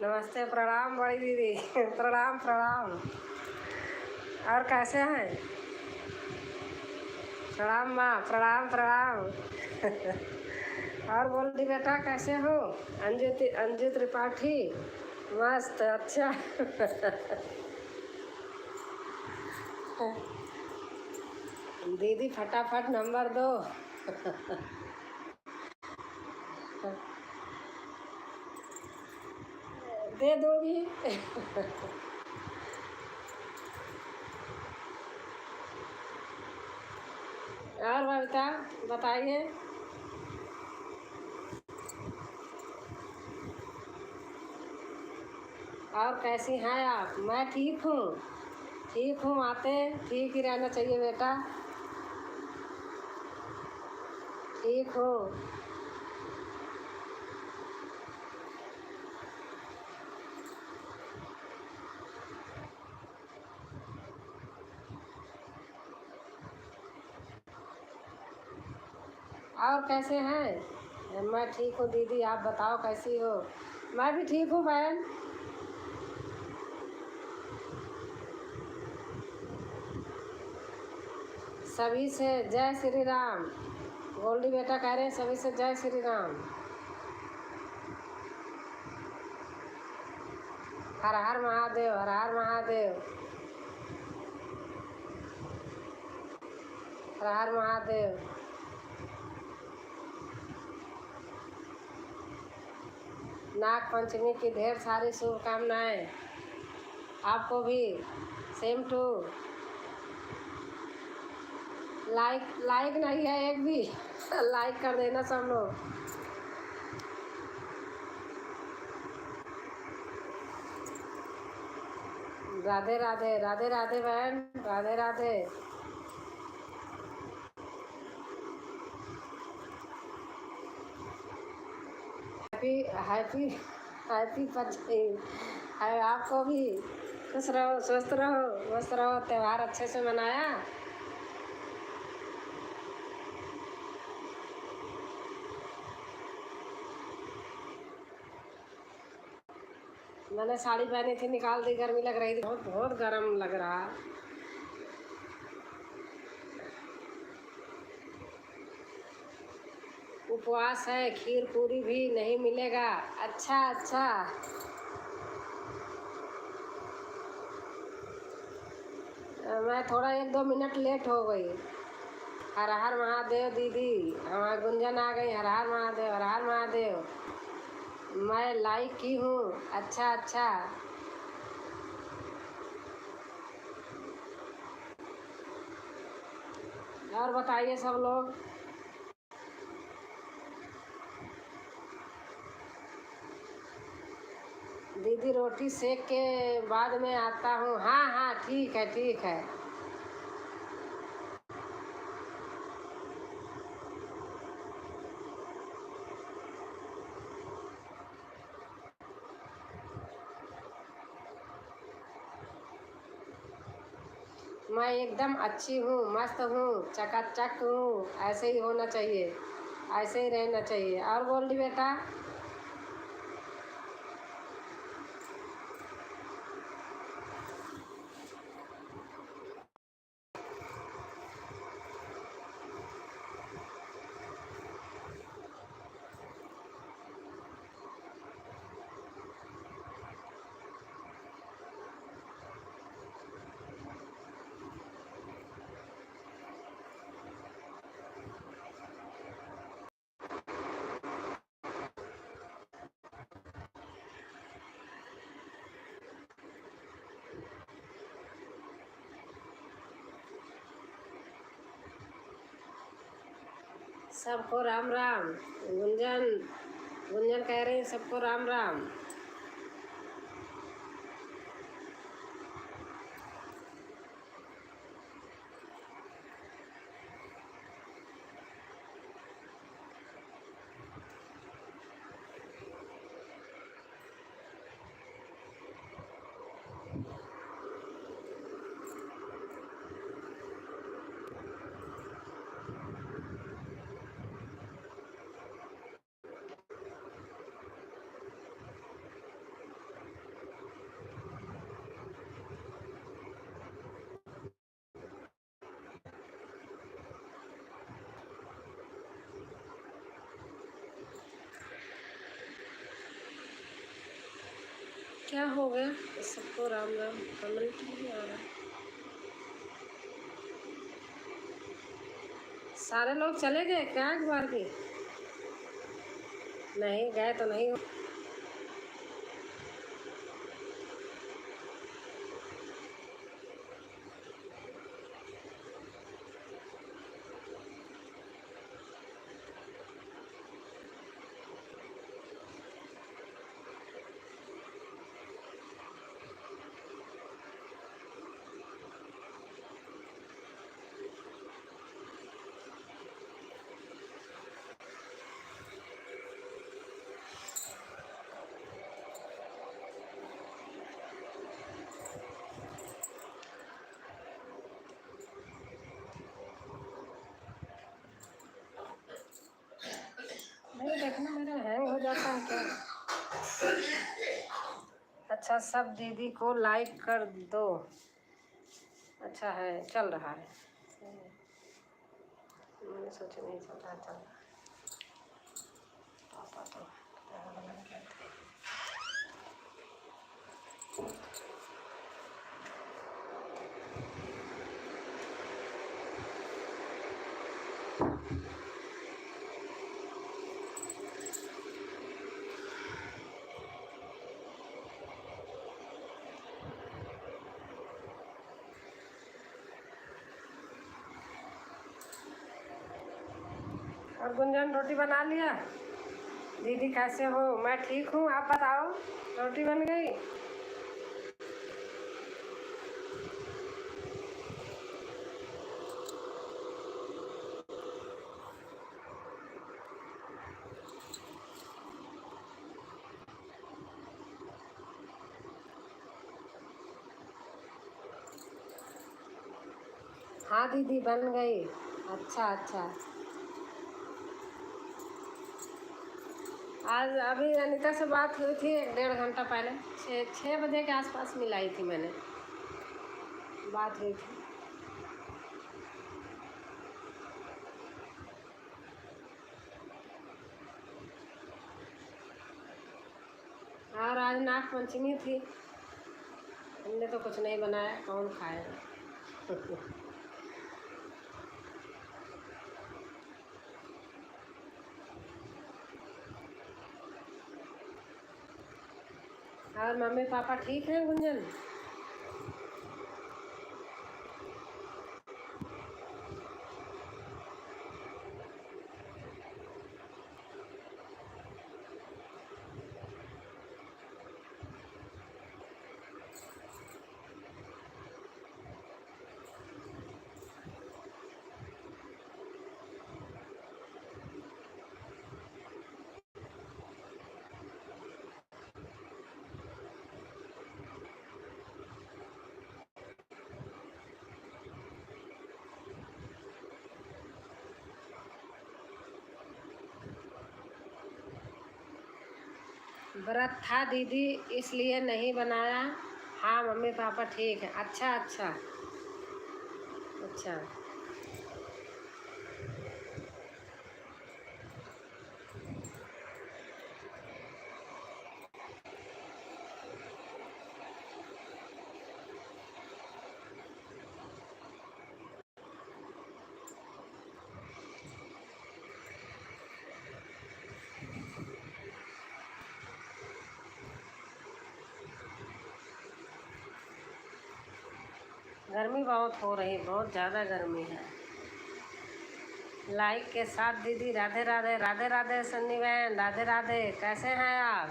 नमस्ते, प्रणाम बड़ी दीदी। प्रणाम प्रणाम। और कैसे हैं? प्रणाम माँ, प्रणाम प्रणाम। और बोल दी बेटा, कैसे हो? अंजू त्रिपाठी। मस्त, अच्छा। दीदी फटाफट नंबर दो। दे दोगी? और बबीता बताइए। और कैसी हैं आप? मैं ठीक हूँ, ठीक हूँ। आते ठीक ही रहना चाहिए बेटा। ठीक हूँ। और कैसे हैं? मैं ठीक हूँ दीदी, आप बताओ कैसी हो? मैं भी ठीक हूँ बहन। सभी से जय श्री राम। गोल्डी बेटा कह रहे हैं सभी से जय श्री राम। हर हर महादेव, हर हर महादेव, हर हर महादेव। नाग पंचमी की ढेर सारी शुभकामनाएं आपको भी। Same to. लाइक लाइक नहीं है एक भी। लाइक कर देना सब लोग। राधे राधे, राधे राधे बहन, Radhe Radhe. Happy happy happy Panchami है आपको भी। खुश रहो, स्वस्थ रहो, मस्त रहो। त्योहार अच्छे से मनाया? मैंने साड़ी पहनी थी, निकाल दी, गर्मी लग रही थी, बहुत बहुत गर्म लग रहा। उपवास है, खीर पूरी भी नहीं मिलेगा। अच्छा अच्छा। मैं थोड़ा 1-2 मिनट लेट हो गई। हर हर महादेव दीदी, हमारी गुंजन आ गई। हर हर महादेव, हर हर महादेव। मैं लाइक की हूँ। अच्छा अच्छा। और बताइए सब लोग। दीदी रोटी सेक के बाद में आता हूँ। हाँ हाँ, ठीक है ठीक है। मैं एकदम अच्छी हूँ, मस्त हूँ, चकाचक हूँ। ऐसे ही होना चाहिए, ऐसे ही रहना चाहिए। और बोल दी बेटा। सबको राम राम। गुंजन गुंजन कह रहे हैं सबको राम राम। क्या हो गया सबको? राम राम कमेंट नहीं आ रहा। सारे लोग चले गए क्या एक बार की? नहीं गए तो नहीं हो। नहीं देखना मेरा हैंग हो जाता है क्या? अच्छा सब दीदी को लाइक कर दो। अच्छा है चल रहा है। मैंने सोचा नहीं चल रहा, चल रहा है। पापा तो और गुंजन रोटी बना लिया? दीदी कैसे हो? मैं ठीक हूँ, आप बताओ। रोटी बन गई? हाँ दीदी बन गई। अच्छा अच्छा। आज अभी अनीता से बात हुई थी 1.5 घंटा पहले, 6 बजे के आसपास मिलाई थी मैंने, बात हुई थी। और आज नाग पंचमी थी, हमने तो कुछ नहीं बनाया, कौन खाएगा। और मम्मी पापा ठीक हैं गुंजन? व्रत था दीदी इसलिए नहीं बनाया। हाँ मम्मी पापा ठीक है। अच्छा अच्छा अच्छा। गर्मी बहुत हो रही, बहुत ज़्यादा गर्मी है। लाइक के साथ दीदी राधे राधे। राधे राधे सन्नी बहन, राधे राधे। कैसे हैं आप?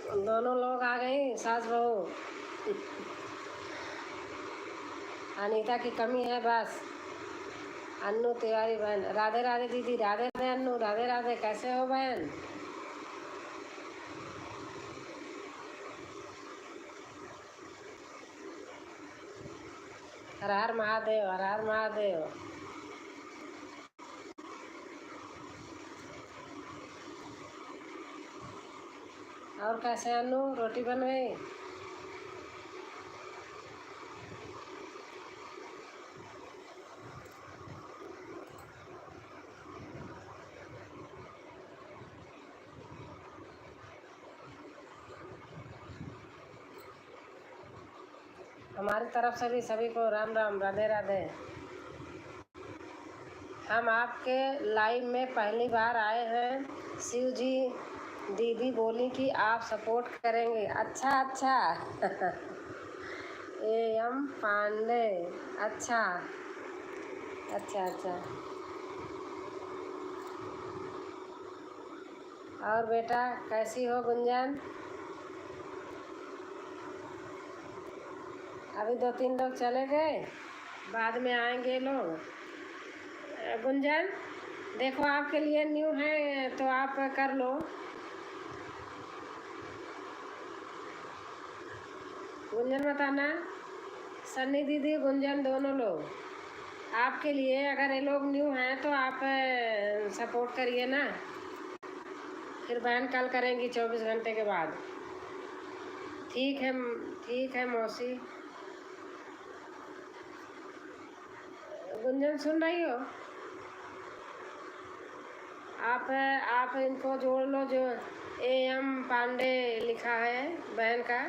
दोनों लोग आ गई, सास बहू। अनीता की कमी है बस। अन्नू तिवारी बहन, राधे राधे दीदी। राधे राधे अन्नू, राधे राधे। कैसे हो बहन? हर हर महादेव, हर हर महादेव। और कैसे अन्नू, रोटी बन गई? हमारी तरफ से भी सभी को राम राम, राधे राधे। हम आपके लाइव में पहली बार आए हैं। शिव जी दीदी बोली कि आप सपोर्ट करेंगे। अच्छा अच्छा एम पांडे, अच्छा अच्छा अच्छा। और बेटा कैसी हो गुंजन? अभी 2-3 लोग चले गए, बाद में आएंगे लोग। गुंजन देखो, आपके लिए न्यू है तो आप कर लो। गुंजन बताना, सन्नी दीदी गुंजन दोनों लोग आपके लिए। अगर ये लोग न्यू हैं तो आप सपोर्ट करिए ना। फिर बहन कल करेंगी 24 घंटे के बाद। ठीक है मौसी। गुंजन सुन रही हो? आप इनको जोड़ लो, जो एम पांडे लिखा है बहन का।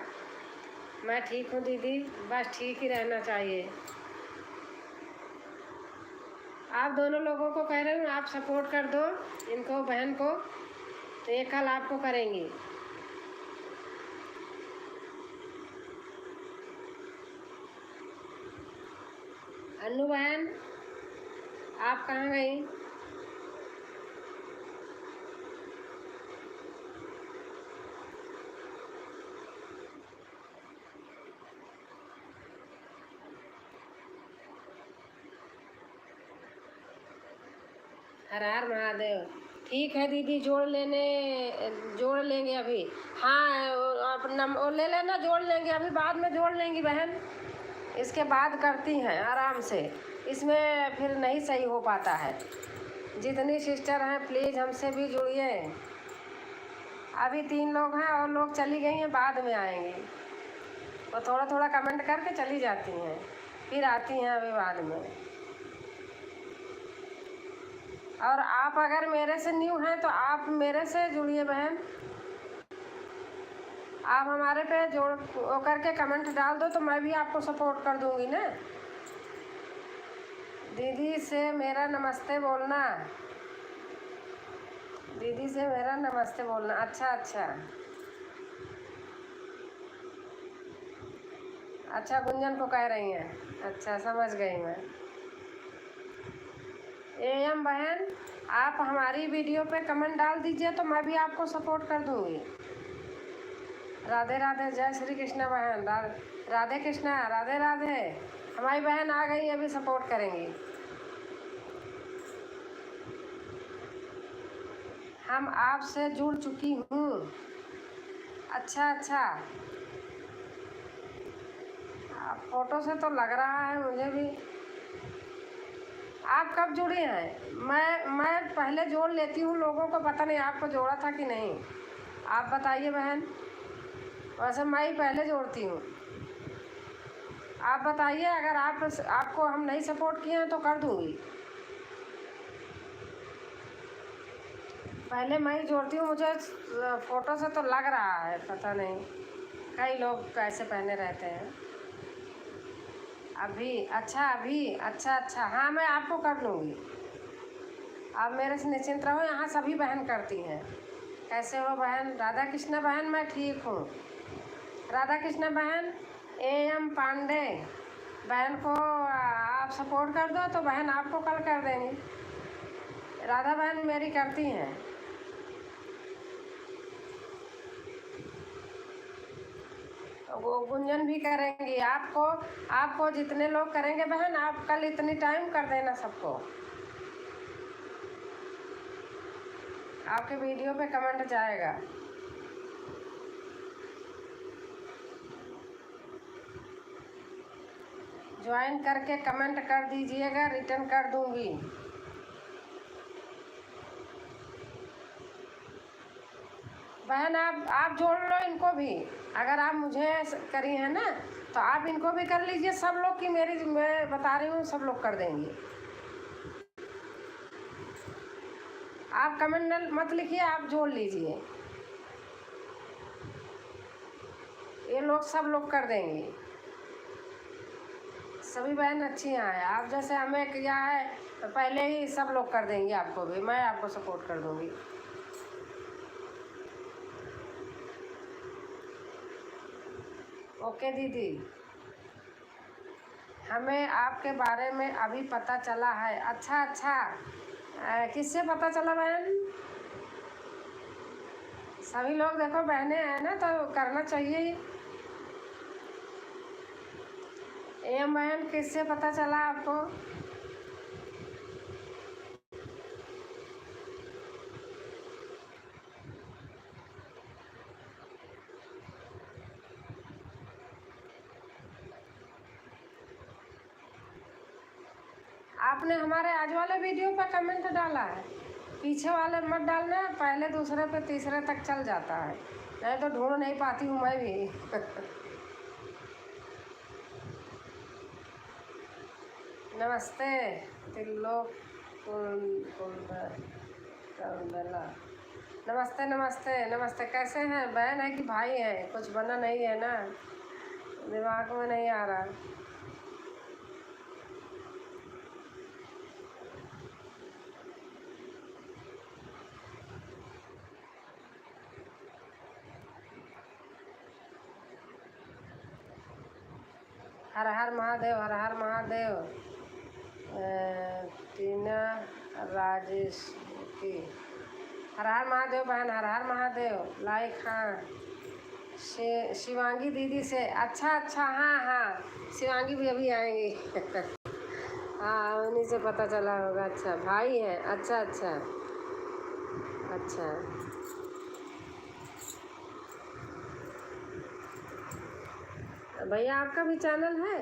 मैं ठीक हूँ दीदी, बस ठीक ही रहना चाहिए। आप दोनों लोगों को कह रही हूँ, आप सपोर्ट कर दो इनको, बहन को, तो ये कल आपको करेंगी। अन्नू बहन आप कहाँ गई? हर हर महादेव। ठीक है दीदी, जोड़ लेंगे अभी। हाँ आप वो ले लेना, जोड़ लेंगे अभी, बाद में जोड़ लेंगी बहन। इसके बाद करती हैं आराम से, इसमें फिर नहीं सही हो पाता है। जितनी सिस्टर हैं प्लीज़ हमसे भी जुड़िए। अभी 3 लोग हैं और लोग चली गई हैं, बाद में आएंगी। वो थोड़ा थोड़ा कमेंट करके चली जाती हैं, फिर आती हैं अभी बाद में। और आप अगर मेरे से न्यू हैं तो आप मेरे से जुड़िए बहन। आप हमारे पे जोड़ करके कमेंट डाल दो तो मैं भी आपको सपोर्ट कर दूंगी ना। दीदी से मेरा नमस्ते बोलना, दीदी से मेरा नमस्ते बोलना। अच्छा अच्छा अच्छा, गुंजन को कह रही हैं। अच्छा समझ गई मैं। एम बहन आप हमारी वीडियो पे कमेंट डाल दीजिए तो मैं भी आपको सपोर्ट कर दूंगी। राधे राधे, जय श्री कृष्ण बहन। राधे कृष्णा, राधे राधे। हमारी बहन आ गई, अभी सपोर्ट करेंगी। हम आपसे जुड़ चुकी हूँ। अच्छा अच्छा, फोटो से तो लग रहा है मुझे भी। आप कब जुड़ी हैं? मैं पहले जोड़ लेती हूँ लोगों को, पता नहीं आपको जोड़ा था कि नहीं। आप बताइए बहन। वैसे मैं ही पहले जोड़ती हूँ। आप बताइए, अगर आपको हम नहीं सपोर्ट किए हैं तो कर दूँगी। पहले मैं ही जोड़ती हूँ, मुझे फ़ोटो से तो लग रहा है, पता नहीं कई लोग कैसे पहने रहते हैं। अभी अच्छा अच्छा, हाँ मैं आपको कर लूँगी। आप मेरे से निश्चिंत रहो, यहाँ सभी बहन करती हैं। कैसे हो बहन? राधा कृष्ण बहन मैं ठीक हूँ। राधा कृष्ण बहन, एम पांडे बहन को आप सपोर्ट कर दो तो बहन आपको कल कर देंगी। राधा बहन मेरी करती हैं। वो गुंजन भी करेंगी। आपको जितने लोग करेंगे बहन, आप कल इतनी टाइम कर देना सबको। आपके वीडियो पे कमेंट जाएगा। ज्वाइन करके कमेंट कर दीजिएगा, रिटर्न कर दूंगी। बहन आप जोड़ लो इनको भी। अगर आप मुझे करी है ना तो आप इनको भी कर लीजिए। सब लोग की मैं बता रही हूँ, सब लोग कर देंगी। आप कमेंट मत लिखिए, आप जोड़ लीजिए। ये लोग सब लोग कर देंगे। सभी बहन अच्छी हैं। आप जैसे हमें किया है तो पहले ही सब लोग कर देंगे आपको भी, मैं आपको सपोर्ट कर दूंगी। ओके दीदी, हमें आपके बारे में अभी पता चला है। अच्छा अच्छा, किससे पता चला बहन? सभी लोग देखो बहनें हैं ना, तो करना चाहिए ही। एम बहन, किससे पता चला आपको? आपने हमारे आज वाले वीडियो पर कमेंट डाला है? पीछे वाले मत डालना, पहले दूसरे पे तीसरे तक चल जाता है, नहीं तो ढूंढ नहीं पाती हूँ मैं भी। नमस्ते त्रिलोक कुंदला। नमस्ते नमस्ते नमस्ते, कैसे हैं? बहन है कि भाई हैं? कुछ बना नहीं है ना, दिमाग में नहीं आ रहा। हर हर महादेव, हर हर महादेव। टीना राजेश की हर हर महादेव बहन, हर हर महादेव। लाइक, हाँ। शिवांगी दीदी से, अच्छा अच्छा, हाँ हाँ, शिवांगी भी अभी आएंगी। हाँ, उन्हीं से पता चला होगा। अच्छा, भाई हैं, अच्छा अच्छा अच्छा। भैया आपका भी चैनल है?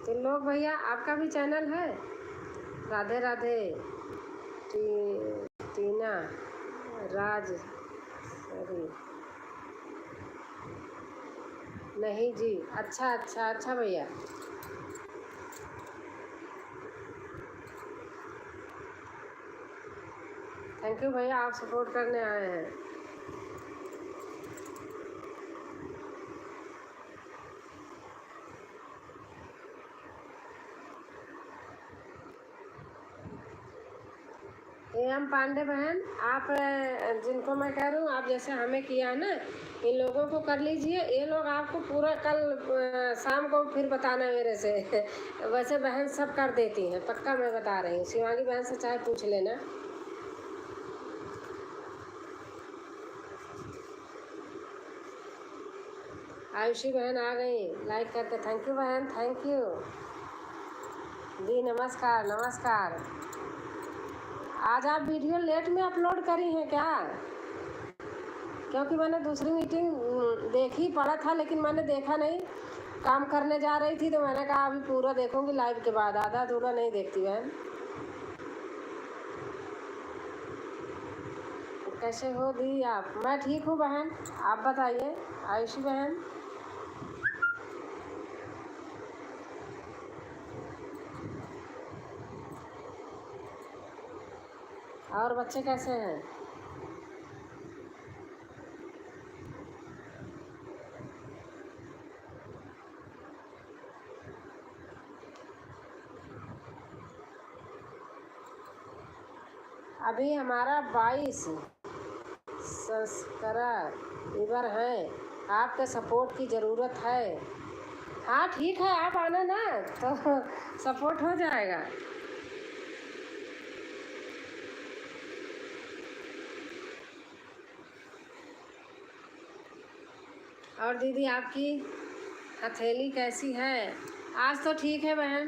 तो लोग भैया आपका भी चैनल है? राधे राधे। टीना राज, सॉरी, नहीं जी। अच्छा अच्छा अच्छा भैया, थैंक यू भैया, आप सपोर्ट करने आए हैं। एम पांडे बहन, आप जिनको मैं कह रही हूँ, आप जैसे हमें किया ना, इन लोगों को कर लीजिए। ये लोग आपको पूरा कल शाम को फिर बताना मेरे से। वैसे बहन सब कर देती हैं, पक्का मैं बता रही हूँ। शिवांगी बहन से चाहे पूछ लेना। आयुषी बहन आ गई लाइक करके, थैंक यू बहन, थैंक यू दी। नमस्कार नमस्कार। आज आप वीडियो लेट में अपलोड करी हैं क्या? क्योंकि मैंने दूसरी मीटिंग देखी, पड़ा था, लेकिन मैंने देखा नहीं, काम करने जा रही थी, तो मैंने कहा अभी पूरा देखूंगी लाइव के बाद, आधा अधूरा नहीं देखती बहन। कैसे हो दी आप? मैं ठीक हूँ बहन, आप बताइए आयुषी बहन। और बच्चे कैसे हैं? अभी हमारा 22 सब्सक्राइबर हैं, आपके सपोर्ट की ज़रूरत है। हाँ ठीक है, आप आना ना, तो सपोर्ट हो जाएगा। और दीदी आपकी हथेली कैसी है? आज तो ठीक है बहन,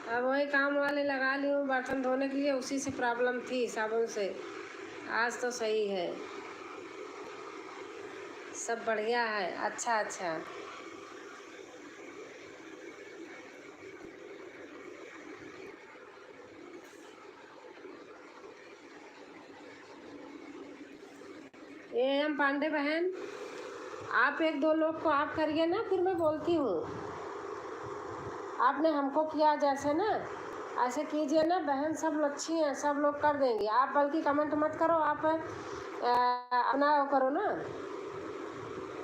अब वही काम वाले लगा ली हूँ बर्तन धोने के लिए, उसी से प्रॉब्लम थी, साबुन से। आज तो सही है, सब बढ़िया है। अच्छा अच्छा, एम पांडे बहन, आप एक दो लोग को आप करिए ना, फिर मैं बोलती हूँ। आपने हमको किया जैसे ना, ऐसे कीजिए ना बहन, सब लोग अच्छी हैं, सब लोग कर देंगे। आप बल्कि कमेंट मत करो, आप अपना वो करो ना।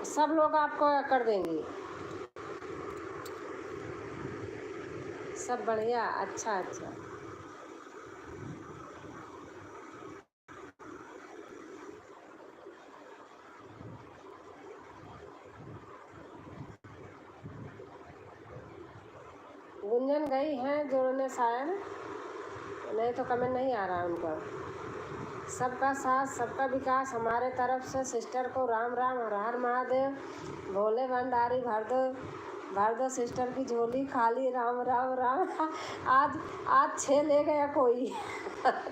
सब लोग आपको कर देंगी। सब बढ़िया, अच्छा अच्छा। गुंजन गई हैं जोड़ने शायद, नहीं तो कमेंट नहीं आ रहा उनका। सबका साथ सबका विकास हमारे तरफ से सिस्टर को राम राम, हर हर महादेव। भोले भंडारी भर दो सिस्टर की झोली खाली, राम राम राम। आज आज 6 ले गया कोई।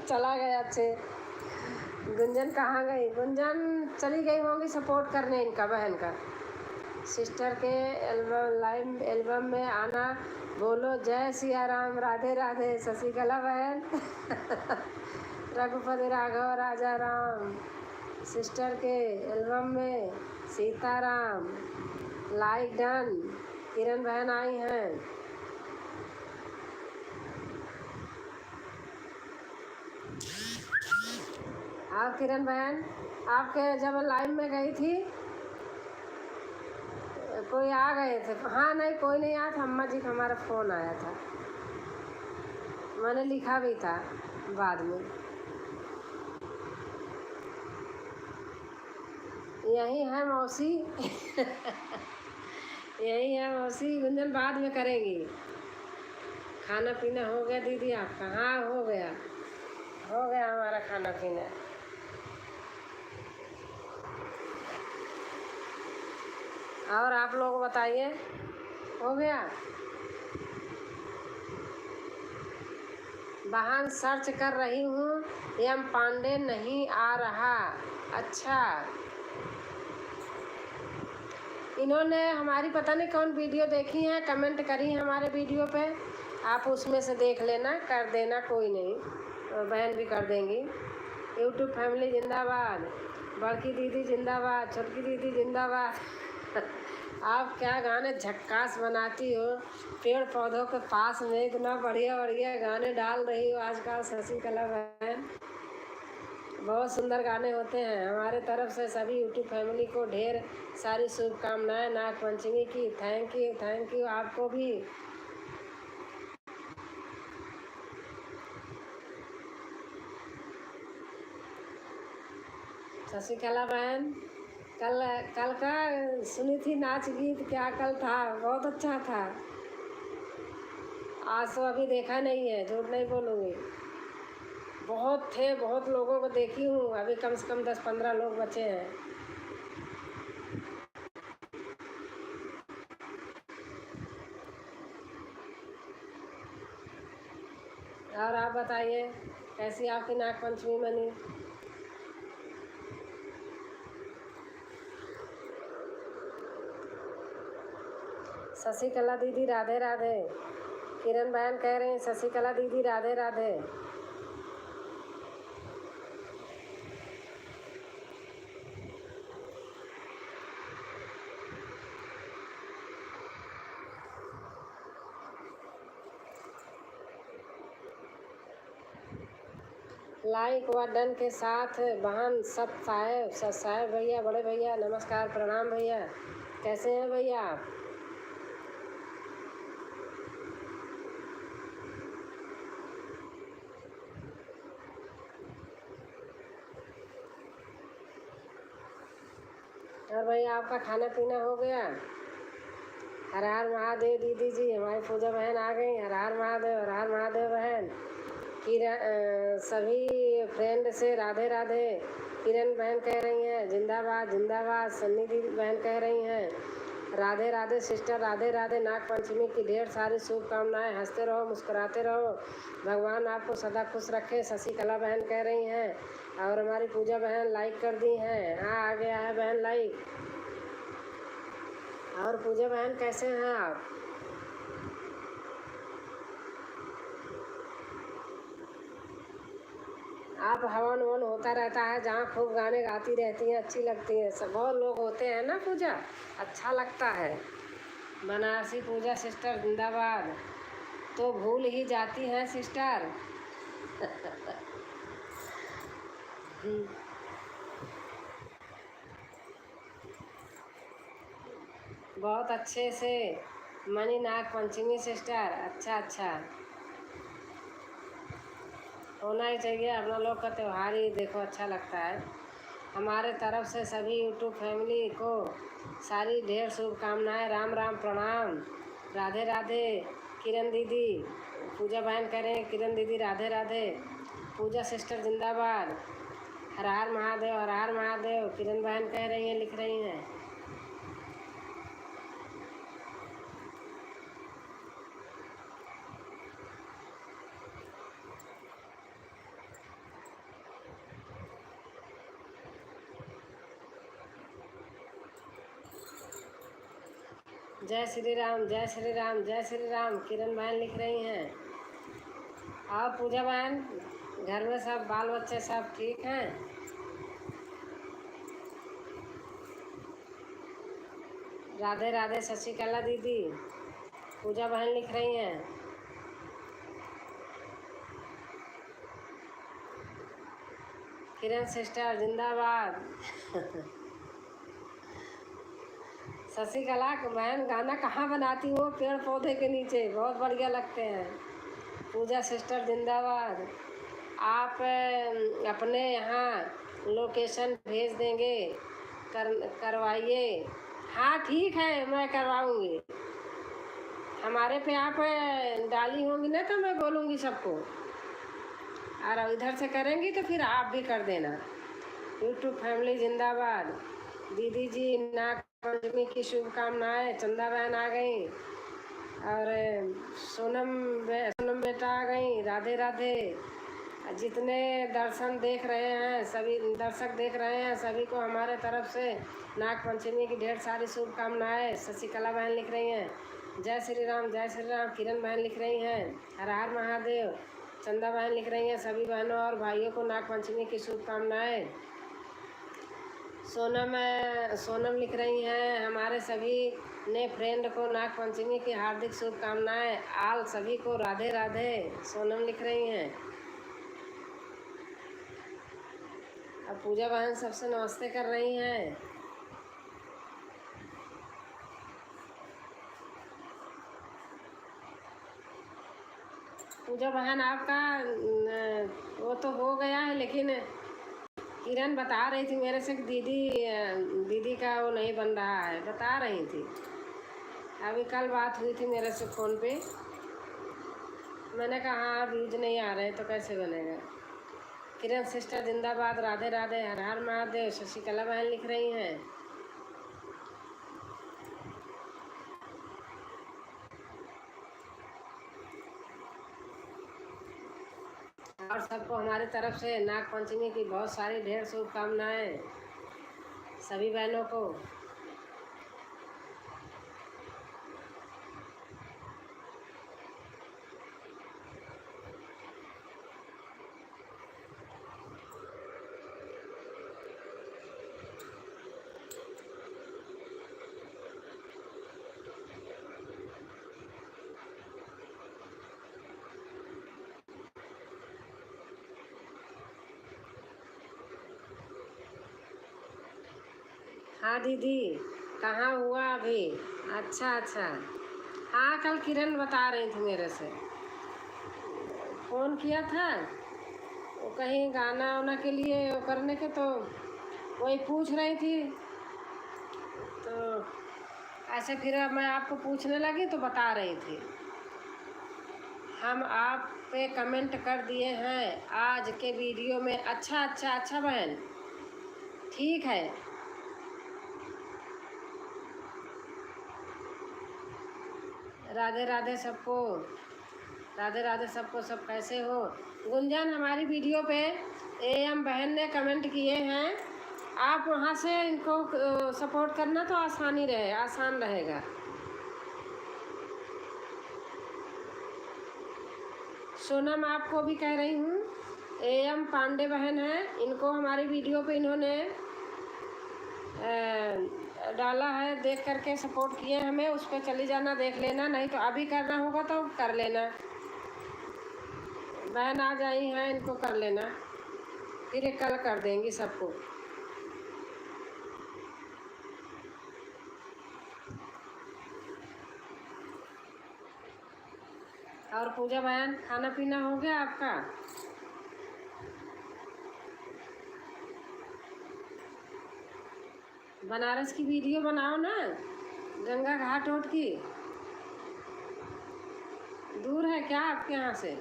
चला गया 6। गुंजन कहाँ गई? गुंजन चली गई होंगी सपोर्ट करने इनका बहन का। सिस्टर के एल्बम लाइव एल्बम में आना। बोलो जय सिया राम, राधे राधे शशिकला बहन। रघुपति राघव राजा राम। सिस्टर के एल्बम में सीताराम। Like done. किरण बहन आई हैं। आप किरण बहन, आपके जब लाइव में गई थी कोई आ गए थे? हाँ नहीं, कोई नहीं आया था, अम्मा जी का हमारा फ़ोन आया था, मैंने लिखा भी था बाद में। यही है मौसी। यही है मौसी। गुंजन बाद में करेंगी। खाना पीना हो गया दीदी आपका? हाँ हो गया, हो गया हमारा खाना पीना। और आप लोग बताइए, हो गया? वाहन सर्च कर रही हूँ, एम पांडे नहीं आ रहा। अच्छा, इन्होंने हमारी पता नहीं कौन वीडियो देखी है, कमेंट करी है हमारे वीडियो पे। आप उसमें से देख लेना, कर देना, कोई नहीं, बहन भी कर देंगी। यूट्यूब फैमिली जिंदाबाद। बड़की दीदी जिंदाबाद, छोटकी दीदी जिंदाबाद। आप क्या गाने झक्कास बनाती हो, पेड़ पौधों के पास में इतना बढ़िया बढ़िया गाने डाल रही हो आजकल शशिकला बहन। बहुत सुंदर गाने होते हैं। हमारे तरफ से सभी यूट्यूब फैमिली को ढेर सारी शुभकामनाएं नाग पंचमी की। थैंक यू आपको भी। शशिकला बहन, कल कल का सुनी थी नाच गीत, क्या कल था? बहुत अच्छा था। आज तो अभी देखा नहीं है, झूठ नहीं बोलूँगी, बहुत थे, बहुत लोगों को देखी हूँ। अभी कम से कम 10-15 लोग बचे हैं। और आप बताइए, कैसी आपकी नाग पंचमी बनी? शशिकला दीदी राधे राधे। किरण बहन कह रहे हैं शशिकला दीदी राधे राधे। लाइक व डन के साथ बहन सब साहेब भैया, बड़े भैया नमस्कार, प्रणाम भैया। कैसे हैं भैया आप? और भैया आपका खाना पीना हो गया? हर हर महादेव दीदी जी, हमारी पूजा बहन आ गई। हर हर महादेव, हर हर महादेव बहन। सभी फ्रेंड से राधे राधे। किरण बहन कह रही हैं जिंदाबाद जिंदाबाद। सन्नी दीदी बहन कह रही हैं राधे राधे सिस्टर, राधे राधे। नाग पंचमी की ढेर सारी शुभकामनाएं। हंसते रहो, मुस्कुराते रहो, भगवान आपको सदा खुश रखे। शशिकला बहन कह रही हैं। और हमारी पूजा बहन लाइक कर दी हैं। हाँ आ गया है बहन लाइक। और पूजा बहन कैसे हैं आप? आप हवन वन होता रहता है जहाँ खूब गाने गाती रहती हैं, अच्छी लगती हैं। सब बहुत लोग होते हैं ना पूजा, अच्छा लगता है। बनारसी पूजा सिस्टर जिंदाबाद। तो भूल ही जाती हैं सिस्टर। बहुत अच्छे से मनी नाग पंचमी सिस्टर, अच्छा अच्छा होना ही चाहिए। अपना लोग का त्यौहार ही देखो अच्छा लगता है। हमारे तरफ से सभी यूट्यूब फैमिली को सारी ढेर शुभकामनाएं। राम राम, प्रणाम, राधे राधे। किरण दीदी, पूजा बहन कह रहे हैं, किरण दीदी राधे राधे। पूजा सिस्टर जिंदाबाद। हर हर महादेव, हर हर महादेव। किरण बहन कह रही हैं, लिख रही हैं। जय श्री राम, जय श्री राम, जय श्री राम। किरण बहन लिख रही हैं। और पूजा बहन, घर में सब बाल बच्चे सब ठीक हैं? राधे राधे शशिकला दीदी। पूजा बहन लिख रही हैं। किरण सिस्टर जिंदाबाद। शशिकला बहन गाना कहाँ बनाती हो? पेड़ पौधे के नीचे, बहुत बढ़िया लगते हैं। पूजा सिस्टर जिंदाबाद। आप अपने यहाँ लोकेशन भेज देंगे, करवाइए। हाँ ठीक है, मैं करवाऊँगी। हमारे पे आप डाली होंगी ना तो मैं बोलूँगी सबको, और इधर से करेंगी तो फिर आप भी कर देना। यूट्यूब फैमिली जिंदाबाद। दीदी जी नाग पंचमी की शुभकामनाएं। चंदा बहन आ गई, और सोनम बेटा आ गई। राधे राधे। जितने दर्शन देख रहे हैं, सभी दर्शक देख रहे हैं, सभी को हमारे तरफ से नाग पंचमी की ढेर सारी शुभकामनाएं। शशिकला बहन लिख रही हैं, जय श्री राम, जय श्री राम। किरण बहन लिख रही हैं, हर हर महादेव। चंदा बहन लिख रही हैं, सभी बहनों और भाइयों को नाग पंचमी की शुभकामनाएं। सोनम लिख रही हैं, हमारे सभी ने फ्रेंड को नाग पंचमी की हार्दिक शुभकामनाएं। आल सभी को राधे राधे। सोनम लिख रही हैं। अब पूजा बहन सबसे नमस्ते कर रही हैं। पूजा बहन आपका वो तो हो गया है, लेकिन किरण बता रही थी मेरे से कि दीदी का वो नहीं बन रहा है, बता रही थी। अभी कल बात हुई थी मेरे से फ़ोन पे। मैंने कहा हाँ व्यूज नहीं आ रहे तो कैसे बनेगा। किरण सिस्टर जिंदाबाद। राधे राधे, हर हर महादेव। शशिकला बहन लिख रही हैं। और सबको हमारी तरफ से नाग पंचमी की बहुत सारी ढेर शुभकामनाएं, सभी बहनों को। हाँ दीदी, कहाँ हुआ अभी? अच्छा अच्छा। हाँ कल किरण बता रही थी मेरे से, फ़ोन किया था वो कहीं गाना वाना के लिए वो करने के, तो वही पूछ रही थी। तो ऐसे फिर मैं आपको पूछने लगी तो बता रही थी। हम आप पे कमेंट कर दिए हैं आज के वीडियो में। अच्छा अच्छा अच्छा बहन, ठीक है। राधे राधे सबको, राधे राधे सबको। सब कैसे हो? गुंजन, हमारी वीडियो पे एम बहन ने कमेंट किए हैं, आप वहाँ से इनको सपोर्ट करना तो आसान रहेगा। सोनम आपको भी कह रही हूँ, एम पांडे बहन है, इनको हमारी वीडियो पे इन्होंने डाला है, देख करके सपोर्ट किए हमें। उस पर चली जाना, देख लेना, नहीं तो अभी करना होगा तो कर लेना। बहन आ जाई हैं, इनको कर लेना, फिर ये कल कर देंगी सबको। और पूजा बहन, खाना पीना हो गया आपका? बनारस की वीडियो बनाओ ना, गंगा घाट रोड की। दूर है क्या आपके यहाँ से?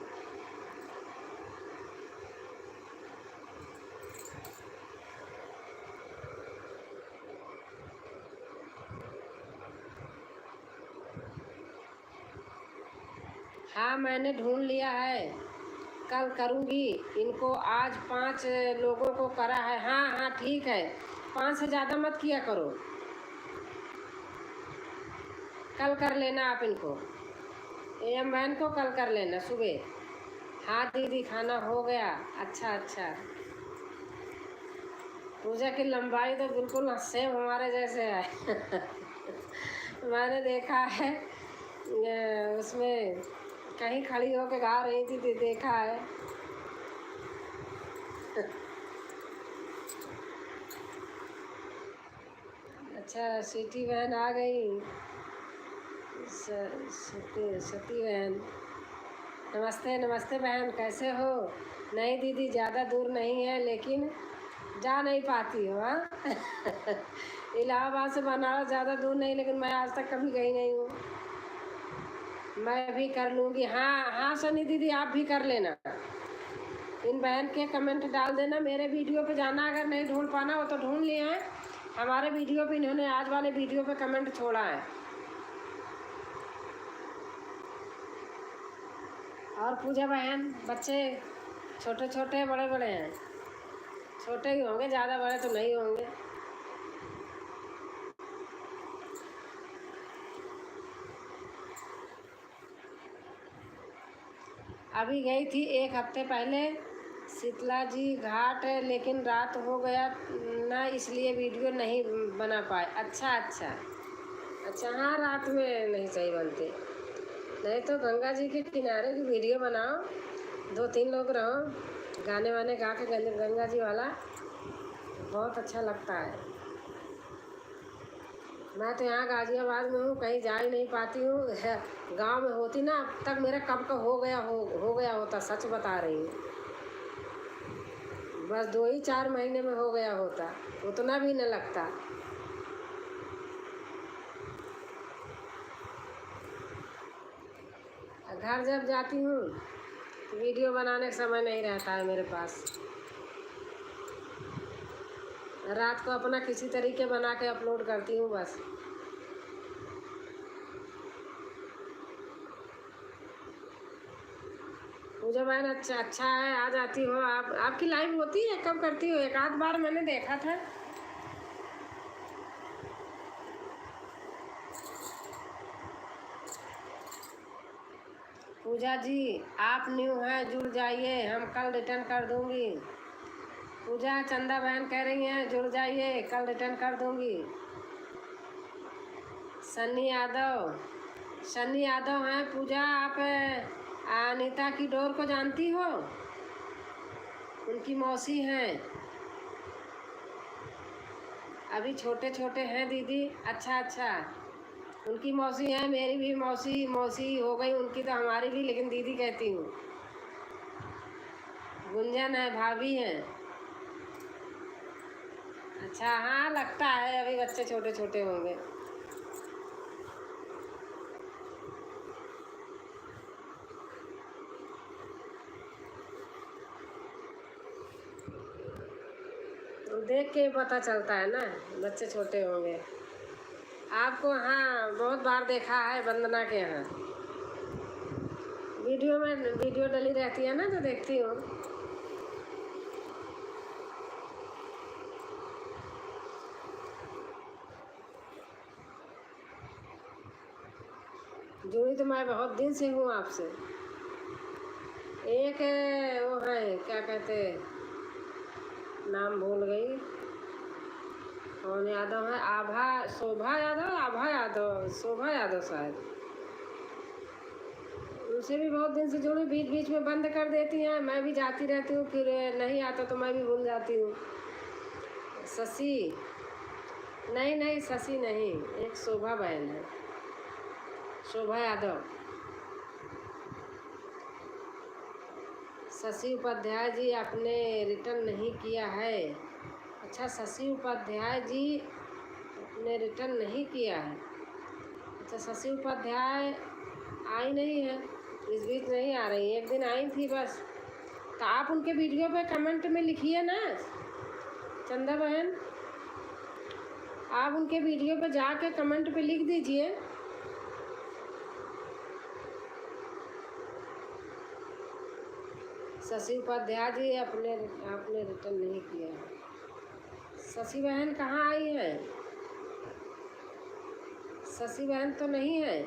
हाँ, मैंने ढूंढ लिया है, कल करूँगी इनको। आज 5 लोगों को करा है। हाँ हाँ ठीक है, 5 से ज़्यादा मत किया करो, कल कर लेना आप इनको। एम बहन को कल कर लेना सुबह। हाँ दीदी, खाना हो गया। अच्छा अच्छा। पूजा की लंबाई तो बिल्कुल सेम हमारे जैसे है। मैंने देखा है उसमें कहीं खड़ी होकर गा रही थी तो देखा है। अच्छा, सीटी बहन आ गई। सती बहन, नमस्ते नमस्ते बहन, कैसे हो? नहीं दीदी, ज़्यादा दूर नहीं है, लेकिन जा नहीं पाती हो। हाँ। इलाहाबाद से बनारस ज़्यादा दूर नहीं, लेकिन मैं आज तक कभी गई नहीं हूँ। मैं भी कर लूँगी। हाँ हाँ सनी दीदी, आप भी कर लेना। इन बहन के कमेंट डाल देना। मेरे वीडियो पे जाना, अगर नहीं ढूंढ पाना वो तो ढूंढ लिए हैं। हमारे वीडियो पे इन्होंने आज वाले वीडियो पे कमेंट छोड़ा है। और पूजा बहन, बच्चे छोटे छोटे बड़े बड़े हैं? छोटे ही होंगे, ज़्यादा बड़े तो नहीं होंगे। अभी गई थी 1 हफ्ते पहले शीतला जी घाट, लेकिन रात हो गया ना, इसलिए वीडियो नहीं बना पाए। अच्छा अच्छा अच्छा। हाँ, रात में नहीं सही बनते। नहीं तो गंगा जी के किनारे की वीडियो बनाओ, 2-3 लोग रहो, गाने वाने गा के गंगा जी वाला, बहुत अच्छा लगता है। मैं तो यहाँ गाजियाबाद में हूँ, कहीं जा ही नहीं पाती हूँ। गांव में होती ना, अब तक मेरा कब का हो गया होता, सच बता रही हूँ। बस 2 ही 4 महीने में हो गया होता, उतना भी न लगता। घर जब जाती हूँ तो वीडियो बनाने का समय नहीं रहता है मेरे पास। रात को अपना किसी तरीके बना के अपलोड करती हूँ बस। पूजा बहन, अच्छा अच्छा है, आ जाती हो आप। आपकी लाइव होती है? कब करती हो? 1 आध बार मैंने देखा था। पूजा जी, आप न्यू हैं, जुड़ जाइए, हम कल रिटर्न कर दूंगी। पूजा, चंदा बहन कह रही हैं जुड़ जाइए, कल रिटर्न कर दूंगी। सन्नी यादव हैं। पूजा, आप अनीता की डोर को जानती हो? उनकी मौसी हैं। अभी छोटे छोटे हैं दीदी। अच्छा अच्छा, उनकी मौसी है, मेरी भी मौसी मौसी हो गई उनकी तो, हमारी भी, लेकिन दीदी कहती हूँ। गुंजन है, भाभी हैं। अच्छा, हाँ लगता है अभी बच्चे छोटे छोटे होंगे। देख के पता चलता है ना, बच्चे छोटे होंगे। आपको हाँ बहुत बार देखा है वंदना के यहाँ, वीडियो डली रहती है ना तो देखती हूँ। जुड़ी तो मैं बहुत दिन से हूँ आपसे। एक वो है, क्या कहते, नाम भूल गई, कौन यादव है, शोभा यादव शायद। उनसे भी बहुत दिन से जुड़ी, बीच बीच में बंद कर देती हैं, मैं भी जाती रहती हूँ, फिर नहीं आता तो मैं भी भूल जाती हूँ। शशि, नहीं नहीं शशि नहीं, एक शोभा बहन है, शोभा यादव। शशि उपाध्याय जी आपने रिटर्न नहीं किया है। अच्छा, शशि उपाध्याय जी ने रिटर्न नहीं किया है। अच्छा, शशि उपाध्याय आई नहीं है, इस बीच नहीं आ रही। एक दिन आई थी बस। तो आप उनके वीडियो पे कमेंट में लिखिए ना चंदा बहन, आप उनके वीडियो पे जाके कमेंट पे लिख दीजिए। शशि उपाध्याय जी आपने रिटर्न नहीं किया है। शशि बहन कहाँ आई है? शशि बहन तो नहीं है।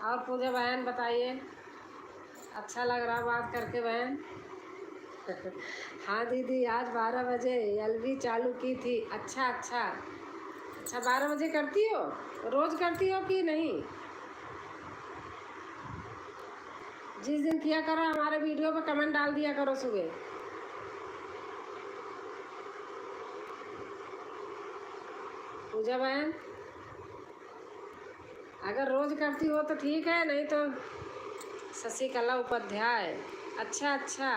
और पूजा बहन बताइए, अच्छा लग रहा बात करके बहन। हाँ दीदी, आज 12 बजे एलबी चालू की थी। अच्छा अच्छा अच्छा, 12 बजे करती हो? रोज़ करती हो कि नहीं? जिस दिन किया करो हमारे वीडियो पे कमेंट डाल दिया करो सुबह। पूजा बहन अगर रोज़ करती हो तो ठीक है, नहीं तो शशिकला उपाध्याय। अच्छा अच्छा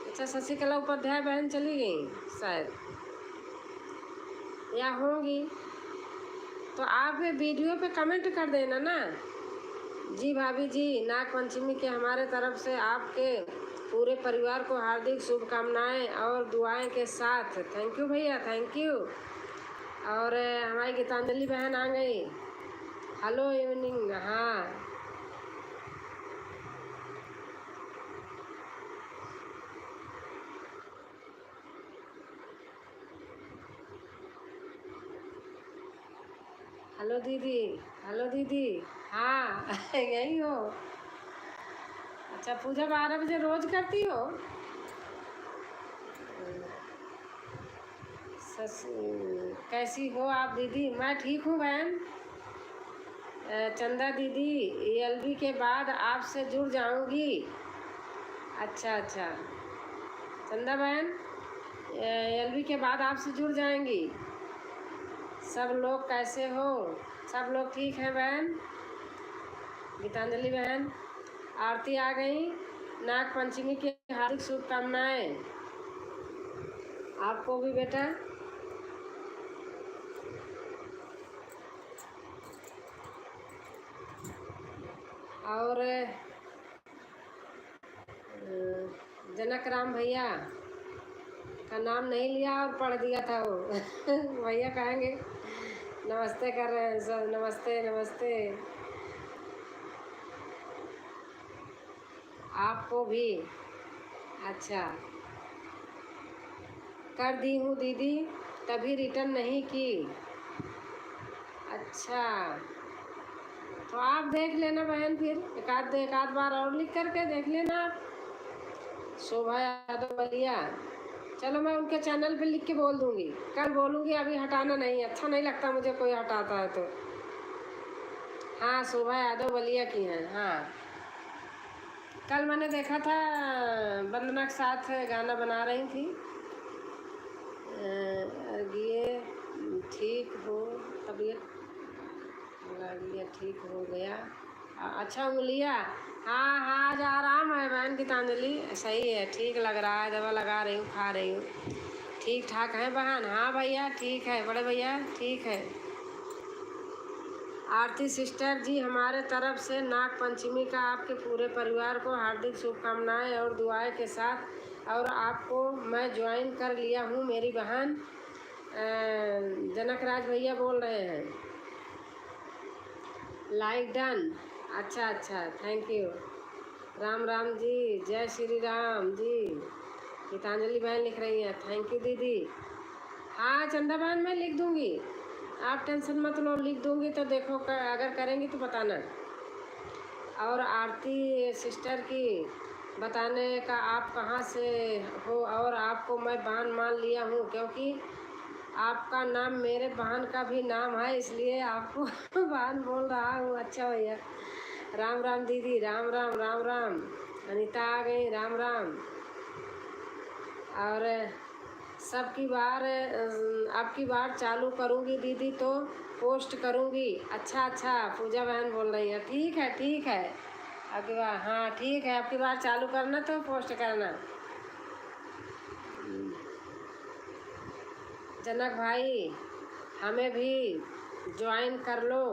अच्छा, शशिकला उपाध्याय बहन चली गई शायद, या होंगी। तो आप वीडियो पे कमेंट कर देना ना। जी भाभी जी, नाग पंचमी के हमारे तरफ से आपके पूरे परिवार को हार्दिक शुभकामनाएं और दुआएं के साथ। थैंक यू भैया, थैंक यू। और हमारी गीतांजलि बहन आ गई। Hello evening. हाँ, हेलो दीदी, हेलो दीदी। हाँ यही हो। अच्छा, पूजा 12 बजे रोज़ करती हो? कैसी हो आप दीदी? मैं ठीक हूँ बहन। चंदा दीदी, एलबी के बाद आपसे जुड़ जाऊंगी। अच्छा अच्छा चंदा बहन, एलबी के बाद आपसे जुड़ जाएंगी। सब लोग कैसे हो? सब लोग ठीक हैं बहन? गीतांजलि बहन, आरती आ गई। नाग पंचमी की हार्दिक शुभकामनाएं आपको भी बेटा। और जनक राम भैया का नाम नहीं लिया और पढ़ दिया था वो। भैया कहेंगे नमस्ते कर रहे हैं सब। नमस्ते नमस्ते आपको भी। अच्छा, कर दी हूँ दीदी, तभी रिटर्न नहीं की। अच्छा, तो आप देख लेना बहन, फिर एक आध बार और लिख करके देख लेना आप। शोभा यादव बलिया, चलो मैं उनके चैनल पे लिख के बोल दूँगी, कल बोलूँगी। अभी हटाना नहीं, अच्छा नहीं लगता मुझे कोई हटाता है तो। हाँ, शोभा यादव बलिया की हैं। हाँ, कल मैंने देखा था वंदना के साथ गाना बना रही थी। ये ठीक हो तबीयत, ये ठीक हो गया। अच्छा, उंगलियाँ। हाँ हाँ, आज आराम है बहन गीतांजलि, सही है, ठीक लग रहा है। दवा लगा रही हूँ, खा रही हूँ। ठीक ठाक है बहन? हाँ भैया ठीक है, बड़े भैया ठीक है। आरती सिस्टर जी, हमारे तरफ से नाग पंचमी का आपके पूरे परिवार को हार्दिक शुभकामनाएं और दुआएं के साथ। और आपको मैं ज्वाइन कर लिया हूँ। मेरी बहन जनक राज भैया बोल रहे हैं। Like done. अच्छा अच्छा, थैंक यू। राम राम जी, जय श्री राम जी। गीतांजलि बहन लिख रही हैं, थैंक यू दीदी। हाँ चंदा बहन, मैं लिख दूँगी, आप टेंशन मत लो, लिख दूँगी तो देखो अगर करेंगी तो बताना। और आरती सिस्टर की बताने का आप कहाँ से हो, और आपको मैं बहन मान लिया हूँ क्योंकि आपका नाम मेरे बहन का भी नाम है, इसलिए आपको बहन बोल रहा हूँ। अच्छा भैया, राम राम दीदी, राम राम राम राम। अनीता आ गई, राम राम। और सबकी बार अब की बार चालू करूँगी दीदी तो पोस्ट करूँगी। अच्छा अच्छा, पूजा बहन बोल रही है, ठीक है ठीक है। अब की बार, हाँ ठीक है, अब की बार चालू करना तो पोस्ट करना। जनक भाई हमें भी ज्वाइन कर लो।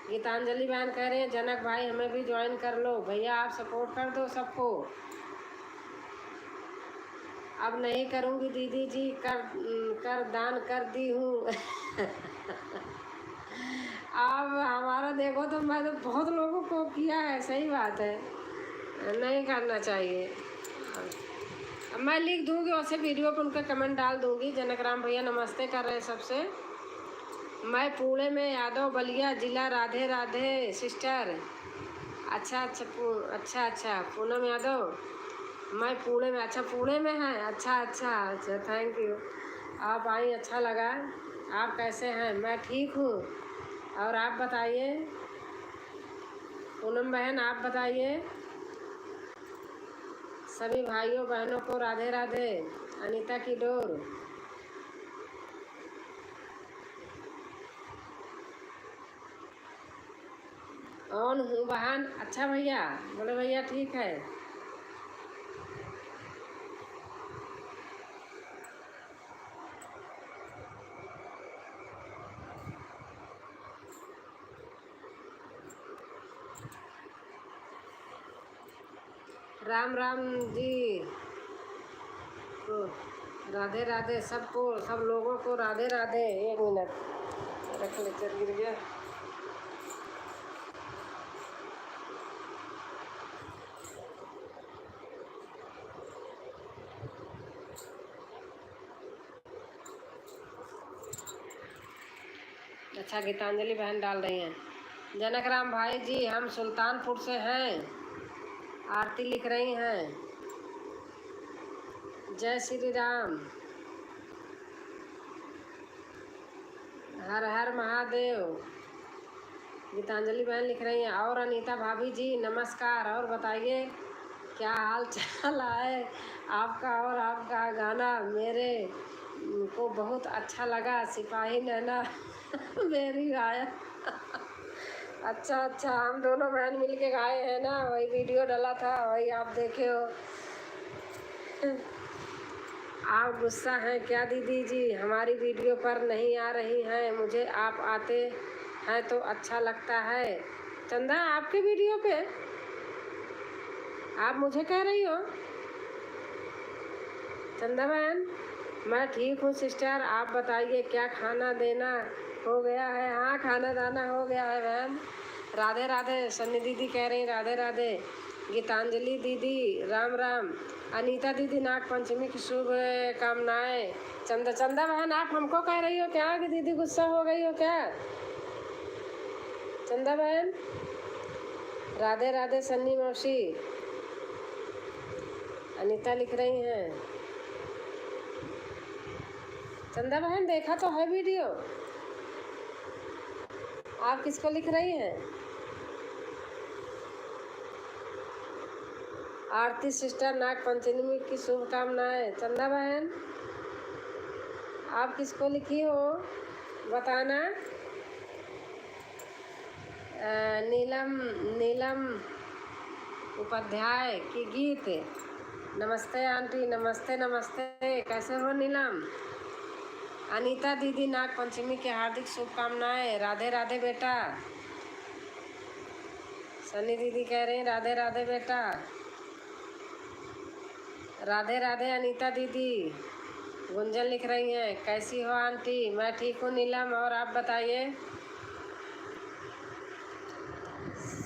गीतांजलि बहन कह रहे हैं जनक भाई हमें भी ज्वाइन कर लो। भैया आप सपोर्ट कर दो सबको। अब नहीं करूँगी दीदी जी, कर दान कर दी हूँ। अब हमारा देखो तो मैं तो बहुत लोगों को किया है, सही बात है, नहीं करना चाहिए। अब मैं लिख दूँगी वैसे वीडियो पर, उनका कमेंट डाल दूँगी। जनक राम भैया नमस्ते कर रहे हैं सबसे। मैं पुणे में यादव बलिया जिला। राधे राधे सिस्टर। अच्छा अच्छा अच्छा अच्छा, पूनम यादव, मैं पुणे में। अच्छा पुणे में है, अच्छा अच्छा अच्छा, थैंक यू। आप आई, अच्छा लगा। आप कैसे हैं? मैं ठीक हूँ। और आप बताइए पूनम बहन, आप बताइए। सभी भाइयों बहनों को राधे राधे। अनीता की डोर। ऑन हूँ बहन। अच्छा भैया, बोले भैया ठीक है। राम राम जी को राधे राधे, सबको, सब लोगों को राधे राधे। एक मिनट रख ले, चल गिर गया। अच्छा, गीतांजलि बहन डाल रही हैं। जनक राम भाई जी हम सुल्तानपुर से हैं। आरती लिख रही हैं। जय श्री राम, हर हर महादेव। गीतांजलि बहन लिख रही हैं। और अनीता भाभी जी नमस्कार। और बताइए क्या हाल चाल है आपका? और आपका गाना मेरे को बहुत अच्छा लगा, सिपाही नैना मेरी गाया। अच्छा अच्छा, हम दोनों बहन मिल के गाए हैं ना, वही वीडियो डाला था, वही आप देखे हो। आप गुस्सा हैं क्या दीदी जी? हमारी वीडियो पर नहीं आ रही हैं। मुझे आप आते हैं तो अच्छा लगता है। चंदा आपके वीडियो पे आप मुझे कह रही हो? चंदा बहन मैं ठीक हूँ सिस्टर, आप बताइए क्या खाना देना हो गया है? हाँ खाना दाना हो गया है बहन। राधे राधे। सन्नी दीदी कह रही राधे राधे। गीतांजलि दीदी राम राम। अनीता दीदी नाग पंचमी की शुभ कामनाएं। चंदा बहन आप हमको कह रही हो क्या कि दीदी गुस्सा हो गई हो क्या? चंदा बहन राधे राधे। सन्नी मौसी, अनीता लिख रही हैं। चंदा बहन देखा तो है वीडियो, आप किसको लिख रही हैं? आरती सिस्टर नाग पंचमी की शुभकामनाएं। चंदा बहन आप किसको लिखी हो बताना। नीलम उपाध्याय की गीत। नमस्ते आंटी, नमस्ते नमस्ते, कैसे हो नीलम? अनीता दीदी नाग पंचमी की हार्दिक शुभकामनाएं। राधे राधे बेटा। सनी दीदी कह रही हैं राधे राधे बेटा। राधे राधे अनीता दीदी। गुंजन लिख रही हैं कैसी हो आंटी? मैं ठीक हूँ नीलम, और आप बताइए।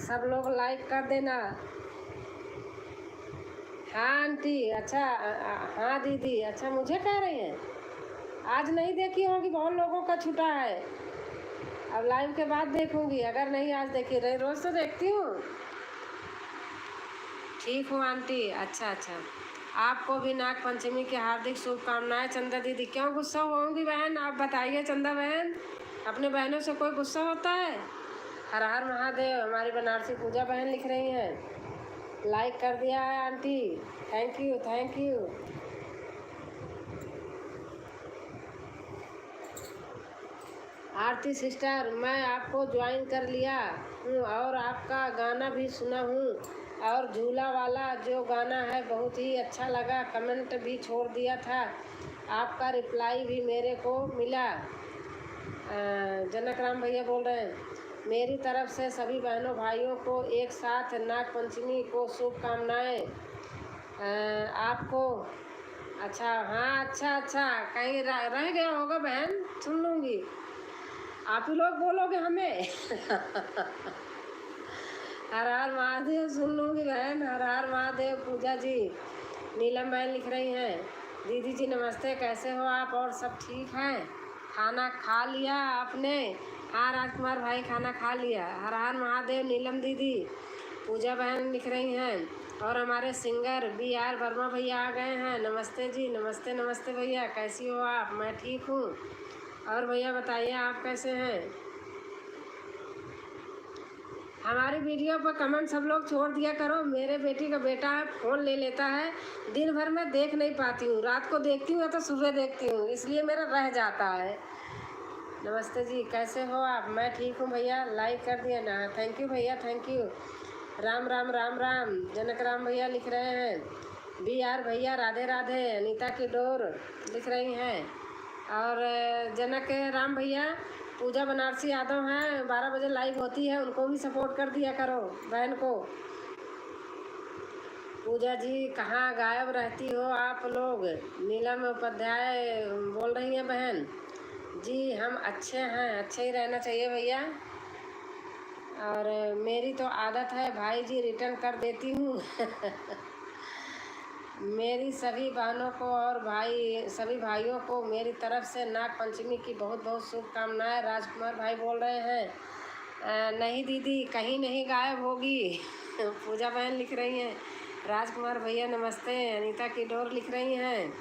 सब लोग लाइक कर देना। हाँ आंटी, अच्छा हाँ दीदी, अच्छा मुझे कह रही हैं। आज नहीं देखी होगी, बहुत लोगों का छूटा है। अब लाइव के बाद देखूंगी, अगर नहीं आज देखी रही, रोज़ तो देखती हूँ। ठीक हूँ आंटी, अच्छा अच्छा। आपको भी नाग पंचमी की हार्दिक शुभकामनाएं। चंदा दीदी क्यों गुस्सा होंगी बहन, आप बताइए। चंदा बहन अपने बहनों से कोई गुस्सा होता है? हर हर महादेव। हमारी बनारसी पूजा बहन लिख रही हैं लाइक कर दिया है aunty, thank you thank you. Aarti sister, मैं आपको ज्वाइन कर लिया हूँ और आपका गाना भी सुना हूँ, और झूला वाला जो गाना है बहुत ही अच्छा लगा, कमेंट भी छोड़ दिया था, आपका रिप्लाई भी मेरे को मिला। जनक राम भैया बोल रहे हैं, मेरी तरफ से सभी बहनों भाइयों को एक साथ नाग पंचमी को शुभकामनाएं। आपको अच्छा, हाँ, अच्छा, कहीं रह गया होगा बहन, सुन लूँगी। आप ही लोग बोलोगे हमें। हर हर महादेव सुन लूँगी बहन, हर हर महादेव। पूजा जी, नीलम बहन लिख रही हैं, दीदी जी नमस्ते, कैसे हो आप और सब ठीक हैं? खाना खा लिया आपने? हाँ राजकुमार भाई, खाना खा लिया। हर हर महादेव नीलम दीदी। पूजा बहन लिख रही हैं, और हमारे सिंगर BR वर्मा भैया आ गए हैं। नमस्ते जी, नमस्ते नमस्ते भैया, कैसी हो आप? मैं ठीक हूँ। और भैया बताइए आप कैसे हैं? हमारी वीडियो पर कमेंट सब लोग छोड़ दिया करो। मेरे बेटी का बेटा है, फ़ोन ले लेता है, दिन भर में देख नहीं पाती हूँ, रात को देखती हूँ तो सुबह देखती हूँ, इसलिए मेरा रह जाता है। नमस्ते जी, कैसे हो आप? मैं ठीक हूँ भैया, लाइक कर दिया ना? थैंक यू भैया, थैंक यू। राम राम राम राम। जनक राम भैया लिख रहे हैं, BR भैया राधे राधे। अनीता की डोर लिख रही हैं, और जनक राम भैया, पूजा बनारसी यादव हैं, 12 बजे लाइव होती है, उनको भी सपोर्ट कर दिया करो बहन को। पूजा जी, कहाँ गायब रहती हो आप लोग? नीलम उपाध्याय बोल रही हैं बहन जी, हम अच्छे हैं, अच्छे ही रहना चाहिए भैया। और मेरी तो आदत है भाई जी, रिटर्न कर देती हूँ। मेरी सभी बहनों को और सभी भाइयों को मेरी तरफ से नाग पंचमी की बहुत बहुत शुभकामनाएं। राजकुमार भाई बोल रहे हैं, नहीं दीदी, कहीं नहीं गायब होगी। पूजा बहन लिख रही हैं, राजकुमार भैया नमस्ते। अनीता की डोर लिख रही हैं,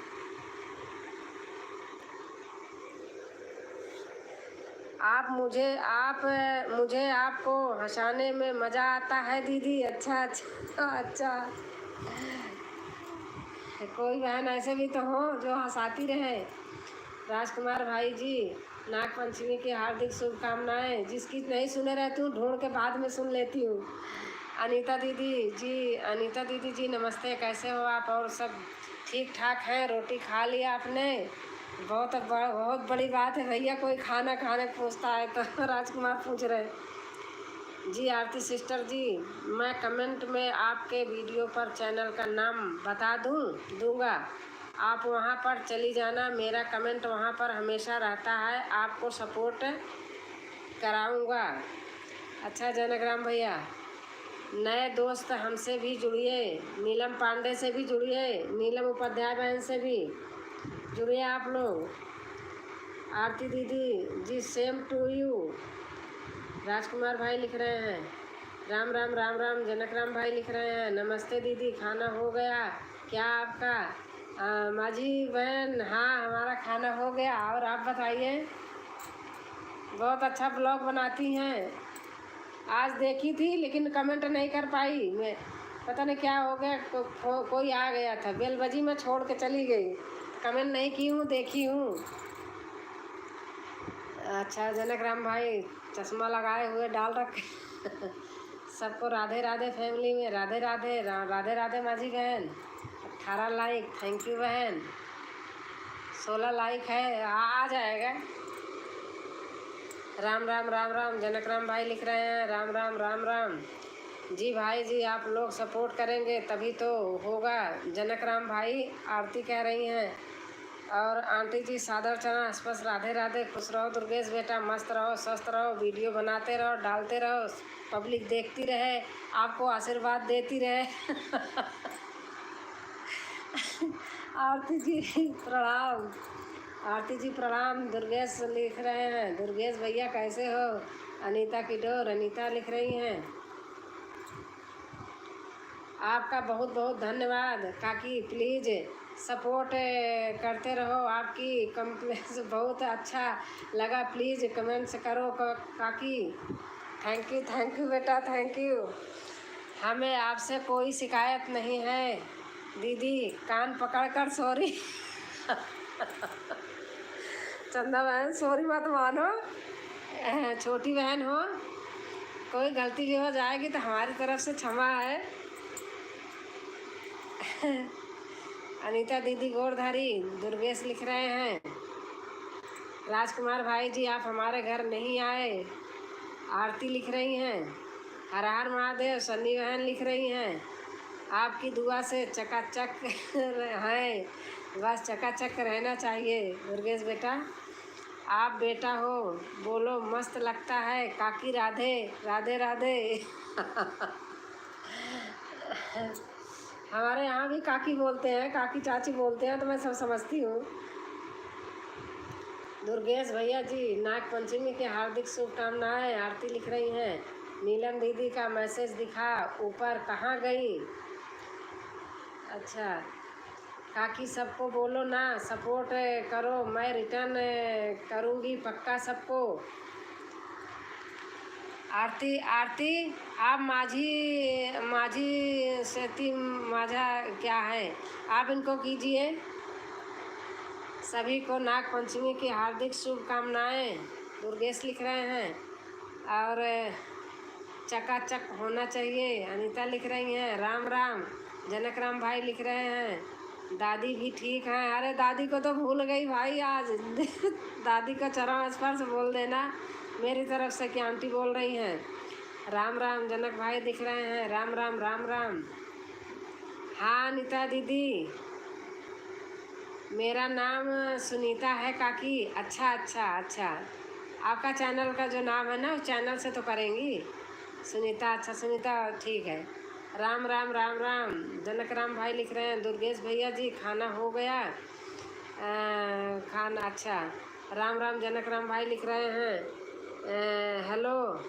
आप मुझे आपको हंसाने में मज़ा आता है दीदी। अच्छा, कोई बहन ऐसे भी तो हो जो हंसाती रहे। राजकुमार भाई जी, नाग पंचमी की हार्दिक शुभकामनाएं। जिसकी नहीं सुने रहती हूँ, ढूंढ के बाद में सुन लेती हूँ। अनीता दीदी जी नमस्ते, कैसे हो आप? और सब ठीक ठाक हैं? रोटी खा लिया आपने? बहुत बड़ी बात है भैया, कोई खाना खाने पूछता है तो। राजकुमार पूछ रहे जी। आरती सिस्टर जी, मैं कमेंट में आपके वीडियो पर चैनल का नाम बता दूंगा, आप वहां पर चली जाना, मेरा कमेंट वहां पर हमेशा रहता है, आपको सपोर्ट कराऊंगा। अच्छा जनकराम भैया, नए दोस्त हमसे भी जुड़िए, नीलम पांडे से भी जुड़िए, नीलम उपाध्याय बहन से भी जुड़िए आप लोग। आरती दीदी जी, सेम टू यू। राजकुमार भाई लिख रहे हैं, राम राम राम राम। जनक राम भाई लिख रहे हैं, नमस्ते दीदी, खाना हो गया क्या आपका? माझी बहन, हाँ हमारा खाना हो गया। और आप बताइए, बहुत अच्छा ब्लॉग बनाती हैं। आज देखी थी लेकिन कमेंट नहीं कर पाई मैं, पता नहीं क्या हो गया, कोई आ गया था, बेल बजी में छोड़ के चली गई, कमेंट नहीं की हूँ, देखी हूँ। अच्छा जनक राम भाई, चश्मा लगाए हुए डाल रखे। सबको राधे राधे फैमिली में, राधे राधे। राधे राधे माझी बहन। 18 लाइक, थैंक यू बहन। 16 लाइक है, आ जाएगा। राम राम राम राम। जनक राम भाई लिख रहे हैं, राम राम राम राम। जी भाई जी, आप लोग सपोर्ट करेंगे तभी तो होगा। जनक राम भाई, आरती कह रही हैं, और आंटी जी सादर चरण स्पर्श, राधे राधे। खुश रहो दुर्गेश बेटा, मस्त रहो, स्वस्थ रहो, वीडियो बनाते रहो, डालते रहो, पब्लिक देखती रहे, आपको आशीर्वाद देती रहे। आरती जी प्रणाम। आरती जी प्रणाम। दुर्गेश लिख रहे हैं, दुर्गेश भैया कैसे हो? अनीता की डोर, अनीता लिख रही हैं, आपका बहुत बहुत धन्यवाद काकी, प्लीज़ सपोर्ट करते रहो, आपकी कमेंट्स बहुत अच्छा लगा, प्लीज़ कमेंट्स करो काकी। थैंक यू बेटा, थैंक यू। हमें आपसे कोई शिकायत नहीं है दीदी, कान पकड़ कर सॉरी। चंदा बहन, सॉरी मत मानो, छोटी बहन हो, कोई गलती भी हो जाएगी तो हमारी तरफ से क्षमा है। अनीता दीदी गोरधारी, दुर्गेश लिख रहे हैं। राजकुमार भाई जी आप हमारे घर नहीं आए, आरती लिख रही हैं। हर हर महादेव, सन्नी बहन लिख रही हैं। आपकी दुआ से चकाचक हैं, बस चकाचक रहना चाहिए। दुर्गेश बेटा, आप बेटा हो, बोलो मस्त लगता है। काकी राधे राधे राधे। हमारे यहाँ भी काकी बोलते हैं, काकी चाची बोलते हैं, तो मैं सब समझती हूँ। दुर्गेश भैया जी नाग पंचमी की हार्दिक शुभकामनाएं, आरती लिख रही हैं। नीलम दीदी का मैसेज दिखा ऊपर, कहाँ गई? अच्छा, काकी सबको बोलो ना, सपोर्ट करो, मैं रिटर्न करूँगी पक्का सबको। आरती आरती आप माझी सेती माझा क्या है, आप इनको कीजिए। सभी को नाग पंचमी की हार्दिक शुभकामनाएं, दुर्गेश लिख रहे हैं। और चकाचक होना चाहिए, अनीता लिख रही हैं। राम राम, जनक राम भाई लिख रहे हैं। दादी भी ठीक हैं। अरे दादी को तो भूल गई भाई आज। दादी का चरण स्पर्श बोल देना मेरी तरफ से कि आंटी बोल रही हैं। राम राम, जनक भाई दिख रहे हैं। राम राम राम राम। हाँ अनीता दीदी, मेरा नाम सुनीता है काकी। अच्छा अच्छा अच्छा, आपका चैनल का जो नाम है ना, उस चैनल से तो करेंगी सुनीता। अच्छा सुनीता, ठीक है। राम राम राम राम, जनक राम भाई लिख रहे हैं। दुर्गेश भैया जी खाना हो गया? खाना, अच्छा। राम राम, जनक राम भाई लिख रहे हैं। हेलो,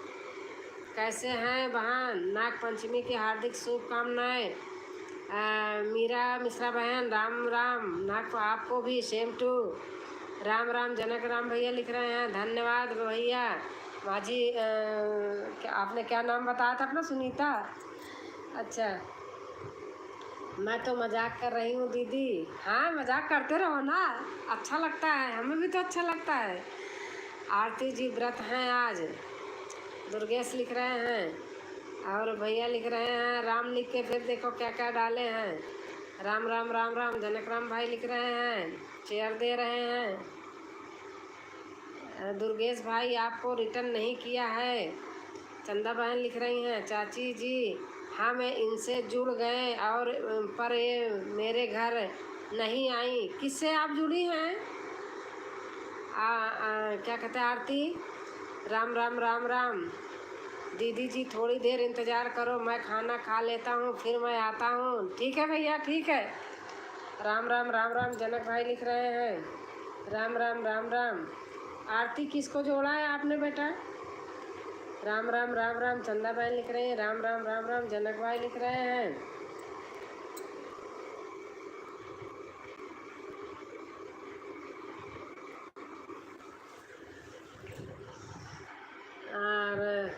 कैसे हैं बहन? नाग पंचमी की हार्दिक शुभकामनाएं। मीरा मिश्रा बहन, राम राम। नाग आपको भी सेम टू। राम राम, जनक राम भैया लिख रहे हैं। धन्यवाद भैया। माझी क्या आपने क्या नाम बताया था अपना? सुनीता। अच्छा, मैं तो मजाक कर रही हूँ दीदी। हाँ मजाक करते रहो ना, अच्छा लगता है, हमें भी तो अच्छा लगता है। आरती जी व्रत हैं आज, दुर्गेश लिख रहे हैं। और भैया लिख रहे हैं राम लिख के फिर देखो क्या क्या डाले हैं। राम राम राम राम, जनक राम भाई लिख रहे हैं, चेयर दे रहे हैं। दुर्गेश भाई आपको रिटर्न नहीं किया है। चंदा बहन लिख रही हैं। चाची जी हाँ मैं इनसे जुड़ गए और पर ये मेरे घर नहीं आई। किससे आप जुड़ी हैं? क्या कहते हैं आरती? राम राम राम राम। दीदी जी थोड़ी देर इंतज़ार करो, मैं खाना खा लेता हूँ फिर मैं आता हूँ। ठीक है भैया, ठीक है। राम राम राम राम, जनक भाई लिख रहे हैं। राम राम राम राम। आरती किसको जोड़ा है आपने बेटा? राम राम राम राम, चंदा बहन लिख रही है। राम राम राम राम, जनक भाई लिख रहे हैं। और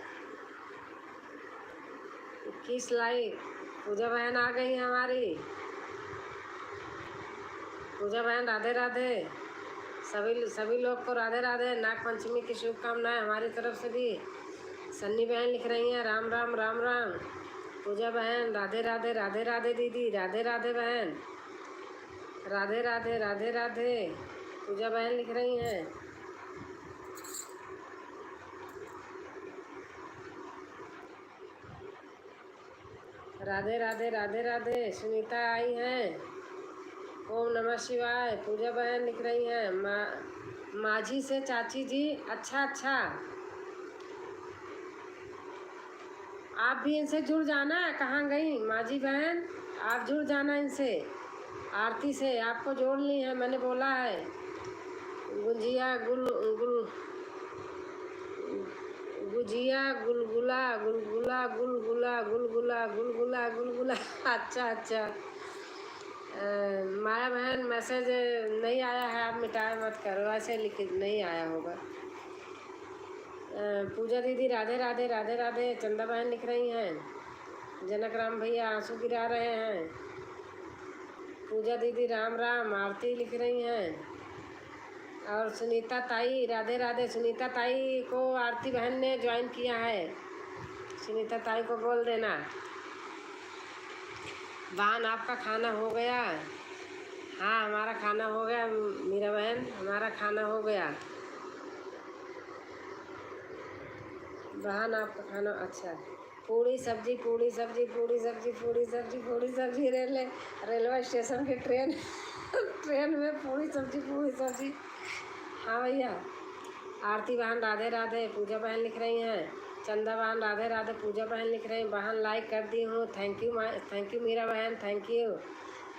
21 लाइक। पूजा बहन आ गई है हमारी। पूजा बहन राधे राधे। सभी लोग को राधे राधे। नाग पंचमी की शुभकामनाएं हमारी तरफ से भी। सन्नी बहन लिख रही हैं राम राम राम राम। पूजा बहन राधे राधे राधे राधे। दीदी राधे राधे बहन, राधे राधे राधे राधे। पूजा बहन लिख रही हैं। राधे राधे राधे राधे। सुनीता आई हैं। ओम नमः शिवाय। पूजा बहन लिख रही हैं। माझी से चाची जी। अच्छा अच्छा, आप भी इनसे जुड़ जाना। कहाँ गई माझी बहन? आप जुड़ जाना इनसे। आरती से आपको जोड़ ली है, मैंने बोला है। गुजिया गुजिया गुलगुला गुलगुला गुलगुला गुलगुला गुलगुला गुलगुला। अच्छा अच्छा। माया बहन मैसेज नहीं आया है, आप मिटाए मत करो, ऐसे लिख नहीं आया होगा। पूजा दीदी राधे राधे राधे राधे। चंदा बहन लिख रही हैं। जनक राम भैया आंसू गिरा रहे हैं। पूजा दीदी राम राम। आरती लिख रही हैं। और सुनीता ताई राधे राधे। सुनीता ताई को आरती बहन ने ज्वाइन किया है, सुनीता ताई को बोल देना। बहन आपका खाना हो गया? हाँ हमारा खाना हो गया मीरा बहन, हमारा खाना हो गया। बहन आपका खाना अच्छा, पूड़ी सब्जी पूड़ी सब्जी पूड़ी सब्जी पूड़ी सब्जी पूड़ी सब्जी। रेलवे स्टेशन की ट्रेन ट्रेन में पूड़ी सब्जी। हाँ भैया। आरती बहन राधे राधे, पूजा बहन लिख रही हैं। चंदा बहन राधे राधे, पूजा बहन लिख रही हैं। बहन लाइक कर दी हूँ, थैंक यू मीरा बहन, थैंक यू।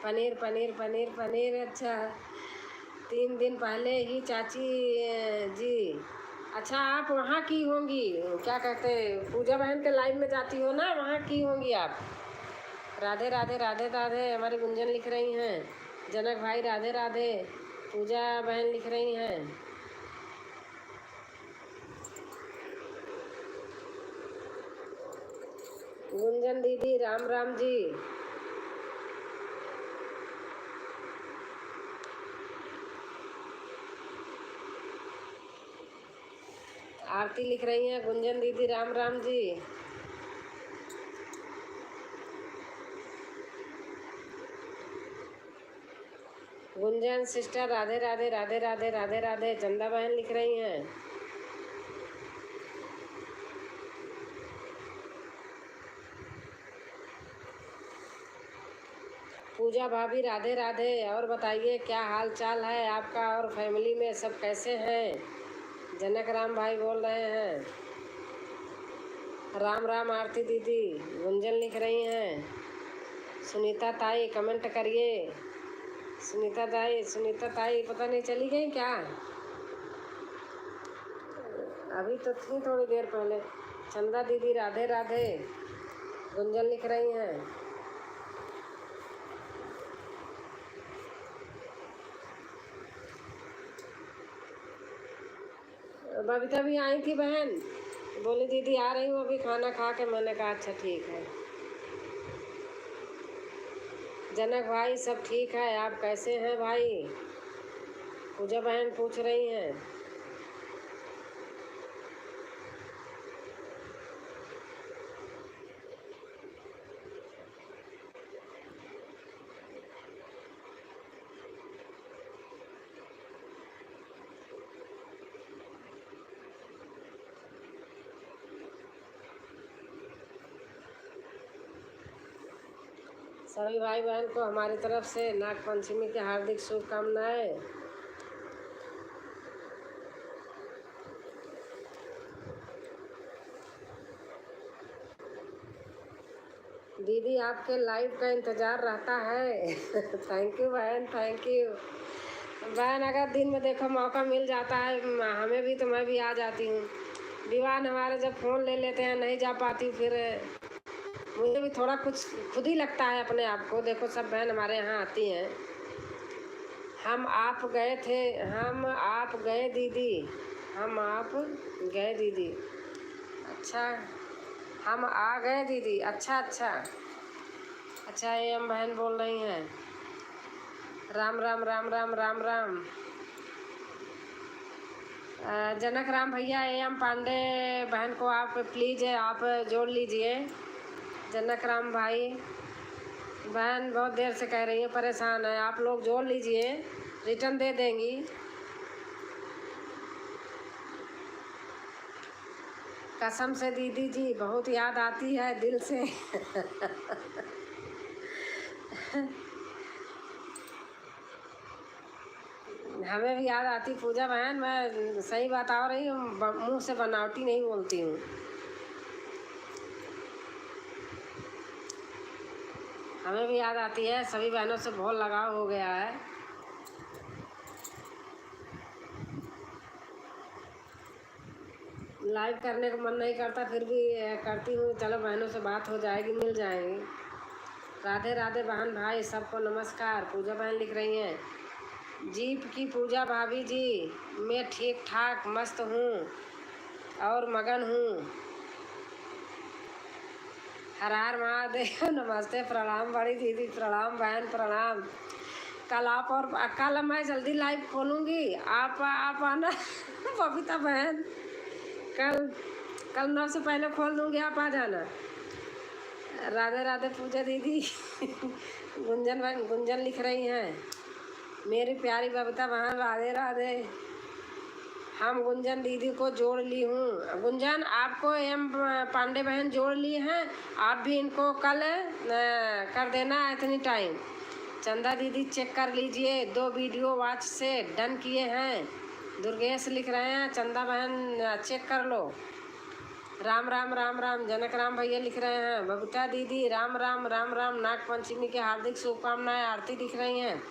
पनीर पनीर पनीर पनीर, अच्छा 3 दिन पहले ही चाची जी। अच्छा आप वहाँ की होंगी, क्या कहते हैं, पूजा बहन के लाइव में जाती हो ना, वहाँ की होंगी आप। राधे राधे राधे राधे, हमारी गुंजन लिख रही हैं। जनक भाई राधे राधे, पूजा बहन लिख रही हैं। गुंजन दीदी राम राम जी। आरती लिख रही हैं, गुंजन दीदी राम राम जी। गुंजन सिस्टर राधे राधे राधे राधे राधे राधे। चंदा बहन लिख रही हैं। पूजा भाभी राधे राधे। और बताइए क्या हाल चाल है आपका, और फैमिली में सब कैसे हैं? जनक राम भाई बोल रहे हैं। राम राम आरती दीदी। गुंजन लिख रही हैं। सुनीता ताई कमेंट करिए। सुनीता ताई पता नहीं चली गई क्या? अभी तो थी थोड़ी देर पहले। चंदा दीदी राधे राधे, गुंजन लिख रही हैं। बबीता भी आई थी बहन, बोली दीदी आ रही हूँ अभी खाना खा के। मैंने कहा अच्छा ठीक है। जनक भाई सब ठीक है, आप कैसे हैं भाई? पूजा बहन पूछ रही हैं। सभी भाई बहन को हमारी तरफ से नाग पंचमी की हार्दिक शुभकामनाएं। दीदी आपके लाइव का इंतज़ार रहता है थैंक यू बहन, थैंक यू बहन। अगर दिन में देखो मौका मिल जाता है हमें भी, तो मैं भी आ जाती हूँ। दीवान हमारे जब फ़ोन ले लेते हैं नहीं जा पाती, फिर मुझे भी थोड़ा कुछ खुद ही लगता है अपने आप को। देखो सब बहन हमारे यहाँ आती हैं। हम आप गए थे, हम आप गए दीदी, हम आप गए दीदी। अच्छा हम आ गए दीदी, अच्छा अच्छा अच्छा। एम बहन बोल रही हैं। राम राम राम राम राम राम। जनक राम भैया, एम पांडे बहन को आप प्लीज़ आप जोड़ लीजिए। जनक राम भाई बहन बहुत देर से कह रही है, परेशान है, आप लोग जोड़ लीजिए, रिटर्न दे देंगी। कसम से दीदी जी बहुत याद आती है दिल से हमें भी याद आती पूजा बहन। मैं सही बता रही हूँ, मुँह से बनावटी नहीं बोलती हूँ। हमें भी याद आती है, सभी बहनों से बहुत लगाव हो गया है। लाइव करने का मन नहीं करता, फिर भी करती हूँ, चलो बहनों से बात हो जाएगी, मिल जाएंगी। राधे राधे बहन भाई सबको नमस्कार। पूजा बहन लिख रही हैं। जीप की पूजा भाभी जी, मैं ठीक ठाक मस्त हूँ और मगन हूँ। हर हर महादेव नमस्ते, प्रणाम बड़ी दीदी, प्रणाम बहन प्रणाम। कल आप और कल मैं जल्दी लाइव खोलूँगी, आप आना बबीता बहन, कल कल 9 से पहले खोल दूँगी, आप आ जाना। राधे राधे पूजा दीदी गुंजन लिख रही हैं, मेरी प्यारी बबीता बहन राधे राधे। हम गुंजन दीदी को जोड़ ली हूँ। गुंजन आपको एम पांडे बहन जोड़ ली हैं, आप भी इनको कल कर देना इतनी टाइम। चंदा दीदी चेक कर लीजिए, 2 वीडियो वॉच से डन किए हैं। दुर्गेश लिख रहे हैं, चंदा बहन चेक कर लो। राम राम राम राम, जनक राम भैया लिख रहे हैं, बबीता दीदी राम राम राम राम, नाग पंचमी की हार्दिक शुभकामनाएं, आरती दिख रही हैं।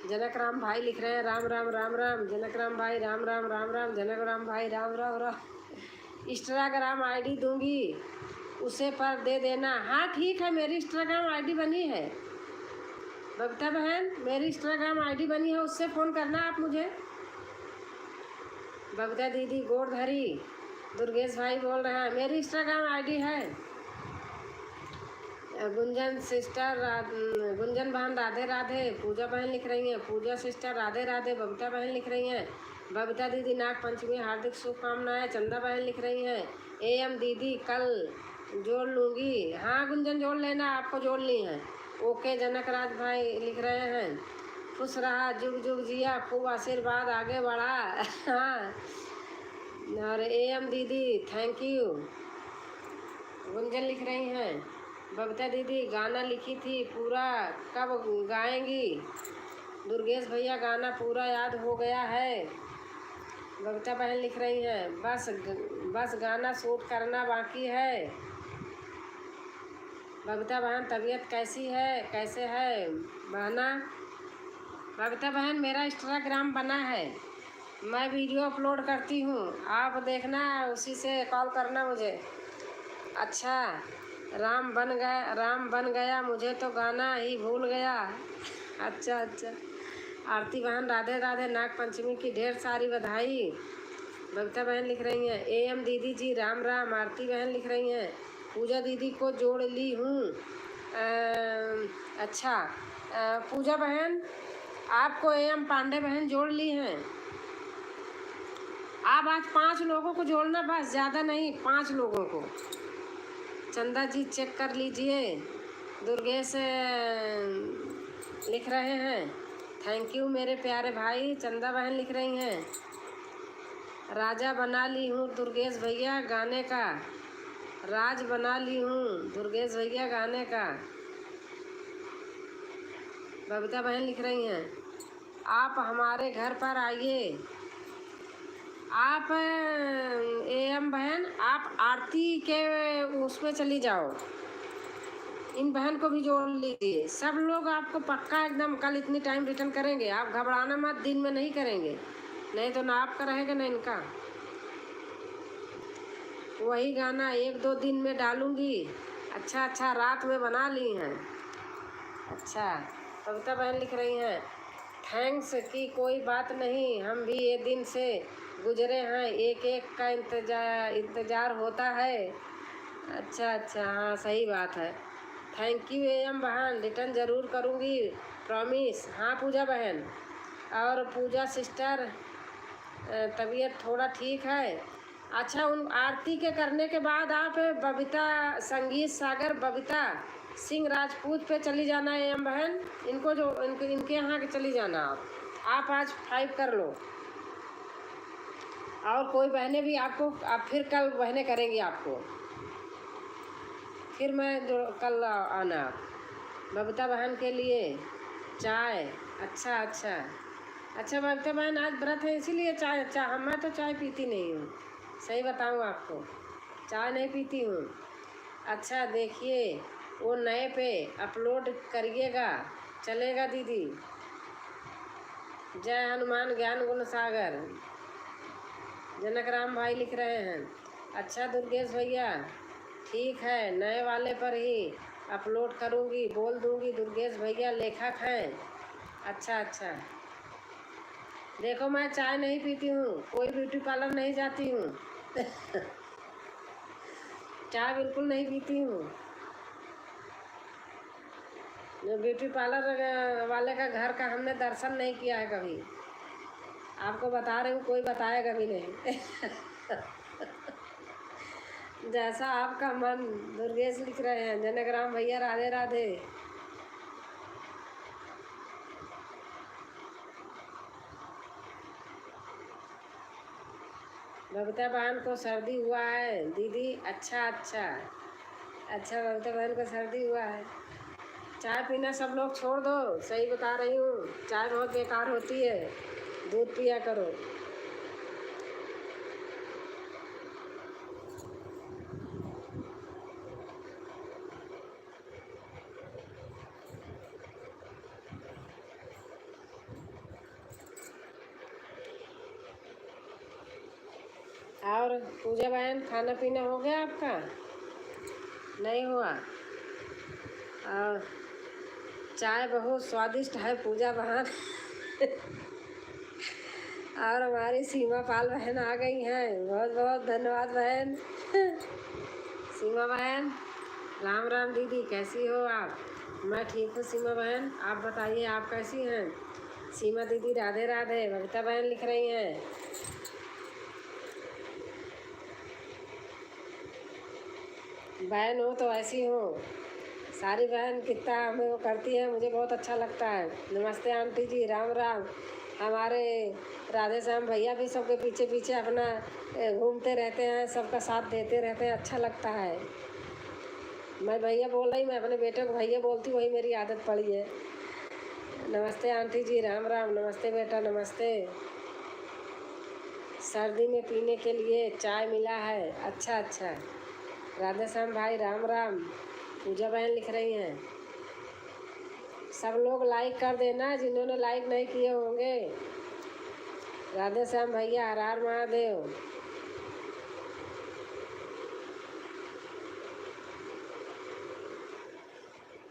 जनक राम भाई लिख रहे हैं, राम राम राम राम, जनक राम भाई राम राम राम राम, जनक राम भाई राम राम राम। इंस्टाग्राम आईडी दूंगी, उसे पर दे देना। हाँ ठीक है, मेरी इंस्टाग्राम आईडी बनी है बबीता बहन, मेरी इंस्टाग्राम आईडी बनी है, उससे फ़ोन करना आप मुझे। बबीता दीदी गोड़धरी, दुर्गेश भाई बोल रहे हैं, मेरी इंस्टाग्राम आईडी है। गुंजन सिस्टर, गुंजन बहन राधे राधे, पूजा बहन लिख रही हैं, पूजा सिस्टर राधे राधे, बबीता बहन लिख रही हैं, बबीता दीदी नाग पंचमी हार्दिक शुभकामनाएं, चंदा बहन लिख रही हैं, एम दीदी कल जोड़ लूँगी। हाँ गुंजन जोड़ लेना, आपको जोड़ ली हैं। ओके जनक राज भाई लिख रहे हैं, खुश रहा, जुग जुग जिया, खूब आशीर्वाद, आगे बढ़ा हाँ। और एम दीदी थैंक यू। गुंजन लिख रही हैं, बबीता दीदी गाना लिखी थी, पूरा कब गाएंगी? दुर्गेश भैया गाना पूरा याद हो गया है। बबीता बहन लिख रही हैं, बस गाना शूट करना बाकी है। बबीता बहन तबीयत कैसी है, कैसे है बहना? बबीता बहन मेरा इंस्टाग्राम बना है, मैं वीडियो अपलोड करती हूँ, आप देखना, उसी से कॉल करना मुझे। अच्छा राम बन गया, मुझे तो गाना ही भूल गया। अच्छा अच्छा। आरती बहन राधे राधे, नाग पंचमी की ढेर सारी बधाई। बबीता बहन लिख रही हैं, एम दीदी जी राम राम। आरती बहन लिख रही हैं, पूजा दीदी को जोड़ ली हूँ। अच्छा पूजा बहन आपको एम पांडे बहन जोड़ ली हैं। आप आज 5 लोगों को जोड़ना, बस, ज़्यादा नहीं, 5 लोगों को। चंदा जी चेक कर लीजिए। दुर्गेश लिख रहे हैं, थैंक यू मेरे प्यारे भाई। चंदा बहन लिख रही हैं, राजा बना ली हूँ दुर्गेश भैया गाने का, राज बना ली हूँ दुर्गेश भैया गाने का। बबीता बहन लिख रही हैं, आप हमारे घर पर आइए। आप एम बहन आप आरती के उसमें चली जाओ, इन बहन को भी जोड़ लीजिए। सब लोग आपको पक्का एकदम कल इतनी टाइम रिटर्न करेंगे, आप घबराना मत, दिन में नहीं करेंगे, नहीं तो ना आपका रहेगा ना इनका। वही गाना 1-2 दिन में डालूंगी। अच्छा अच्छा, रात में बना ली हैं। अच्छा कविता बहन लिख रही हैं, थैंक्स की कोई बात नहीं, हम भी ये दिन से गुजरे हैं, एक एक का इंतज़ार होता है। अच्छा अच्छा, हाँ सही बात है। थैंक यू एम बहन, रिटर्न ज़रूर करूँगी, प्रॉमिस। हाँ पूजा बहन और पूजा सिस्टर, तबीयत थोड़ा ठीक है। अच्छा उन आरती के करने के बाद आप बबीता संगीत सागर बबीता सिंह राजपूत पे चली जाना है एम बहन, इनको जो इनके यहाँ के चली जाना आप आज 5 कर लो। और कोई बहनें भी आपको, आप फिर कल बहनें करेंगी आपको, फिर मैं जो कल आना बबीता बहन के लिए चाय। अच्छा अच्छा अच्छा, बबीता बहन आज व्रत है इसीलिए चाय मैं तो चाय पीती नहीं हूँ, सही बताऊँ आपको, चाय नहीं पीती हूँ। अच्छा देखिए वो नए पे अपलोड करिएगा, चलेगा दीदी। जय हनुमान ज्ञान गुण सागर, जनक राम भाई लिख रहे हैं। अच्छा दुर्गेश भैया ठीक है, नए वाले पर ही अपलोड करूँगी, बोल दूँगी दुर्गेश भैया लेखक हैं। अच्छा अच्छा, देखो मैं चाय नहीं पीती हूँ, कोई ब्यूटी पार्लर नहीं जाती हूँ चाय बिल्कुल नहीं पीती हूँ। ब्यूटी पार्लर वाले का घर का हमने दर्शन नहीं किया है कभी। आपको बता रही हूँ, कोई बताएगा भी नहीं। जैसा आपका मन। दुर्गेश लिख रहे हैं, जनकराम भैया राधे राधे। बबीता बहन को सर्दी हुआ है दीदी। अच्छा अच्छा अच्छा, बबीता बहन को सर्दी हुआ है। चाय पीना सब लोग छोड़ दो, सही बता रही हूँ, चाय बहुत बेकार होती है, दूध पिया करो। और पूजा बहन, खाना पीना हो गया आपका? नहीं हुआ? और चाय बहुत स्वादिष्ट है पूजा बहन। और हमारी सीमा पाल बहन आ गई हैं, बहुत बहुत धन्यवाद बहन। सीमा बहन, राम राम दीदी, कैसी हो आप? मैं ठीक हूँ सीमा बहन, आप बताइए आप कैसी हैं? सीमा दीदी राधे राधे। बबीता बहन लिख रही हैं, बहन हो तो ऐसी हो। सारी बहन कितना हमें वो करती है, मुझे बहुत अच्छा लगता है। नमस्ते आंटी जी, राम राम। हमारे राधे श्याम भैया भी सबके पीछे पीछे अपना घूमते रहते हैं, सबका साथ देते रहते हैं, अच्छा लगता है। मैं भैया बोल रही, मैं अपने बेटे को भैया बोलती, वही मेरी आदत पड़ी है। नमस्ते आंटी जी, राम राम। नमस्ते बेटा, नमस्ते। सर्दी में पीने के लिए चाय मिला है। अच्छा अच्छा, राधे श्याम भाई राम राम। पूजा बहन लिख रही हैं, सब लोग लाइक कर देना जिन्होंने लाइक नहीं किए होंगे। राधे श्याम भैया, हर हर महादेव।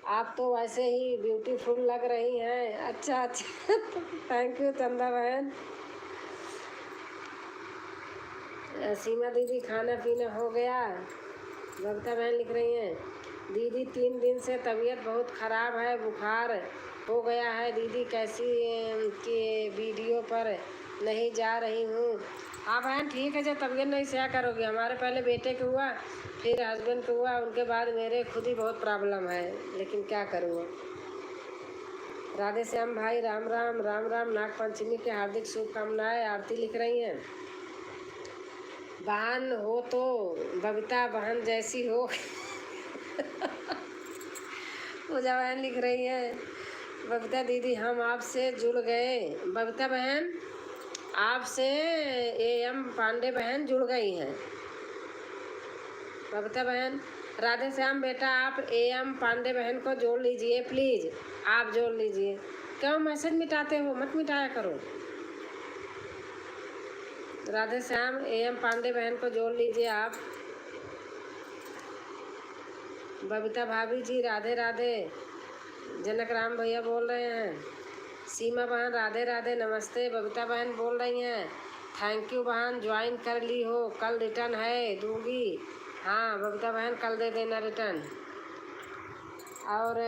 आप तो वैसे ही ब्यूटीफुल लग रही हैं। अच्छा अच्छा। थैंक यू चंदा बहन। सीमा दीदी, खाना पीना हो गया? बबीता बहन लिख रही हैं, दीदी 3 दिन से तबीयत बहुत ख़राब है, बुखार हो गया है दीदी, कैसी कि वीडियो पर नहीं जा रही हूँ। हाँ बहन ठीक है, जब तबीयत नहीं सह करोगी, हमारे पहले बेटे को हुआ, फिर हस्बैंड को हुआ, उनके बाद मेरे खुद ही बहुत प्रॉब्लम है, लेकिन क्या करूँ। राधे श्याम भाई राम राम। राम राम, नाग पंचमी की हार्दिक शुभकामनाएं। आरती लिख रही हैं, बहन हो तो बबीता बहन जैसी हो। पूजा बहन लिख रही है, बबीता दीदी हम आपसे जुड़ गए। बबीता बहन आपसे AM पांडे बहन जुड़ गई हैं। बबीता बहन, राधे श्याम बेटा आप AM पांडे बहन को जोड़ लीजिए प्लीज़, आप जोड़ लीजिए। क्यों मैसेज मिटाते हो, मत मिटाया करो। राधे श्याम AM पांडे बहन को जोड़ लीजिए आप। बबीता भाभी जी राधे राधे। जनक राम भैया बोल रहे हैं, सीमा बहन राधे राधे नमस्ते। बबीता बहन बोल रही हैं, थैंक यू बहन, ज्वाइन कर ली हो, कल रिटर्न है दूंगी। हाँ बबीता बहन, कल दे देना रिटर्न। और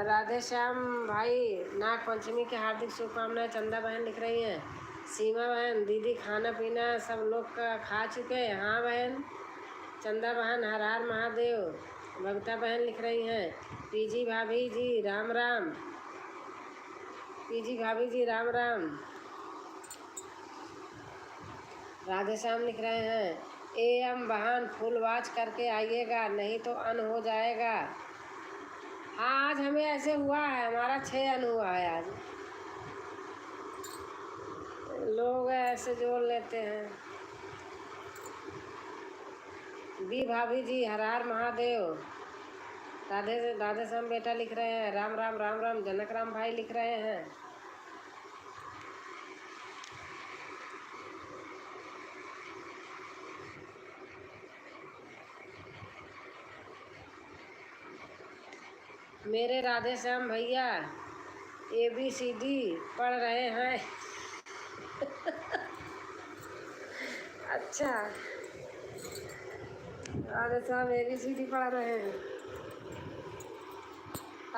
राधे श्याम भाई, नाग पंचमी की हार्दिक शुभकामनाएं। चंदा बहन लिख रही हैं, सीमा बहन दीदी खाना पीना सब लोग का खा चुके हैं। हाँ बहन। चंदा बहन, हर हर महादेव। बबीता बहन लिख रही हैं, पीजी भाभी जी राम राम। पीजी भाभी जी राम राम। राधे श्याम लिख रहे हैं, AM बहन फुल वॉच करके आइएगा, नहीं तो अन हो जाएगा। हाँ आज हमें ऐसे हुआ है, हमारा 6 अन हुआ है आज। लोग ऐसे जोड़ लेते हैं। बी भाभी जी हर हर महादेव। राधे राधे श्याम बेटा लिख रहे हैं, राम राम राम राम। जनक राम भाई लिख रहे हैं, मेरे राधे श्याम भैया ABCD पढ़ रहे हैं। अच्छा, राधे श्याम ABCD पढ़ रहे हैं।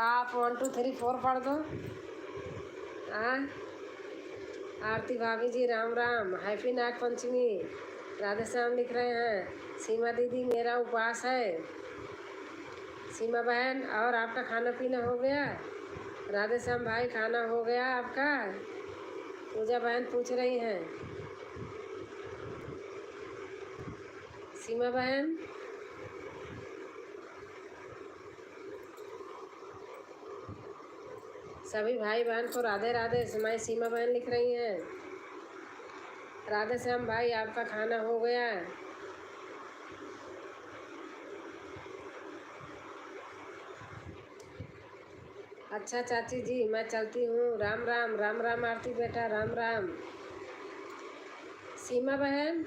आप 1 2 3 4 पढ़ दो। हाँ, आरती भाभी जी राम राम, हैप्पी नाग पंचमी। राधे श्याम लिख रहे हैं। सीमा दीदी मेरा उपवास है। सीमा बहन, और आपका खाना पीना हो गया? राधे श्याम भाई, खाना हो गया आपका? पूजा बहन पूछ रही हैं। सीमा बहन, सभी भाई बहन को राधे राधे। समय सीमा बहन लिख रही हैं। राधे श्याम भाई, आपका खाना हो गया? अच्छा चाची जी, मैं चलती हूँ। राम राम। राम राम आरती बेटा, राम राम। सीमा बहन,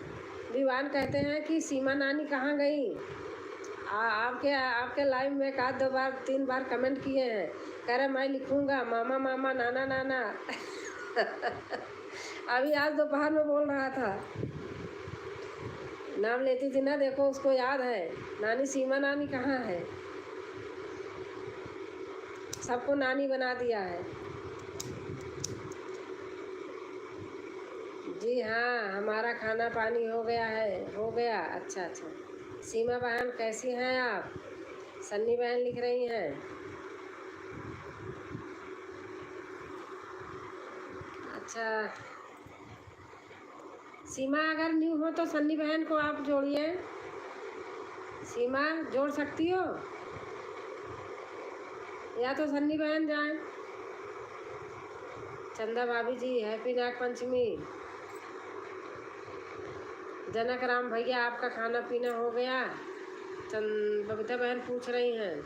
दीवान कहते हैं कि सीमा नानी कहाँ गई? आपके आपके लाइव में 1 2 बार 3 बार कमेंट किए हैं। कह रहे मैं लिखूँगा मामा मामा नाना नाना। अभी आज दोपहर में बोल रहा था, नाम लेती थी ना, देखो उसको याद है। नानी, सीमा नानी कहाँ है? सबको नानी बना दिया है। जी हाँ, हमारा खाना पानी हो गया है। हो गया? अच्छा अच्छा। सीमा बहन कैसी हैं आप? सन्नी बहन लिख रही हैं। अच्छा, सीमा अगर न्यू हो तो सन्नी बहन को आप जोड़िए। सीमा जोड़ सकती हो, या तो सन्नी बहन जाए। चंदा भाभी जी हैप्पी नाग पंचमी। जनक राम भैया, आपका खाना पीना हो गया? बबीता बहन पूछ रही हैं।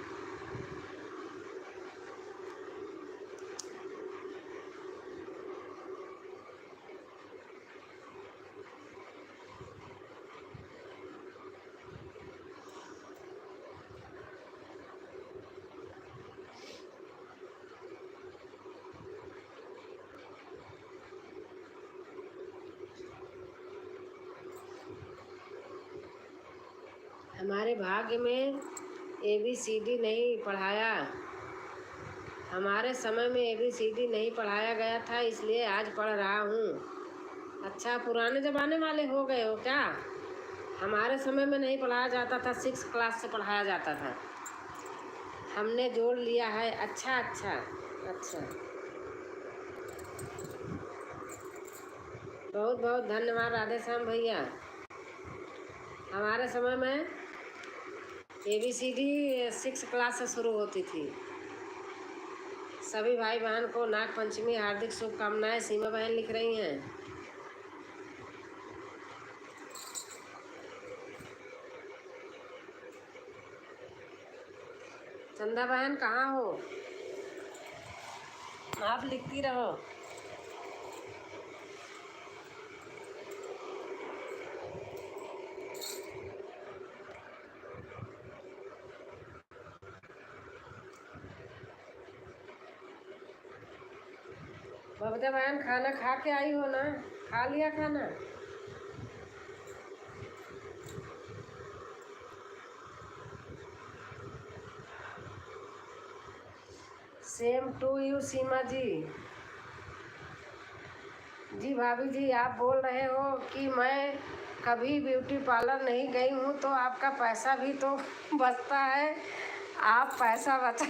हमारे भाग्य में ABCD नहीं पढ़ाया। हमारे समय में ABCD नहीं पढ़ाया गया था, इसलिए आज पढ़ रहा हूँ। अच्छा, पुराने ज़माने वाले हो गए हो क्या? हमारे समय में नहीं पढ़ाया जाता था, 6 क्लास से पढ़ाया जाता था। हमने जोड़ लिया है। अच्छा अच्छा अच्छा, बहुत बहुत धन्यवाद राधे श्याम भैया। हमारे समय में ABCD 6 क्लास से शुरू होती थी। सभी भाई बहन को नाग पंचमी हार्दिक शुभकामनाएं। सीमा बहन लिख रही हैं। चंदा बहन कहाँ हो? आप लिखती रहो। बबीता बहन, खाना खा के आई हो ना? खा लिया खाना? सेम टू यू सीमा जी। जी भाभी जी, आप बोल रहे हो कि मैं कभी ब्यूटी पार्लर नहीं गई हूँ, तो आपका पैसा भी तो बचता है। आप पैसा बचा।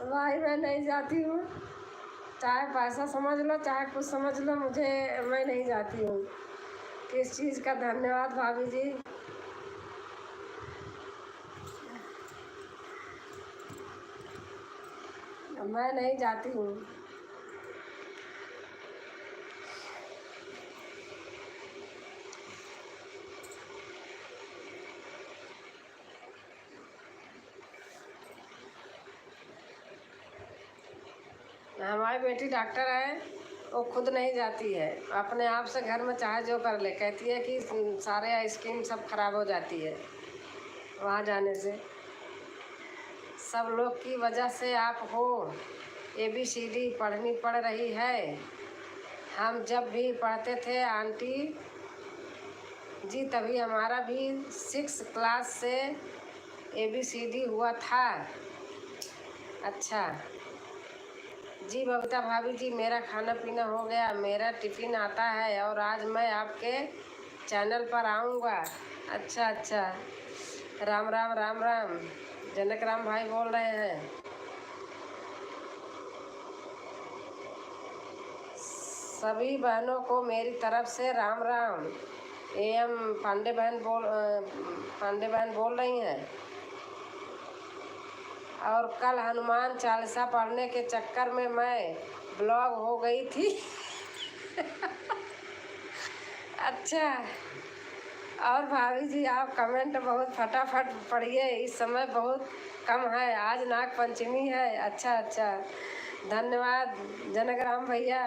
भाई मैं नहीं जाती हूँ, चाहे पैसा समझ लो चाहे कुछ समझ लो, मैं नहीं जाती हूँ। किस चीज़ का धन्यवाद भाभी जी। मैं नहीं जाती हूँ। हमारी बेटी डॉक्टर है, वो खुद नहीं जाती है। अपने आप से घर में चाहे जो कर ले, कहती है कि सारे स्किन सब खराब हो जाती है वहाँ जाने से। सब लोग की वजह से आप हो। ABCD पढ़नी पड़ रही है। हम जब भी पढ़ते थे आंटी जी तभी हमारा भी 6 क्लास से ABCD हुआ था। अच्छा जी बबीता भाभी जी, मेरा खाना पीना हो गया, मेरा टिफ़िन आता है और आज मैं आपके चैनल पर आऊँगा। अच्छा अच्छा, राम राम राम राम। जनक राम भाई बोल रहे हैं। सभी बहनों को मेरी तरफ से राम राम। AM पांडे बहन बोल रही हैं। और कल हनुमान चालीसा पढ़ने के चक्कर में मैं ब्लॉग हो गई थी। अच्छा, और भाभी जी आप कमेंट बहुत फटाफट पढ़िए, इस समय बहुत कम है, आज नाग पंचमी है। अच्छा अच्छा, धन्यवाद जनक राम भैया।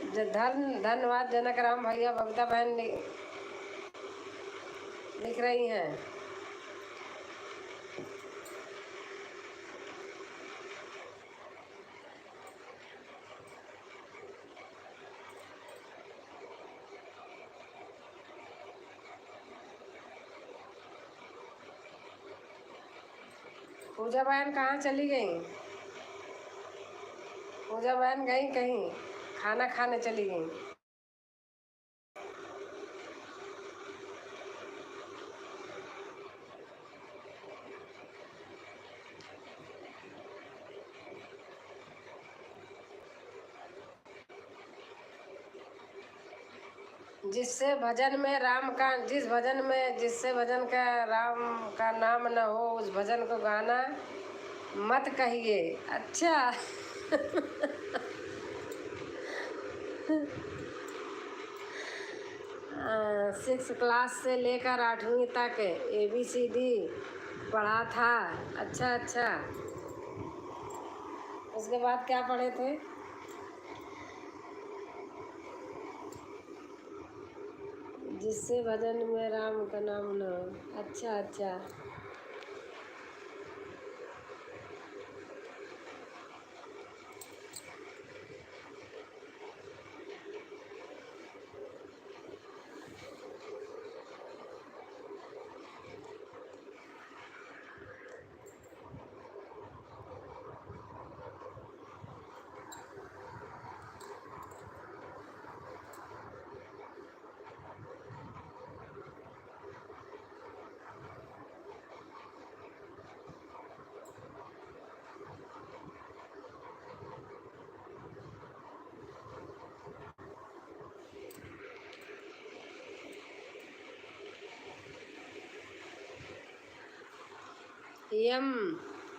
धन्यवाद जनक राम भैया। बबीता बहन लिख रही हैं। पूजा बहन कहाँ चली गई? पूजा बहन गई कहीं, खाना खाने चली गई। जिससे भजन में राम का जिससे भजन का राम का नाम न हो, उस भजन को गाना मत कहिए। अच्छा। 6 क्लास से लेकर 8वीं तक ABCD पढ़ा था। अच्छा अच्छा, उसके बाद क्या पढ़े थे? जिससे भजन में राम का नाम न हो। अच्छा अच्छा,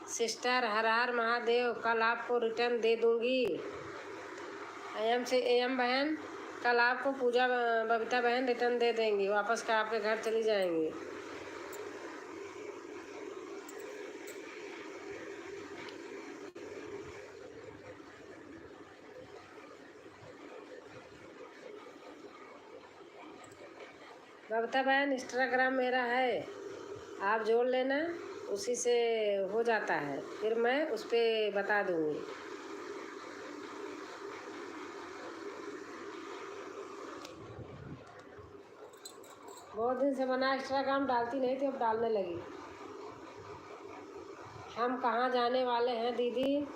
सिस्टर हर हर महादेव, कल आपको रिटर्न दे दूंगी। AM बहन, कल आपको बबीता बहन रिटर्न दे देंगी, वापस का आपके घर चली जाएंगी। बबीता बहन इंस्टाग्राम मेरा है, आप जोड़ लेना, उसी से हो जाता है, फिर मैं उस पर बता दूंगी। बहुत दिन से बना, इंस्टाग्राम डालती नहीं थी, अब डालने लगी। हम कहाँ जाने वाले हैं दीदी,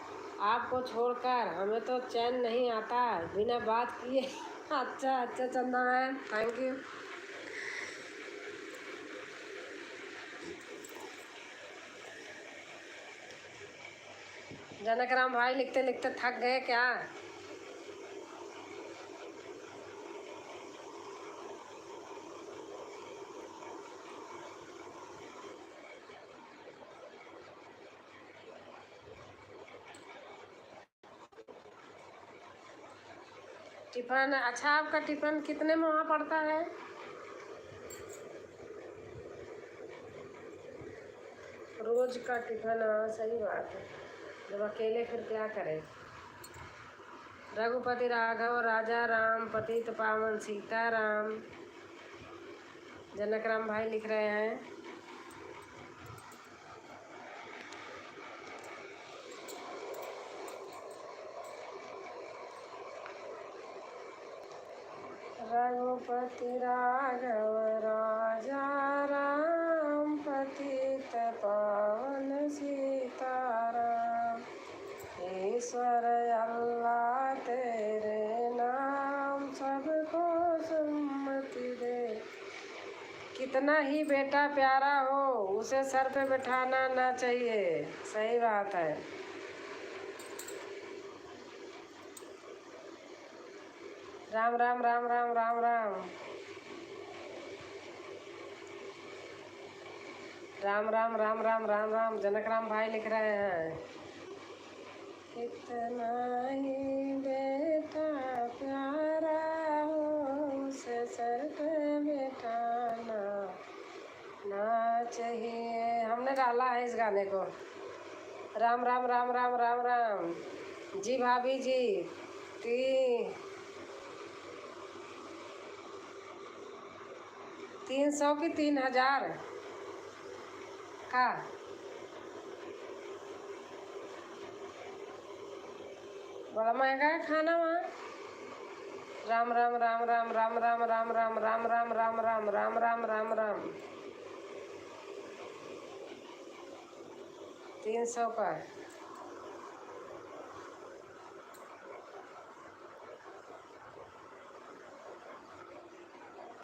आपको छोड़कर हमें तो चैन नहीं आता बिना बात किए। अच्छा अच्छा चंदा ma'am, thank you. Janak Ram भाई लिखते लिखते थक गए क्या? टिफिन, अच्छा आपका टिफिन कितने में वहाँ पड़ता है? रोज का टिफिन, हाँ सही बात है, जब अकेले फिर क्या करें। रघुपति राघव राजा राम पतित पावन सीताराम, जनक राम भाई लिख रहे हैं। रघुपति राघव राजा राम, पतित पावन सीताराम। ईश्वर अल्लाह तेरे नाम, सबको सुमति दे। कितना ही बेटा प्यारा हो, उसे सर पे बिठाना ना चाहिए। सही बात है। राम राम राम राम राम राम राम राम राम राम राम राम। जनक राम भाई लिख रहे हैं, कितना ही बेटा प्यारा हो, उसे सर पे बिठाना ना चाहिए। हमने डाला है इस गाने को। राम राम राम राम राम राम जी। भाभी जी 300 की 3000 का। बड़ा महंगा है खाना वहाँ। राम राम राम राम राम राम राम राम राम राम राम राम राम राम राम राम। 300 का।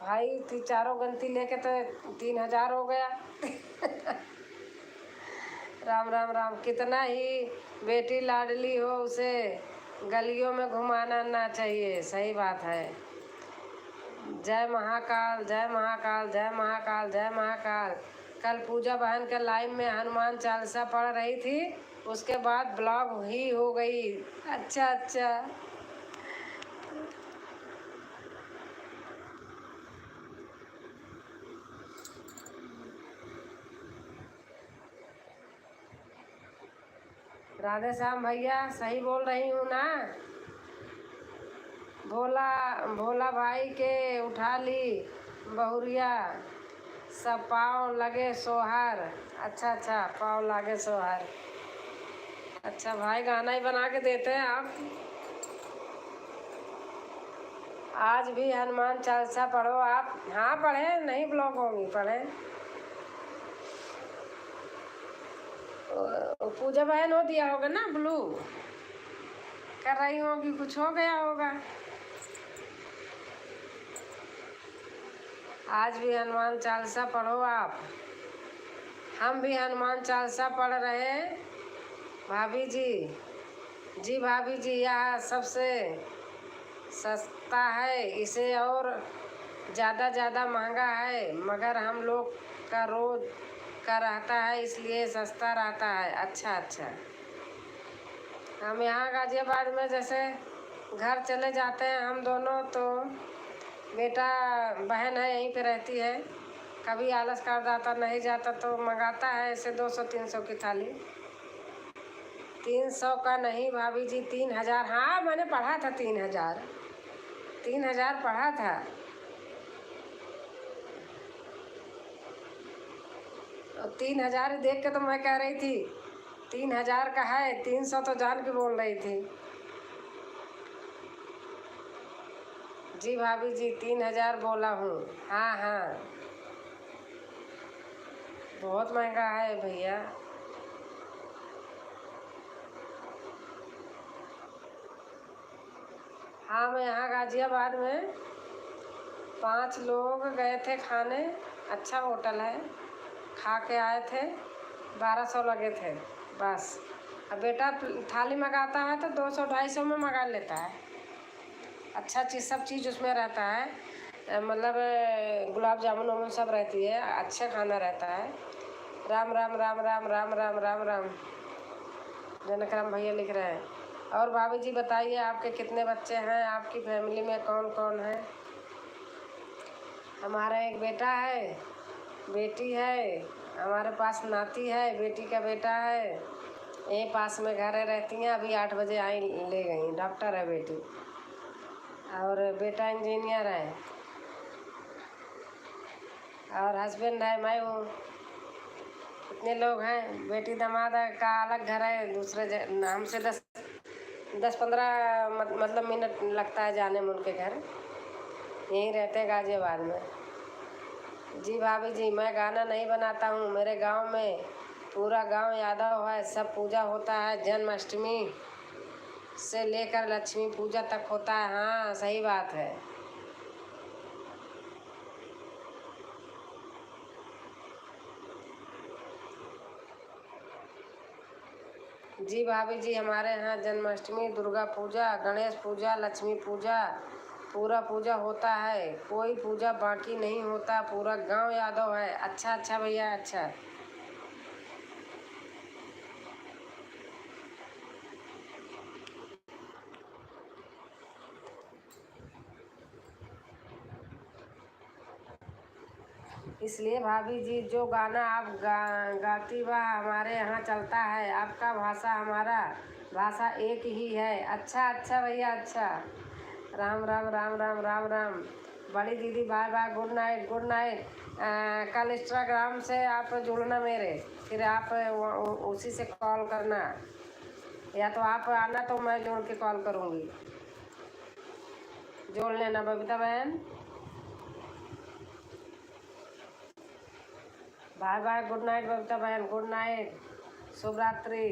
भाई थी चारों गंती लेके तो 3000 हो गया। राम राम राम। कितना ही बेटी लाडली हो, उसे गलियों में घुमाना ना चाहिए। सही बात है। जय महाकाल जय महाकाल जय महाकाल जय महाकाल। कल पूजा बहन के लाइव में हनुमान चालीसा पढ़ रही थी, उसके बाद ब्लॉग ही हो गई। अच्छा अच्छा। राधे श्याम भैया, सही बोल रही हूँ ना? भोला भोला भाई के उठा ली बहुरिया, सब पाँव लगे सोहर। अच्छा अच्छा, पाँव लगे सोहर। अच्छा भाई, गाना ही बना के देते हैं आप। आज भी हनुमान चालीसा पढ़ो आप। हाँ पढ़े, नहीं ब्लॉग होंगी, पढ़े। पूजा बहन हो दिया होगा ना, ब्लू कर रही होगी, कुछ हो गया होगा। आज भी हनुमान चालीसा पढ़ो आप। हम भी हनुमान चालीसा पढ़ रहे हैं भाभी जी। जी भाभी जी, यह सबसे सस्ता है, इसे और ज़्यादा महंगा है, मगर हम लोग का रोज का रहता है, इसलिए सस्ता रहता है। अच्छा अच्छा। हम यहाँ गाजियाबाद में जैसे घर चले जाते हैं हम दोनों, तो बेटा बहन है यहीं पे रहती है, कभी आलस कर जाता नहीं जाता तो मंगाता है ऐसे 200-300 की थाली। 300 का नहीं भाभी जी, 3000। हाँ मैंने पढ़ा था 3000 पढ़ा था। और 3000 देख के तो मैं कह रही थी 3000 का है, 300 तो जान के बोल रही थी। जी भाभी जी 3000 बोला हूँ। हाँ हाँ, बहुत महंगा है भैया। हाँ मैं यहाँ गाजियाबाद में 5 लोग गए थे खाने, अच्छा होटल है, खा के आए थे, 1200 लगे थे बस। अब बेटा थाली मंगाता है तो 200-250 में मंगा लेता है। अच्छा चीज़, सब चीज़ उसमें रहता है, मतलब गुलाब जामुन वामुन सब रहती है, अच्छा खाना रहता है। राम राम राम राम राम राम राम राम। जनक राम भैया लिख रहे हैं। और भाभी जी बताइए, आपके कितने बच्चे हैं, आपकी फैमिली में कौन कौन है? हमारा एक बेटा है, बेटी है, हमारे पास नाती है, बेटी का बेटा है, यहीं पास में घर रहती हैं। अभी 8 बजे आई, ले गई। डॉक्टर है बेटी, और बेटा इंजीनियर है, और हस्बैंड है, मैं हूँ। इतने लोग हैं। बेटी दामाद का अलग घर है, दूसरे हमसे 10-15 मतलब मिनट लगता है जाने में उनके घर। यहीं रहते हैं गाजियाबाद में। जी भाभी जी, मैं गाना नहीं बनाता हूँ। मेरे गांव में पूरा गांव यादव है, सब पूजा होता है, जन्माष्टमी से लेकर लक्ष्मी पूजा तक होता है। हाँ सही बात है। जी भाभी जी, हमारे यहाँ जन्माष्टमी, दुर्गा पूजा, गणेश पूजा, लक्ष्मी पूजा, पूरा पूजा होता है। कोई पूजा बाकी नहीं होता। पूरा गांव यादव है। अच्छा अच्छा भैया, अच्छा। इसलिए भाभी जी, जो गाना आप गाती वह हमारे यहाँ चलता है। आपका भाषा हमारा भाषा एक ही है। अच्छा अच्छा भैया, अच्छा। राम राम राम राम राम राम। बड़ी दीदी bye bye, good night good night. कल इंस्टाग्राम से आप जुड़ना मेरे, फिर आप उसी से कॉल करना, या तो आप आना तो मैं जोड़ के कॉल करूँगी। जोड़ लेना बबीता बहन। Bye bye, good night Babita बहन, गुड नाइट, शुभ रात्रि।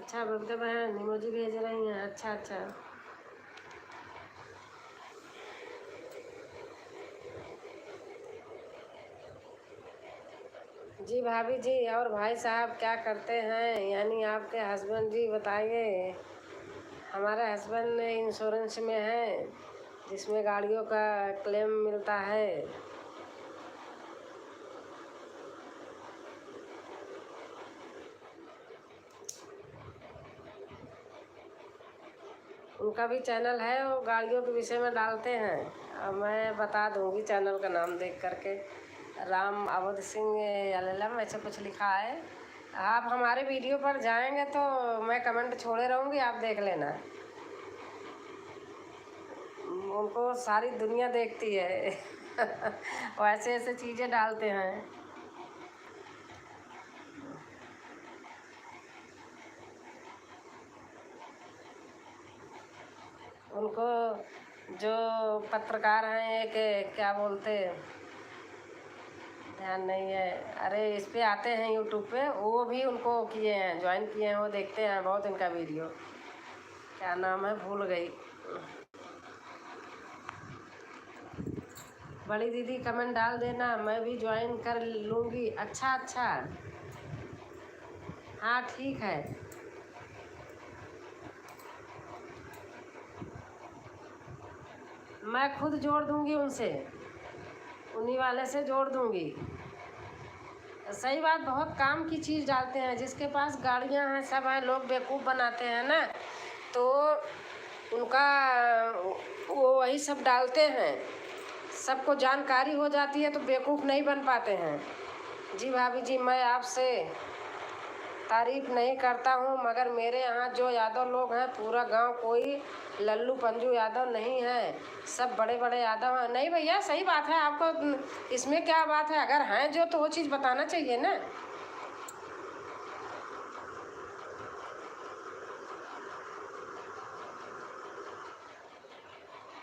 अच्छा बबीता बहन इमोजी भेज रही हैं। अच्छा अच्छा। जी भाभी जी, और भाई साहब क्या करते हैं, यानी आपके हस्बैंड जी बताइए। हमारे हस्बैंड इंश्योरेंस में है, जिसमें गाड़ियों का क्लेम मिलता है। उनका भी चैनल है, वो गाड़ियों के विषय में डालते हैं। अब मैं बता दूंगी चैनल का नाम देख करके, राम अवध सिंह LLM ऐसे कुछ लिखा है। आप हमारे वीडियो पर जाएंगे तो मैं कमेंट छोड़े रहूँगी, आप देख लेना। उनको सारी दुनिया देखती है। वो ऐसे ऐसे चीज़ें डालते हैं। उनको जो पत्रकार हैं, एक क्या बोलते, ध्यान नहीं है। अरे इस पे आते हैं यूट्यूब पे, वो भी उनको किए हैं, ज्वाइन किए हैं, वो देखते हैं बहुत इनका वीडियो। क्या नाम है भूल गई। बड़ी दीदी कमेंट डाल देना, मैं भी ज्वाइन कर लूँगी। अच्छा अच्छा, हाँ ठीक है। मैं खुद जोड़ दूँगी उनसे, उन्हीं वाले से जोड़ दूँगी। सही बात, बहुत काम की चीज़ डालते हैं। जिसके पास गाड़ियाँ हैं, सब हैं, लोग बेवकूफ़ बनाते हैं ना, तो उनका वो वही सब डालते हैं। सबको जानकारी हो जाती है तो बेवकूफ़ नहीं बन पाते हैं। जी भाभी जी, मैं आपसे तारीफ़ नहीं करता हूँ, मगर मेरे यहाँ जो यादव लोग हैं, पूरा गांव कोई लल्लू पंजू यादव नहीं है, सब बड़े बड़े यादव हैं। नहीं भैया सही बात है, आपको इसमें क्या बात है, अगर हैं जो तो वो चीज़ बताना चाहिए ना।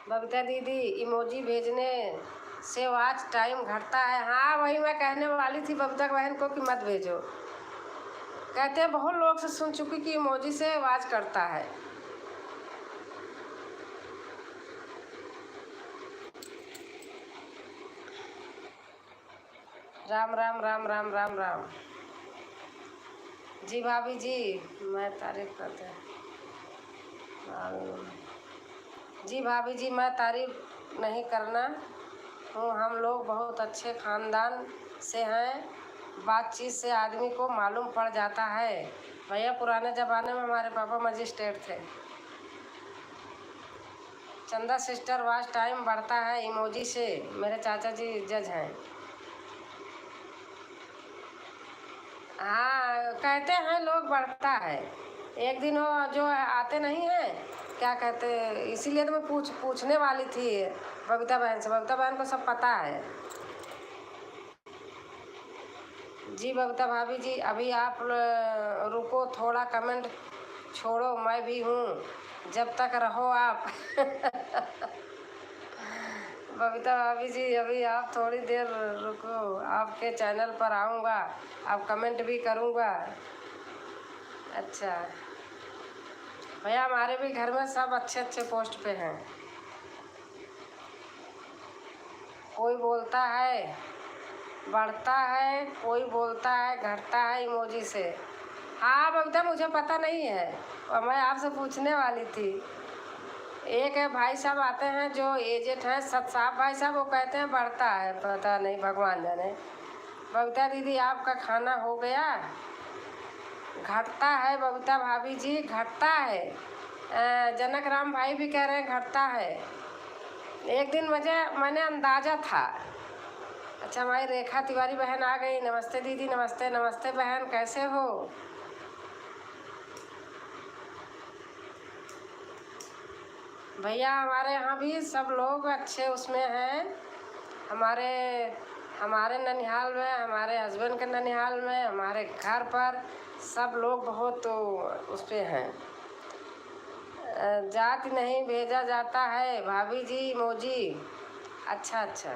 बबीता दीदी, इमोजी भेजने से वॉच टाइम घटता है। हाँ वही मैं कहने वाली थी बबीता बहन को कि मत भेजो। कहते हैं बहुत लोग से सुन चुकी कि इमोजी से आवाज़ करता है। राम राम राम राम राम राम। जी भाभी जी, मैं तारीफ करते हैं। जी भाभी जी, मैं तारीफ नहीं करना हूँ। हम लोग बहुत अच्छे ख़ानदान से हैं। बातचीत से आदमी को मालूम पड़ जाता है। भैया पुराने ज़माने में हमारे पापा मजिस्ट्रेट थे। चंदा सिस्टर वाच टाइम बढ़ता है इमोजी से। मेरे चाचा जी जज हैं। हाँ, कहते हैं लोग बढ़ता है। एक दिन वो जो आते नहीं हैं, क्या कहते, इसीलिए तो मैं पूछने वाली थी बबीता बहन से। बबीता बहन को सब पता है। जी बबीता भाभी जी, अभी आप रुको थोड़ा, कमेंट छोड़ो, मैं भी हूँ जब तक रहो आप। बबीता भाभी जी, अभी आप थोड़ी देर रुको, आपके चैनल पर आऊँगा, आप कमेंट भी करूँगा। अच्छा भैया, हमारे भी घर में सब अच्छे अच्छे पोस्ट पे हैं। कोई बोलता है बढ़ता है, कोई बोलता है घटता है इमोजी से। हाँ बबीता, मुझे पता नहीं है और मैं आपसे पूछने वाली थी। एक है भाई साहब आते हैं जो एजेड हैं, सतसाब भाई साहब, वो कहते हैं बढ़ता है, पता नहीं भगवान जाने। बबीता दीदी, आपका खाना हो गया? घटता है बबीता भाभी जी, घटता है। जनक राम भाई भी कह रहे हैं घटता है। एक दिन मैंने अंदाज़ा था। अच्छा, हमारी रेखा तिवारी बहन आ गई। नमस्ते दीदी, नमस्ते नमस्ते बहन, कैसे हो? भैया हमारे यहाँ भी सब लोग अच्छे उसमें हैं। हमारे हमारे ननिहाल में, हमारे हस्बैंड के ननिहाल में, हमारे घर पर सब लोग बहुत तो उस पे हैं। जाति नहीं भेजा जाता है भाभी जी इमोजी। अच्छा अच्छा।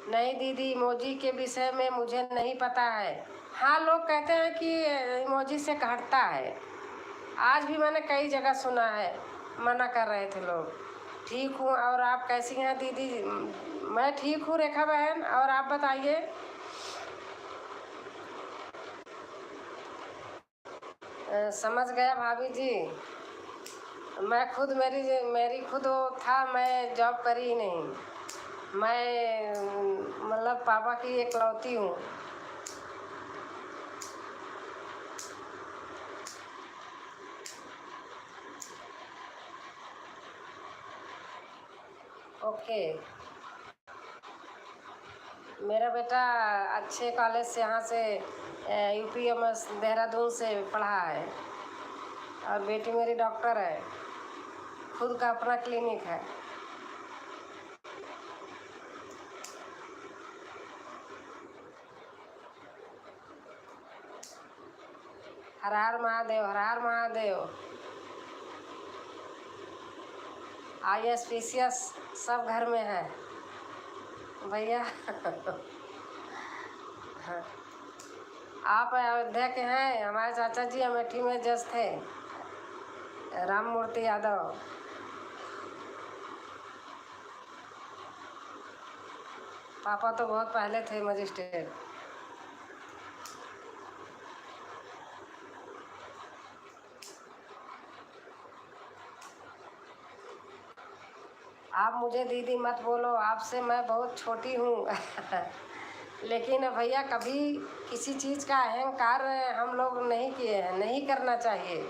नहीं दीदी, इमोजी के विषय में मुझे नहीं पता है। हाँ, लोग कहते हैं कि इमोजी से घटता है। आज भी मैंने कई जगह सुना है, मना कर रहे थे लोग। ठीक हूँ, और आप कैसी हैं दीदी? मैं ठीक हूँ रेखा बहन, और आप बताइए। समझ गया भाभी जी। मैं खुद मेरी मेरी खुद वो था, मैं जॉब करी ही नहीं। मैं मतलब पापा की इकलौती हूँ। ओके। मेरा बेटा अच्छे कॉलेज से, यहाँ से UPMS देहरादून से पढ़ा है, और बेटी मेरी डॉक्टर है। खुद का अपना क्लिनिक है। हर हर महादेव, हर हर महादेव। ISPCS सब घर में है भैया। हाँ। आप अयोध्या के हैं? हमारे चाचा जी अमेठी में जज थे, राम मूर्ति यादव। पापा तो बहुत पहले थे मजिस्ट्रेट। आप मुझे दीदी मत बोलो, आपसे मैं बहुत छोटी हूँ। लेकिन भैया, कभी किसी चीज़ का अहंकार हम लोग नहीं किए हैं, नहीं करना चाहिए।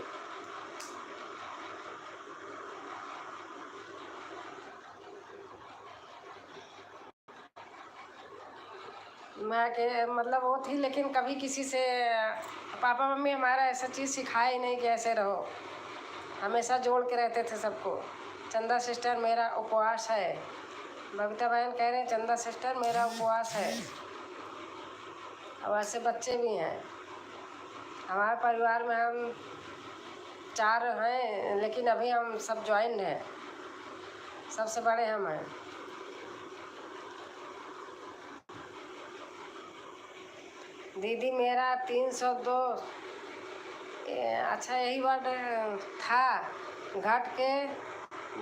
मैं के मतलब वो थी, लेकिन कभी किसी से पापा मम्मी हमारा ऐसा चीज़ सिखाए ही नहीं कि ऐसे रहो। हमेशा जोड़ के रहते थे सबको। चंदा सिस्टर, मेरा उपवास है। बबीता बहन कह रहे हैं चंदा सिस्टर मेरा उपवास है। और ऐसे बच्चे भी हैं हमारे परिवार में। हम 4 हैं, लेकिन अभी हम सब ज्वाइंट हैं। सबसे बड़े हम हैं। दीदी मेरा 302। अच्छा, यही वर्ड था, घट के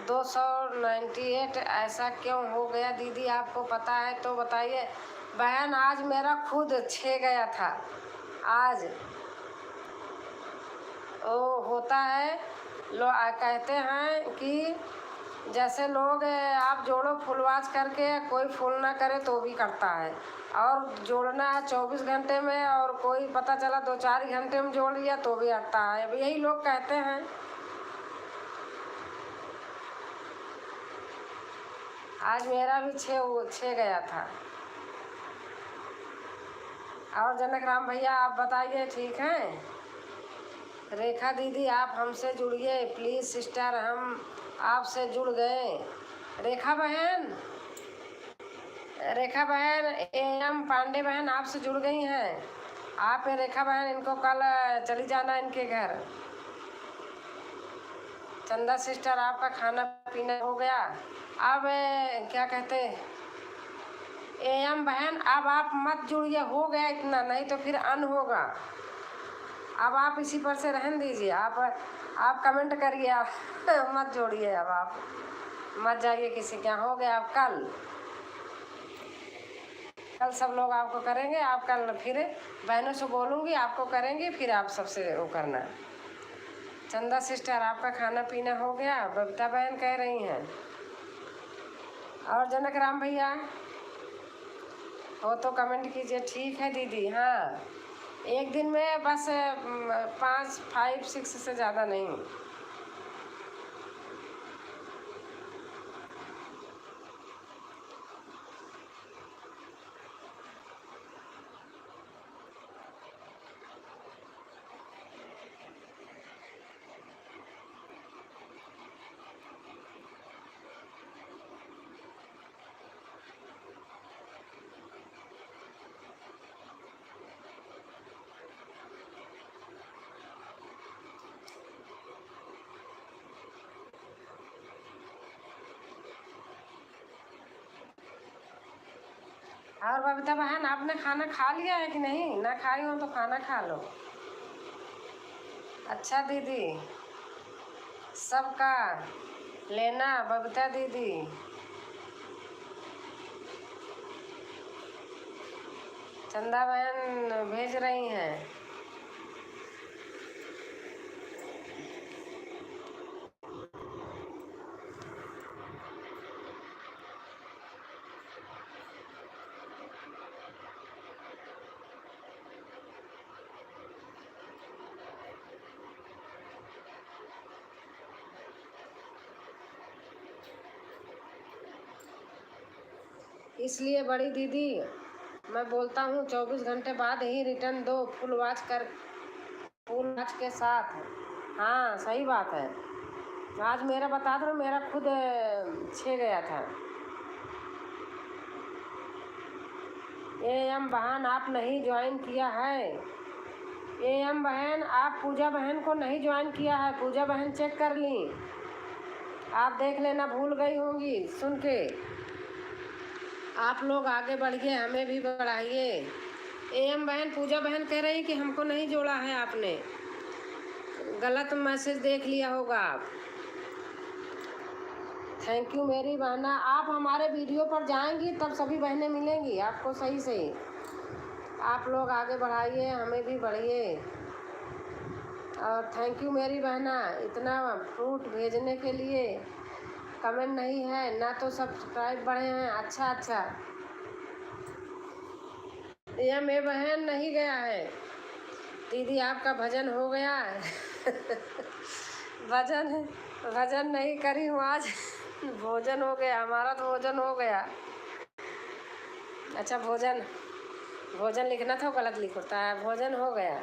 298 ऐसा क्यों हो गया दीदी, आपको पता है तो बताइए। बहन आज मेरा खुद 6 गया था आज। वो होता है, कहते हैं कि जैसे लोग आप जोड़ो फुलवाच करके, कोई फुल ना करे तो भी करता है, और जोड़ना है 24 घंटे में, और कोई पता चला 2-4 घंटे में जोड़ लिया तो भी अटता है। अब यही लोग कहते हैं। आज मेरा भी 6 गया था। और जनक राम भैया आप बताइए, ठीक हैं? रेखा दीदी आप हमसे जुड़िए प्लीज़ सिस्टर, हम आपसे जुड़ गए। रेखा बहन, एम पांडे बहन आपसे जुड़ गई हैं। आप रेखा बहन, इनको कल चली जाना इनके घर। चंदा सिस्टर आपका खाना पीना हो गया। अब क्या कहते, एम बहन अब आप मत जुड़िए, हो गया इतना, नहीं तो फिर अन होगा। अब आप इसी पर से रहने दीजिए। आप कमेंट करिए, आप मत जोड़िए। अब आप मत जाइए किसी के यहाँ, हो गया। अब कल सब लोग आपको करेंगे। आप कल फिर बहनों से बोलूँगी, आपको करेंगी, फिर आप सबसे वो करना। चंदा सिस्टर आपका खाना पीना हो गया, बबीता बहन कह रही हैं। और जनक राम भैया हो तो कमेंट कीजिए। ठीक है दीदी, हाँ एक दिन में बस 5-6 से ज़्यादा नहीं। और बबीता बहन आपने खाना खा लिया है कि नहीं? ना खाई हो तो खाना खा लो। अच्छा दीदी, सबका लेना बबीता दीदी। चंदा बहन भेज रही हैं। इसलिए बड़ी दीदी मैं बोलता हूँ 24 घंटे बाद ही रिटर्न दो, फुल वॉच के साथ। हाँ सही बात है। आज मेरा बता दो, मेरा खुद 6 गया था। एम बहन आप नहीं ज्वाइन किया है। एम बहन आप पूजा बहन को नहीं ज्वाइन किया है। पूजा बहन चेक कर ली, आप देख लेना, भूल गई होंगी सुन के। आप लोग आगे बढ़िए, हमें भी बढ़ाइए। एम बहन, पूजा बहन कह रही कि हमको नहीं जोड़ा है, आपने गलत मैसेज देख लिया होगा आप। थैंक यू मेरी बहना। आप हमारे वीडियो पर जाएंगी तब सभी बहनें मिलेंगी आपको सही सही। आप लोग आगे बढ़ाइए, हमें भी बढ़िए। और थैंक यू मेरी बहना, इतना फ्रूट भेजने के लिए। कमेंट नहीं है ना तो सब्सक्राइब बढ़े हैं। अच्छा यह मेरी बहन नहीं गया है दीदी, आपका भजन हो गया है। भजन नहीं करी हूँ आज। भोजन हो गया हमारा, तो भोजन हो गया। अच्छा भोजन लिखना था, गलत लिखता है। भोजन हो गया,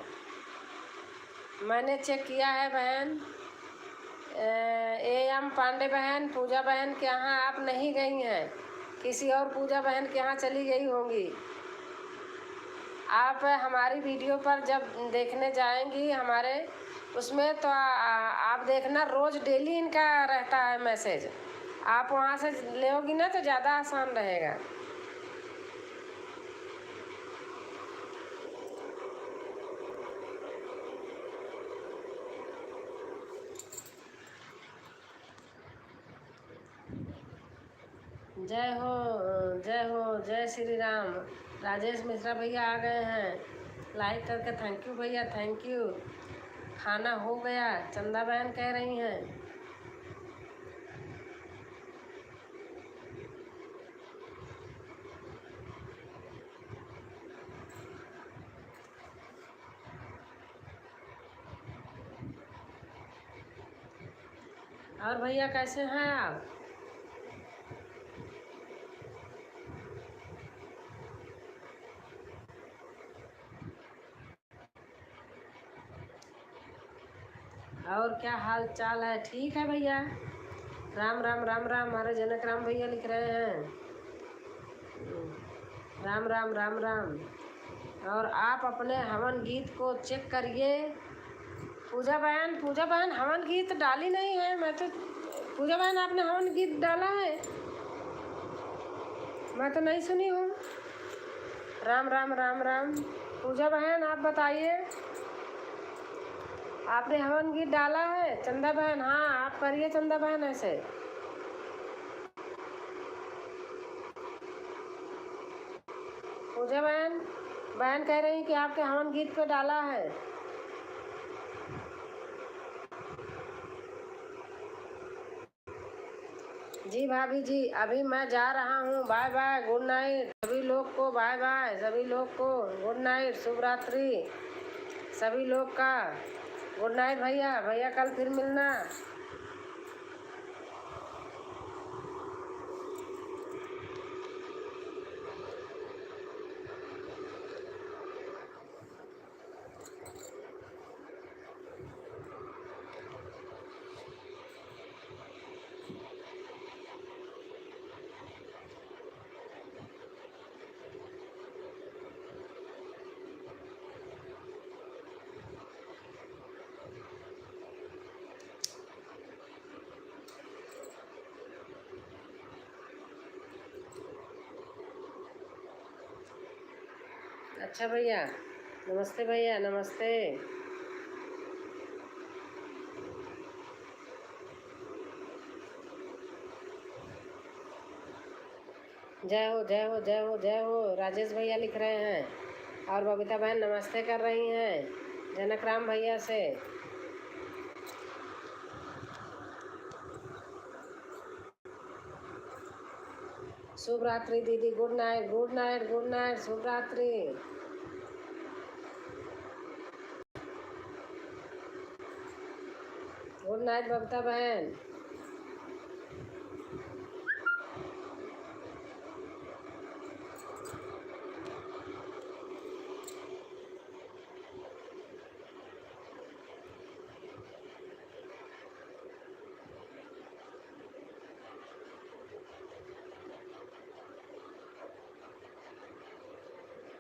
मैंने चेक किया है बहन। एम पांडे बहन, पूजा बहन के यहाँ आप नहीं गई हैं, किसी और पूजा बहन के यहाँ चली गई होंगी। आप हमारी वीडियो पर जब देखने जाएंगी हमारे उसमें, तो आप देखना रोज़ डेली इनका रहता है मैसेज। आप वहाँ से लेओगी ना तो ज़्यादा आसान रहेगा। जय हो, जय हो, जय श्री राम। राजेश मिश्रा भैया आ गए हैं लाइक करके। थैंक यू भैया, थैंक यू। खाना हो गया, चंदा बहन कह रही हैं। और भैया कैसे हैं आप? और क्या हाल चाल है? ठीक है भैया। राम राम राम राम। हमारे जनक राम भैया लिख रहे हैं राम राम राम राम। और आप अपने हवन गीत को चेक करिए। पूजा बहन हवन गीत डाली नहीं है। मैं तो पूजा बहन आपने हवन गीत डाला है? मैं तो नहीं सुनी हूँ। राम राम राम राम। पूजा बहन आप बताइए, आपने हवन गीत डाला है? चंदा बहन, हाँ आप करिए चंदा बहन ऐसे। पूजा बहन कह रही कि आपके हवन गीत पे डाला है। जी भाभी जी, अभी मैं जा रहा हूँ। बाय बाय, गुड नाइट सभी लोग को। बाय बाय सभी लोग को, गुड नाइट, शुभ रात्रि सभी लोग का। गुड नाइट भैया। भैया कल फिर मिलना। अच्छा भैया, नमस्ते भैया, नमस्ते। जय हो, जय हो, जय हो, जय हो। राजेश भैया लिख रहे हैं। और बबीता बहन नमस्ते कर रही हैं जनक राम भैया से। शुभ रात्रि दीदी। Good night, good night, good night, शुभ रात्रि। गुड नाइट बबीता बहन।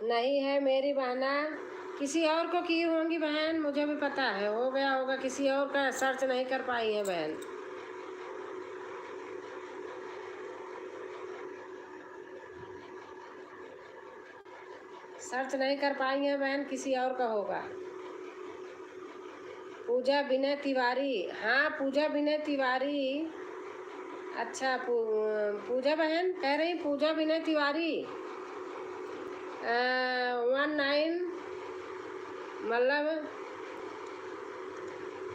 नहीं है मेरी बहना, किसी और को की होंगी बहन, मुझे भी पता है। हो गया होगा, किसी और का सर्च नहीं कर पाई है बहन। सर्च नहीं कर पाई है बहन, किसी और का होगा। पूजा विनय तिवारी, हाँ पूजा विनय तिवारी। अच्छा पूजा बहन कह रही पूजा विनय तिवारी 19 मतलब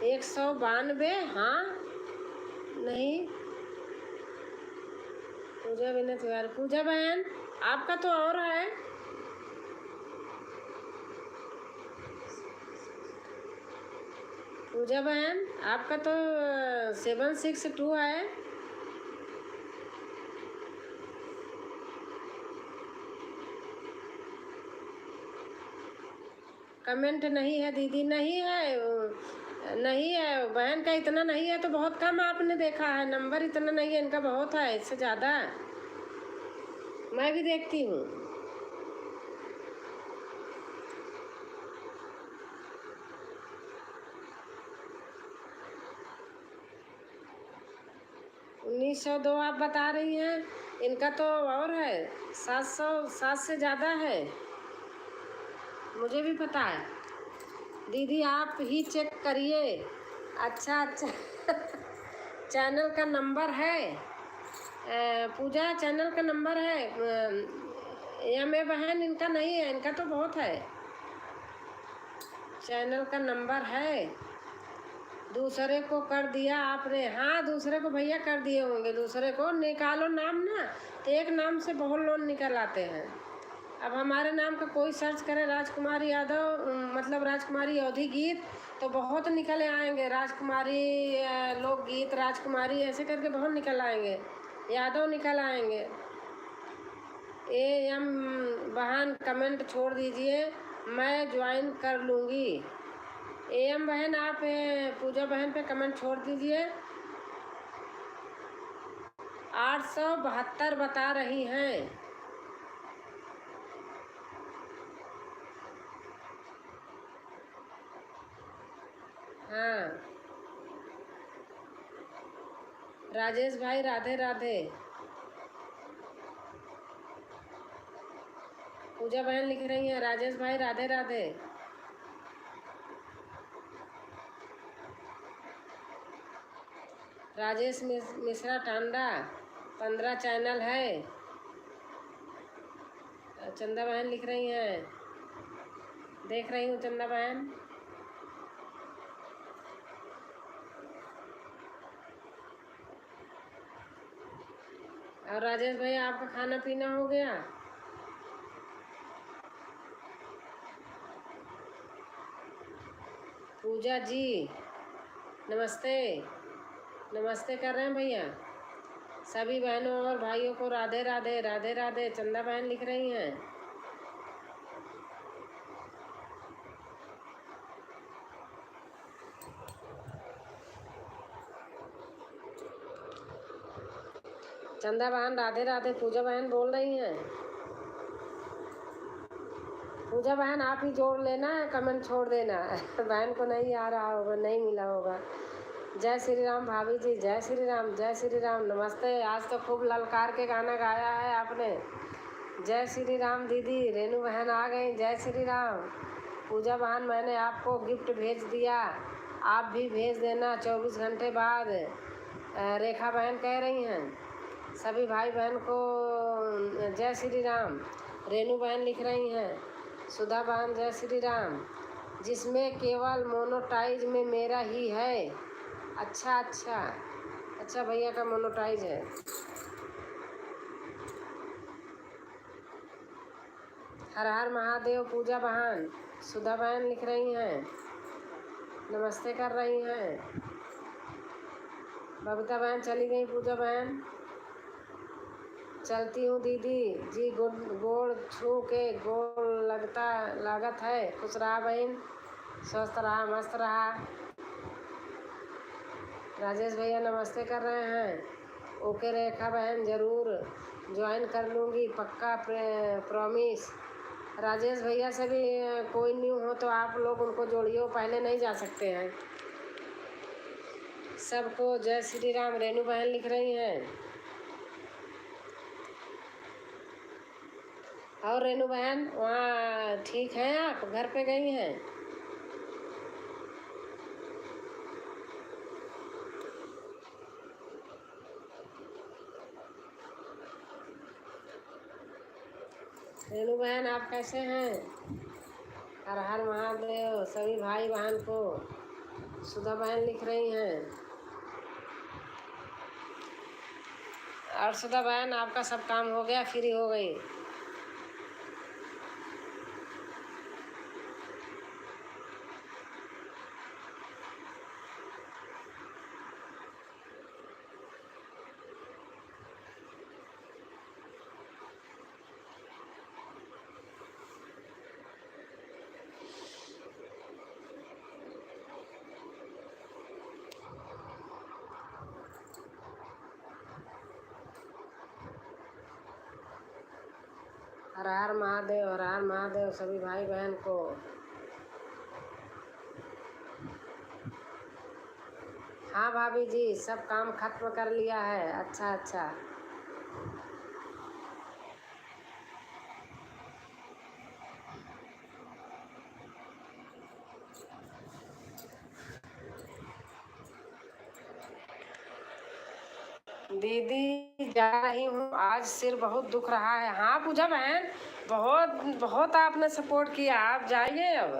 192। हाँ नहीं, पूजा विनय तिवारी। पूजा बहन आपका तो और है। पूजा बहन आपका तो 762 है। कमेंट नहीं है दीदी, नहीं है, नहीं है बहन का इतना नहीं है तो बहुत कम आपने देखा है। नंबर इतना नहीं है इनका, बहुत है इससे ज़्यादा। मैं भी देखती हूँ। उन्नीस 1902 आप बता रही हैं, इनका तो और है 707 से ज़्यादा है। मुझे भी पता है दीदी, आप ही चेक करिए। अच्छा अच्छा चैनल का नंबर है। पूजा चैनल का नंबर है या मैं बहन, इनका नहीं है, इनका तो बहुत है। चैनल का नंबर है, दूसरे को कर दिया आपने? हाँ, दूसरे को भैया कर दिए होंगे। दूसरे को निकालो नाम ना, तो एक नाम से बहुत लोग निकल आते हैं। अब हमारे नाम का कोई सर्च करे राजकुमारी यादव, मतलब राजकुमारी अवधि गीत, तो बहुत निकले आएंगे। राजकुमारी लोकगीत, राजकुमारी ऐसे करके बहुत निकल आएंगे, यादव निकल आएंगे। एम बहन कमेंट छोड़ दीजिए, मैं ज्वाइन कर लूँगी। एम बहन आप पूजा बहन पे कमेंट छोड़ दीजिए। 872 बता रही हैं। हाँ राजेश भाई, राधे राधे। पूजा बहन लिख रही हैं, राजेश भाई राधे राधे। राजेश मिश्रा टांडा, 15 चैनल है। चंदा बहन लिख रही हैं, देख रही हूँ चंदा बहन। और राजेश भाई आपका खाना पीना हो गया? पूजा जी नमस्ते, नमस्ते कर रहे हैं भैया। सभी बहनों और भाइयों को राधे राधे, राधे राधे। चंदा बहन लिख रही हैं। चंदा बहन राधे राधे। पूजा बहन बोल रही हैं। पूजा बहन आप ही जोड़ लेना, कमेंट छोड़ देना। बहन को नहीं आ रहा होगा, नहीं मिला होगा। जय श्री राम भाभी जी, जय श्री राम, जय श्री राम, नमस्ते। आज तो खूब ललकार के गाना गाया है आपने। जय श्री राम दीदी। रेनू बहन आ गई, जय श्री राम। पूजा बहन मैंने आपको गिफ्ट भेज दिया, आप भी भेज देना 24 घंटे बाद। रेखा बहन कह रही हैं सभी भाई बहन को जय श्री राम। रेनू बहन लिख रही हैं, सुधा बहन जय श्री राम। जिसमें केवल मोनोटाइज में मेरा ही है। अच्छा अच्छा अच्छा, भैया का मोनोटाइज है। हर हर महादेव। पूजा बहन, सुधा बहन लिख रही हैं, नमस्ते कर रही हैं। बबीता बहन चली गई। पूजा बहन चलती हूँ दीदी जी, गोड़ छू के गोड़ लागत है। खुश रहा बहन, स्वस्थ रहा, मस्त रहा। राजेश भैया नमस्ते कर रहे हैं। ओके रेखा बहन ज़रूर ज्वाइन कर लूँगी, पक्का प्रॉमिस। राजेश भैया से भी कोई न्यू हो तो आप लोग उनको जोड़िए, पहले नहीं जा सकते हैं। सबको जय श्री राम। रेनू बहन लिख रही हैं। और रेनू बहन वहाँ ठीक हैं, आप घर पे गई हैं? रेनू बहन आप कैसे हैं? हर हर महादेव सभी भाई बहन को। सुधा बहन लिख रही हैं। और सुधा बहन आपका सब काम हो गया, फ्री हो गई? हर हर महादेव, हर हर महादेव सभी भाई बहन को। हाँ भाभी जी, सब काम खत्म कर लिया है। अच्छा अच्छा। दीदी जा रही हूँ, आज सिर बहुत दुख रहा है। हाँ पूजा बहन, बहुत बहुत आपने सपोर्ट किया, आप जाइए अब।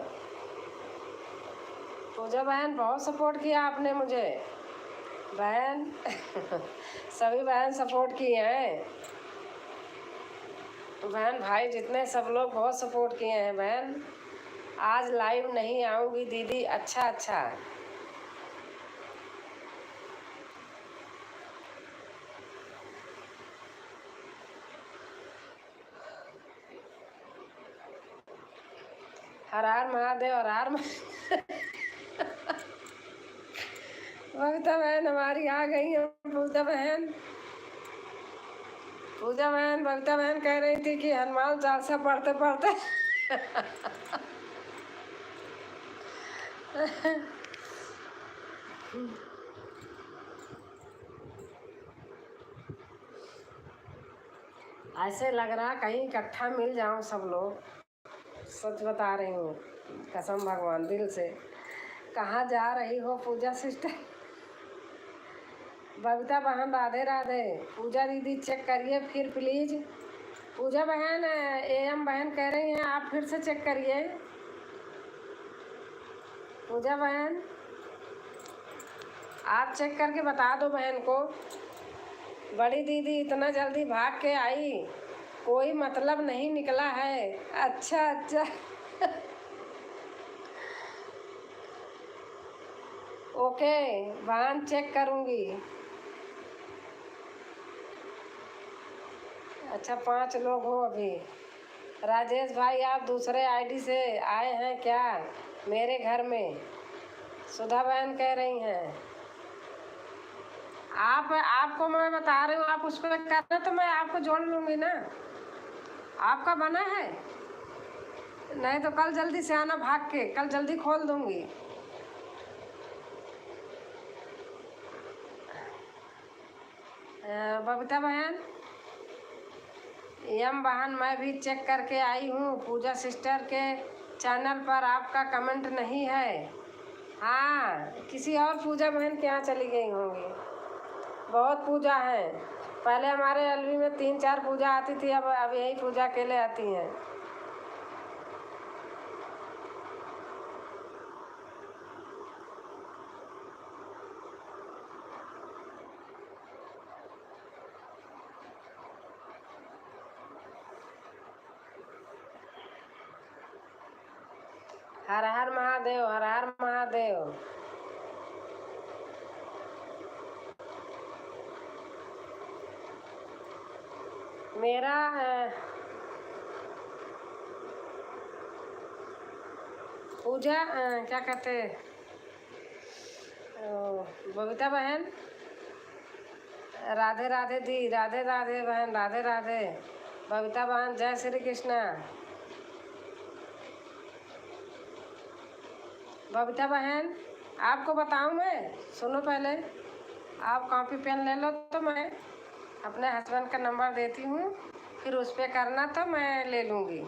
पूजा बहन बहुत सपोर्ट किया आपने मुझे बहन। सभी बहन सपोर्ट किए हैं बहन, भाई जितने सब लोग बहुत सपोर्ट किए हैं बहन। आज लाइव नहीं आऊँगी दीदी। अच्छा अच्छा, हर हर महादेव, हर हर बबीता बहन हमारी आ गई है। पूजा बहन, पूजा बहन, बबीता बहन कह रही थी कि हनुमान चालीसा पढ़ते पढ़ते ऐसे लग रहा कहीं इकट्ठा मिल जाऊं सब लोग। सच बता रही हूँ, कसम भगवान दिल से। कहाँ जा रही हो पूजा सिस्टर? बबीता बहन राधे राधे। पूजा दीदी चेक करिए फिर प्लीज। पूजा बहन, एम बहन कह रही हैं आप फिर से चेक करिए। पूजा बहन आप चेक करके बता दो बहन को। बड़ी दीदी इतना जल्दी भाग के आई, कोई मतलब नहीं निकला है। अच्छा अच्छा। ओके बहन, चेक करूँगी। अच्छा 5 लोग हो अभी। राजेश भाई आप दूसरे आईडी से आए हैं क्या मेरे घर में? सुधा बहन कह रही हैं। आपको मैं बता रही हूँ, आप उस पर करना तो मैं आपको जोड़ लूँगी ना। आपका बना है, नहीं तो कल जल्दी से आना भाग के, कल जल्दी खोल दूँगी। बबीता बहन, यम बहन मैं भी चेक करके आई हूँ। पूजा सिस्टर के चैनल पर आपका कमेंट नहीं है। हाँ, किसी और पूजा बहन के यहाँ चली गई होंगी। बहुत पूजा है। पहले हमारे एलवी में 3-4 पूजा आती थी, अब यही पूजा अकेले आती हैं। हर हर महादेव, हर हर महादेव। मेरा पूजा क्या कहते, बबीता बहन राधे राधे दी, राधे राधे बहन, राधे राधे। बबीता बहन जय श्री कृष्णा। बबीता बहन आपको बताऊं मैं, सुनो पहले। आप कॉपी पेन ले लो तो मैं अपने हस्बैंड का नंबर देती हूँ, फिर उस पर करना तो मैं ले लूँगी।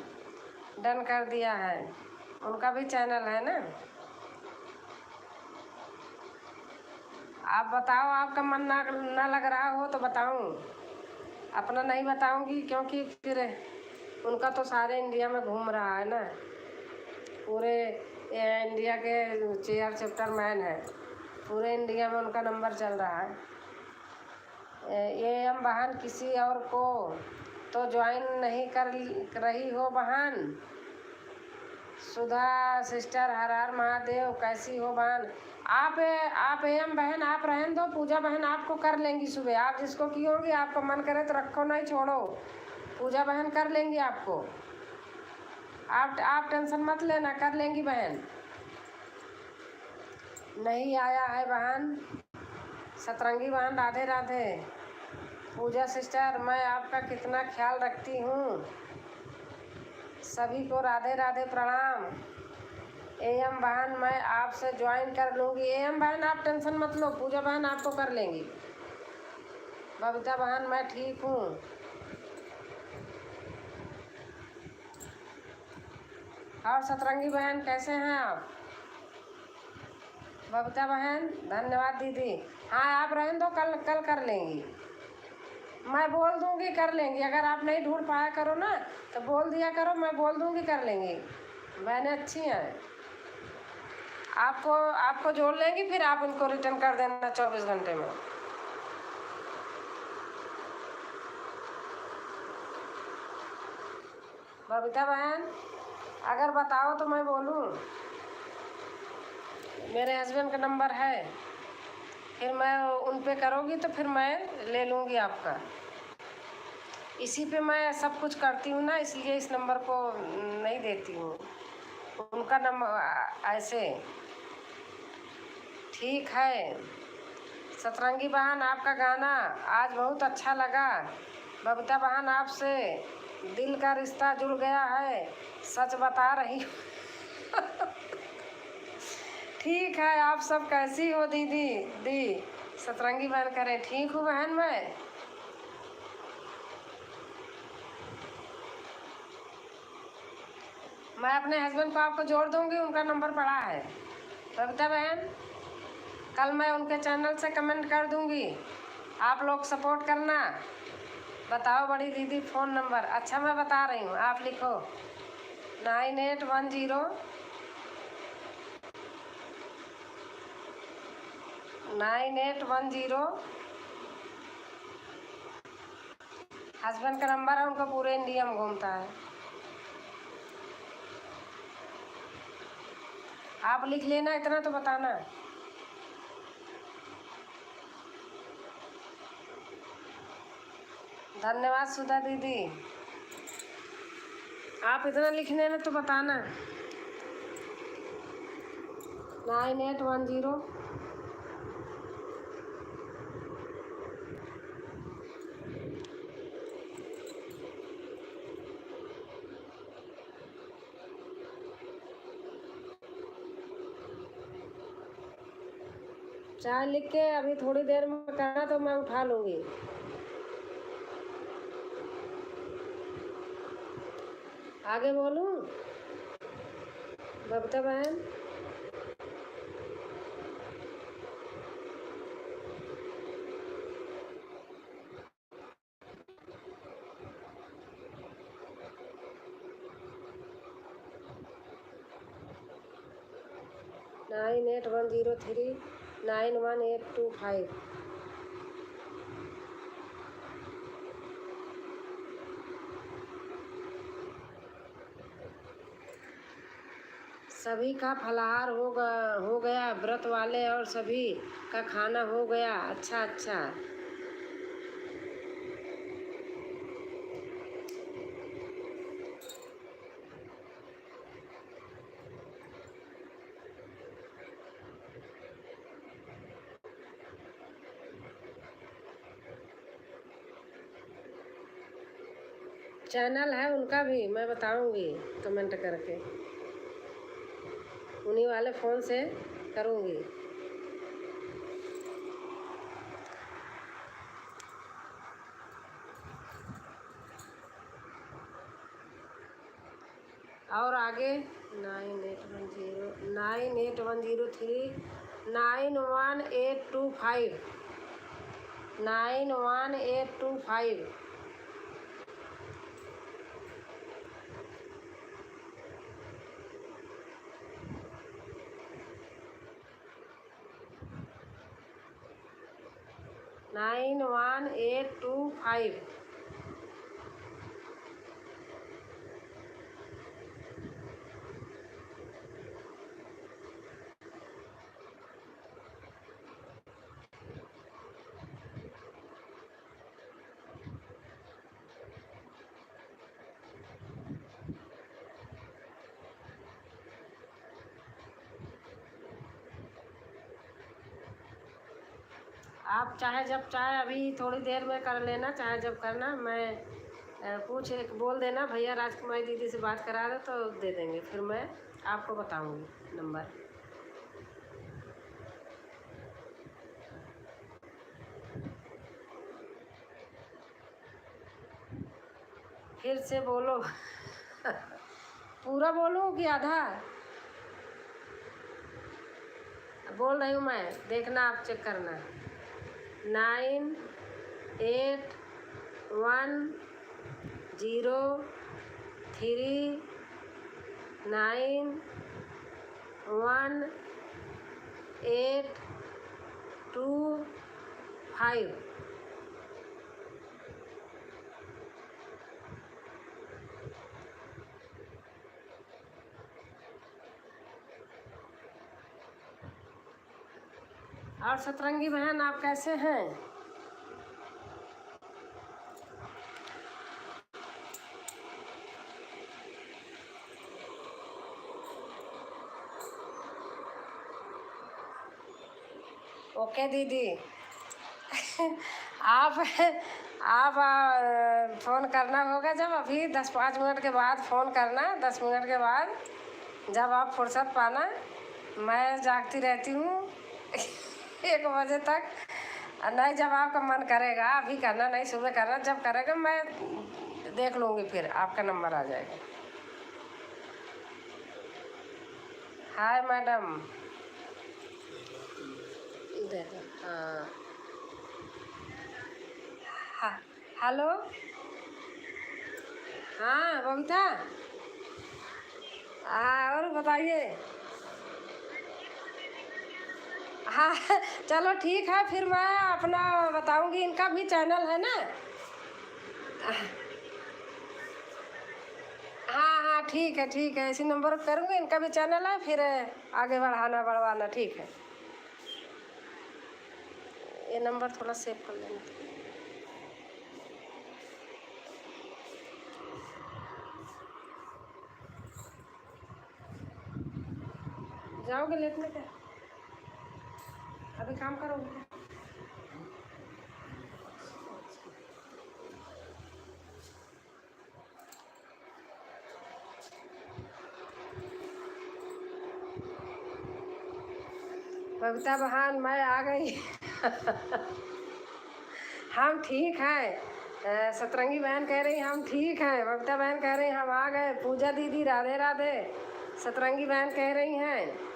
डन कर दिया है, उनका भी चैनल है ना। आप बताओ, आपका मन ना लग रहा हो तो बताऊँ? अपना नहीं बताऊँगी क्योंकि फिर उनका तो सारे इंडिया में घूम रहा है ना, पूरे इंडिया के चेयर चैप्टर मैन है, पूरे इंडिया में उनका नंबर चल रहा है। ये हम बहन किसी और को तो ज्वाइन नहीं कर रही हो बहन? सुधा सिस्टर हर हर महादेव, कैसी हो बहन? आप एम बहन आप रहन दो, पूजा बहन आपको कर लेंगी सुबह। आप जिसको की होगी, आपको मन करे तो रखो, नहीं छोड़ो, पूजा बहन कर लेंगी आपको। आप टेंशन मत लेना, कर लेंगी बहन। नहीं आया है बहन। सतरंगी बहन राधे राधे। पूजा सिस्टर मैं आपका कितना ख्याल रखती हूँ। सभी को राधे राधे प्रणाम। एम बहन मैं आपसे ज्वाइन कर लूँगी। एम बहन आप टेंशन मत लो, पूजा बहन आपको कर लेंगी। बबीता बहन मैं ठीक हूँ। और सतरंगी बहन कैसे हैं आप? बबीता बहन धन्यवाद दीदी। हाँ आप रहने दो, कल कल कर लेंगी, मैं बोल दूंगी कर लेंगी। अगर आप नहीं ढूंढ पाया करो ना तो बोल दिया करो, मैं बोल दूंगी कर लेंगी। बहनें अच्छी हैं, आपको आपको जोड़ लेंगी, फिर आप उनको रिटर्न कर देना 24 घंटे में। बबीता बहन अगर बताओ तो मैं बोलूँ। मेरे हस्बैंड का नंबर है, फिर मैं उन पे करोगी तो फिर मैं ले लूँगी आपका। इसी पे मैं सब कुछ करती हूँ ना, इसलिए इस नंबर को नहीं देती हूँ, उनका नंबर ऐसे। ठीक है सतरंगी बहन, आपका गाना आज बहुत अच्छा लगा। बबीता बहन आपसे दिल का रिश्ता जुड़ गया है, सच बता रही हूँ। ठीक है, आप सब कैसी हो दीदी? सतरंगी बहन करें ठीक हूँ बहन मैं अपने हस्बैंड को आपको जोड़ दूंगी, उनका नंबर पड़ा है। बबीता बहन कल मैं उनके चैनल से कमेंट कर दूंगी, आप लोग सपोर्ट करना। बताओ बड़ी दीदी फ़ोन नंबर। अच्छा मैं बता रही हूँ, आप लिखो 9810 हस्बैंड का नंबर है, उनका पूरे इंडिया में घूमता है। आप लिख लेना, इतना तो बताना। धन्यवाद सुधा दीदी, आप इतना लिख लेना तो बताना। 9810 चाहे लिख के अभी थोड़ी देर में करना तो मैं उठा लूँगी। आगे बोलूँ बबीता बहन? नाइन 8103 91825। सभी का फलाहार हो गया व्रत वाले, और सभी का खाना हो गया। अच्छा अच्छा, चैनल है उनका भी, मैं बताऊंगी कमेंट करके, उन्हीं वाले फ़ोन से करूंगी। और आगे 9810 91825 91825। आप चाहे जब चाहे अभी थोड़ी देर में कर लेना, चाहे जब करना। मैं बोल देना भैया राजकुमारी दीदी से बात करा दो तो दे देंगे, फिर मैं आपको बताऊंगी नंबर। फिर से बोलो। पूरा बोलूं कि आधा? बोल रही हूँ मैं, देखना आप चेक करना। 981825। और सतरंगी बहन आप कैसे हैं? ओके दीदी। आप आप फ़ोन करना होगा जब, अभी 10-5 मिनट के बाद फ़ोन करना, 10 मिनट के बाद जब आप फुर्सत पाना। मैं जागती रहती हूँ 1 बजे तक। नहीं, जब आपका मन करेगा अभी करना, नहीं सुबह करना, जब करेगा मैं देख लूँगी, फिर आपका नंबर आ जाएगा। Hi madam. दे दो। हाँ हाँ। हेलो। हाँ बबीता। हाँ, और बताइए। हाँ चलो ठीक है, फिर मैं अपना बताऊंगी। इनका भी चैनल है ना। हाँ हाँ ठीक है, इसी नंबर पर करूँगी। इनका भी चैनल है, फिर आगे बढ़वाना। ठीक है, ये नंबर थोड़ा सेव कर लेना। जाओगे लेटने क्या? अभी काम करोगे क्या? बबीता बहन मैं आ गई। हम ठीक हैं। सतरंगी बहन कह रही हम ठीक हैं। बबीता बहन कह रही हम आ गए। पूजा दीदी राधे राधे। सतरंगी बहन कह रही हैं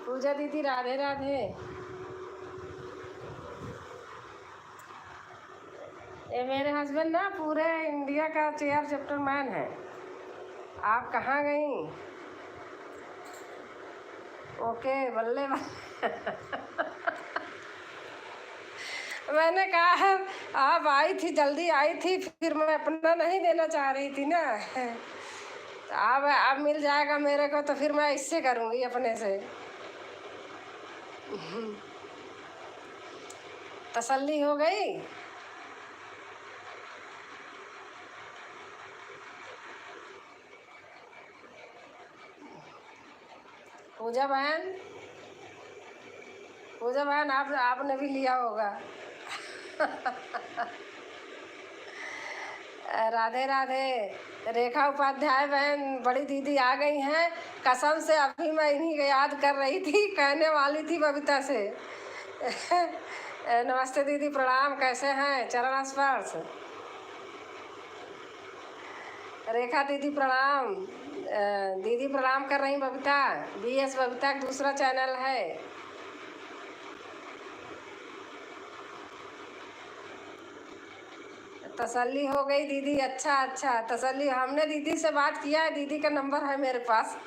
पूजा दीदी राधे राधे। ये मेरे हस्बैंड ना पूरे इंडिया का चेयर चैप्टर मैन है। आप कहाँ गई? ओके, बल्ले बल्ले। मैंने कहा है आप आई थी, जल्दी आई थी, फिर मैं अपना नहीं देना चाह रही थी ना। तो अब मिल जाएगा मेरे को, तो फिर मैं इससे करूँगी अपने से। तसल्ली हो गई। पूजा बहन, पूजा बहन आपने भी लिया होगा। राधे राधे। रेखा उपाध्याय बहन बड़ी दीदी आ गई हैं। कसम से अभी मैं इन्हीं को याद कर रही थी, कहने वाली थी बबीता से। नमस्ते दीदी, प्रणाम, कैसे हैं? चरण स्पर्श। रेखा दीदी प्रणाम। दीदी प्रणाम कर रही बबीता। BS बबीता का दूसरा चैनल है। तसल्ली हो गई दीदी। अच्छा, तसल्ली। हमने दीदी से बात किया है, दीदी का नंबर है मेरे पास।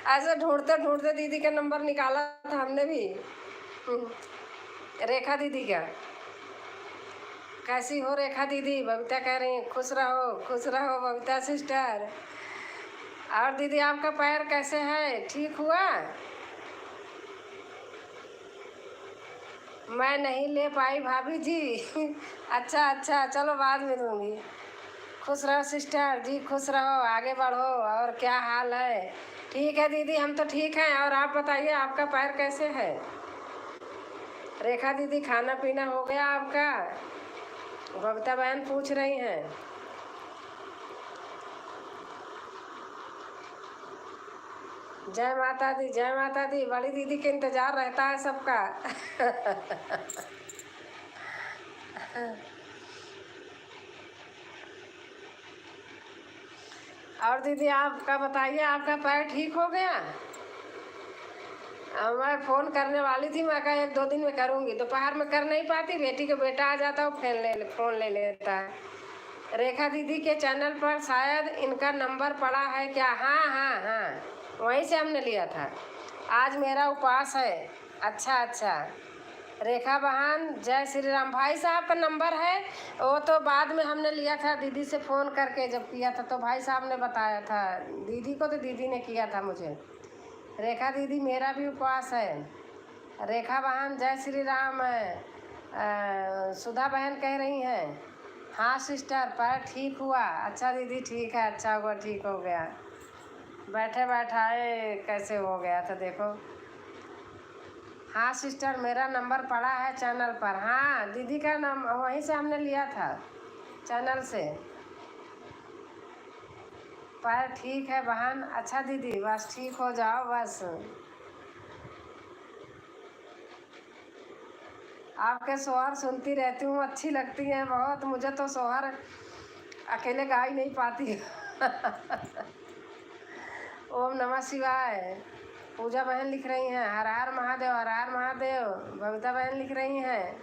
ऐसे ढूंढते ढूंढते दीदी का नंबर निकाला था हमने भी। रेखा दीदी का। कैसी हो रेखा दीदी? बबीता कह रही खुश रहो बबीता सिस्टर। और दीदी आपका पैर कैसे है, ठीक हुआ? मैं नहीं ले पाई भाभी जी। अच्छा, चलो बाद में दूंगी। खुश रहो सिस्टर जी, खुश रहो, आगे बढ़ो। और क्या हाल है? ठीक है दीदी, हम तो ठीक हैं। और आप बताइए, आपका पैर कैसे है? रेखा दीदी खाना पीना हो गया आपका? बबीता बहन पूछ रही हैं। जय माता दी, जय माता दी। बड़ी दीदी के इंतजार रहता है सबका। और दीदी आपका बताइए, आपका पैर ठीक हो गया? मैं फ़ोन करने वाली थी, मैं कहा 1-2 दिन में करूँगी। दोपहर में कर नहीं पाती, बेटी का बेटा आ जाता, वो फ़ोन ले लेता है। रेखा दीदी के चैनल पर शायद इनका नंबर पड़ा है क्या? हाँ हाँ हाँ, वहीं से हमने लिया था। आज मेरा उपवास है। अच्छा अच्छा, रेखा बहन जय श्री राम। भाई साहब का नंबर है, वो तो बाद में हमने लिया था दीदी से फ़ोन करके। जब किया था तो भाई साहब ने बताया था दीदी को, तो दीदी ने किया था मुझे। रेखा दीदी मेरा भी उपवास है। रेखा बहन जय श्री राम। सुधा बहन कह रही हैं हाँ सिस्टर, पैर ठीक हुआ? अच्छा दीदी ठीक है, अच्छा हुआ, ठीक हो गया। बैठे बैठाए कैसे हो गया था देखो। हाँ सिस्टर, मेरा नंबर पड़ा है चैनल पर। हाँ दीदी का नाम वहीं से हमने लिया था, चैनल से। पैर ठीक है बहन? अच्छा दीदी, बस ठीक हो जाओ बस। आपके सोहर सुनती रहती हूँ, अच्छी लगती हैं बहुत मुझे तो सोहर, अकेले गा ही नहीं पाती। ओम नमः शिवाय। पूजा बहन लिख रही हैं हर हर महादेव, हर हर महादेव। बबीता बहन लिख रही हैं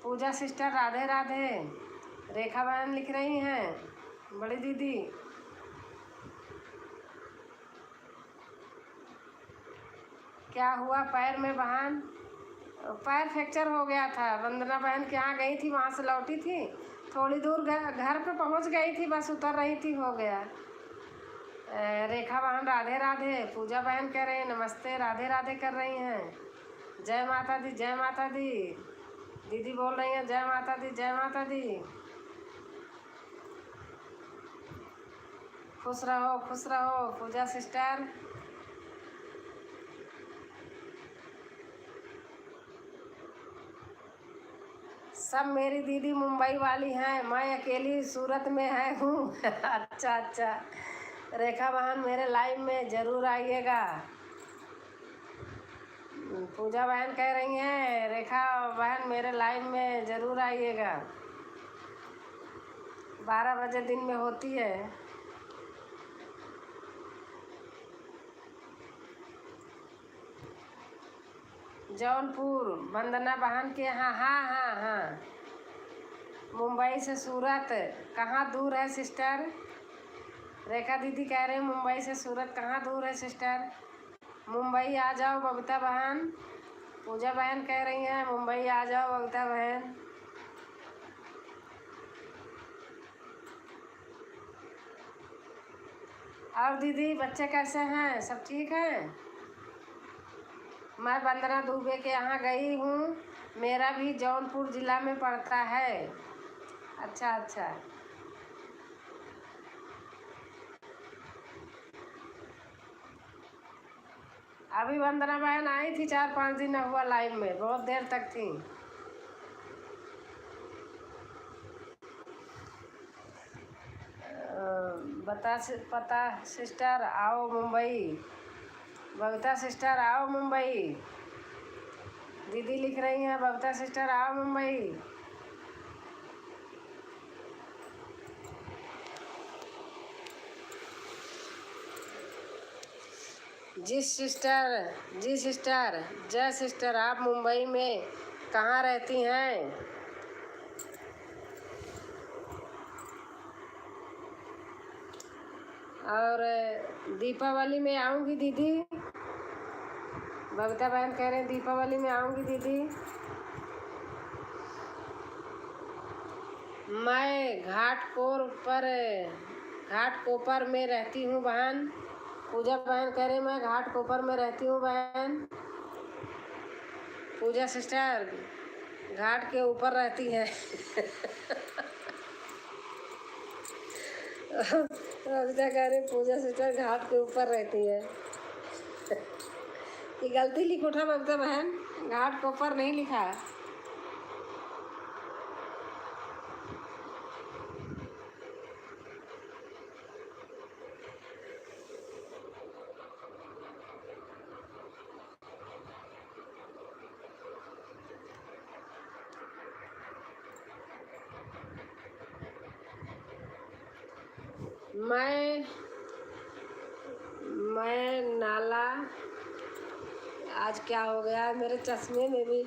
पूजा सिस्टर राधे राधे। रेखा बहन लिख रही हैं बड़ी दीदी। क्या हुआ पैर में बहन? पैर फ्रैक्चर हो गया था। वंदना बहन के यहाँ गई थी, वहाँ से लौटी थी, थोड़ी दूर घर पे पहुँच गई थी, बस उतर रही थी, हो गया। रेखा बहन राधे राधे। पूजा बहन कह रहे हैं नमस्ते, राधे राधे कर रही हैं। जय माता दी, जय माता दी। दीदी बोल रही हैं जय माता दी, जय माता दी। खुश रहो खुश रहो पूजा सिस्टर। सब मेरी दीदी मुंबई वाली हैं, मैं अकेली सूरत में है हूँ। अच्छा अच्छा, रेखा बहन मेरे लाइव में ज़रूर आइएगा। पूजा बहन कह रही हैं रेखा बहन मेरे लाइव में ज़रूर आइएगा। 12 बजे दिन में होती है। जौनपुर वंदना बहन के यहाँ। हाँ हाँ हाँ, मुंबई से सूरत कहाँ दूर है सिस्टर? रेखा दीदी कह रहे हैं मुंबई से सूरत कहाँ दूर है सिस्टर? मुंबई आ जाओ बबीता बहन। पूजा बहन कह रही हैं मुंबई आ जाओ बबीता बहन। और दीदी बच्चे कैसे हैं, सब ठीक हैं? मैं वंदना दुबे के यहाँ गई हूँ, मेरा भी जौनपुर ज़िला में पड़ता है। अच्छा अच्छा, अभी वंदना बहन आई थी 4-5 दिन हुआ लाइव में, बहुत देर तक थी। पता सिस्टर आओ मुंबई। बबीता सिस्टर आओ मुंबई। दीदी लिख रही हैं बबीता सिस्टर आओ मुंबई। जी सिस्टर जय सिस्टर, आप मुंबई में कहाँ रहती हैं? और दीपावली में आऊँगी दीदी। बबीता बहन कह रहे हैं दीपावली में आऊँगी दीदी। मैं घाटकोपर में रहती हूँ बहन। पूजा बहन कह रहे मैं घाटकोपर में रहती हूँ बहन। पूजा सिस्टर घाट के ऊपर रहती है। बबीता कह रही पूजा सिस्टर घाट के ऊपर रहती है। ये गलती लिख उठा बबीता बहन, घाट के ऊपर नहीं लिखा। मैं मैं नाला, आज क्या हो गया मेरे चश्मे में भी।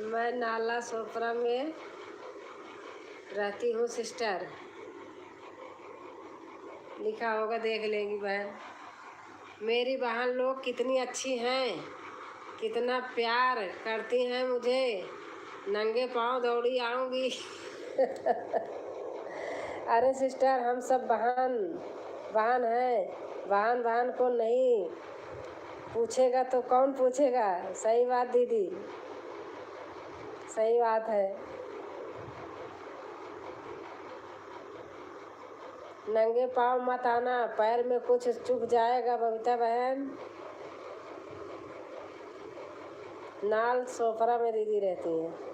मैं नाला सोपरा में रहती हूँ सिस्टर, लिखा होगा, देख लेंगी बहन। मेरी बहन लोग कितनी अच्छी हैं, कितना प्यार करती हैं मुझे, नंगे पाँव दौड़ी आऊँगी। अरे सिस्टर, हम सब बहन बहन हैं, बहन बहन को नहीं पूछेगा तो कौन पूछेगा। सही बात दीदी, सही बात है। नंगे पाँव मत आना, पैर में कुछ चुभ जाएगा बबीता बहन। नाल सोपरा में दीदी रहती हैं।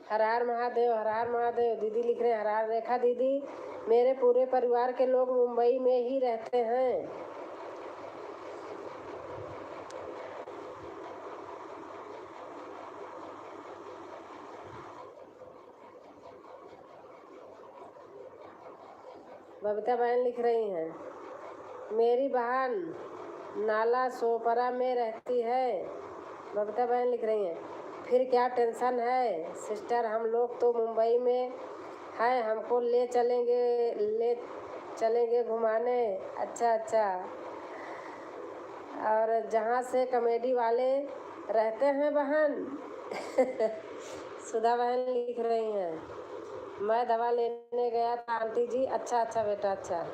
हर हर महादेव, हर हर महादेव दीदी लिख रहे हैं। हर हर रेखा दीदी, मेरे पूरे परिवार के लोग मुंबई में ही रहते हैं। बबीता बहन लिख रही हैं, मेरी बहन नाला सोपरा में रहती है। बबीता बहन लिख रही हैं, फिर क्या टेंशन है सिस्टर, हम लोग तो मुंबई में हैं, हमको ले चलेंगे घुमाने। अच्छा अच्छा। और जहाँ से कॉमेडी वाले रहते हैं बहन। सुधा बहन लिख रही हैं, मैं दवा लेने गया था आंटी जी। अच्छा अच्छा बेटा, अच्छा।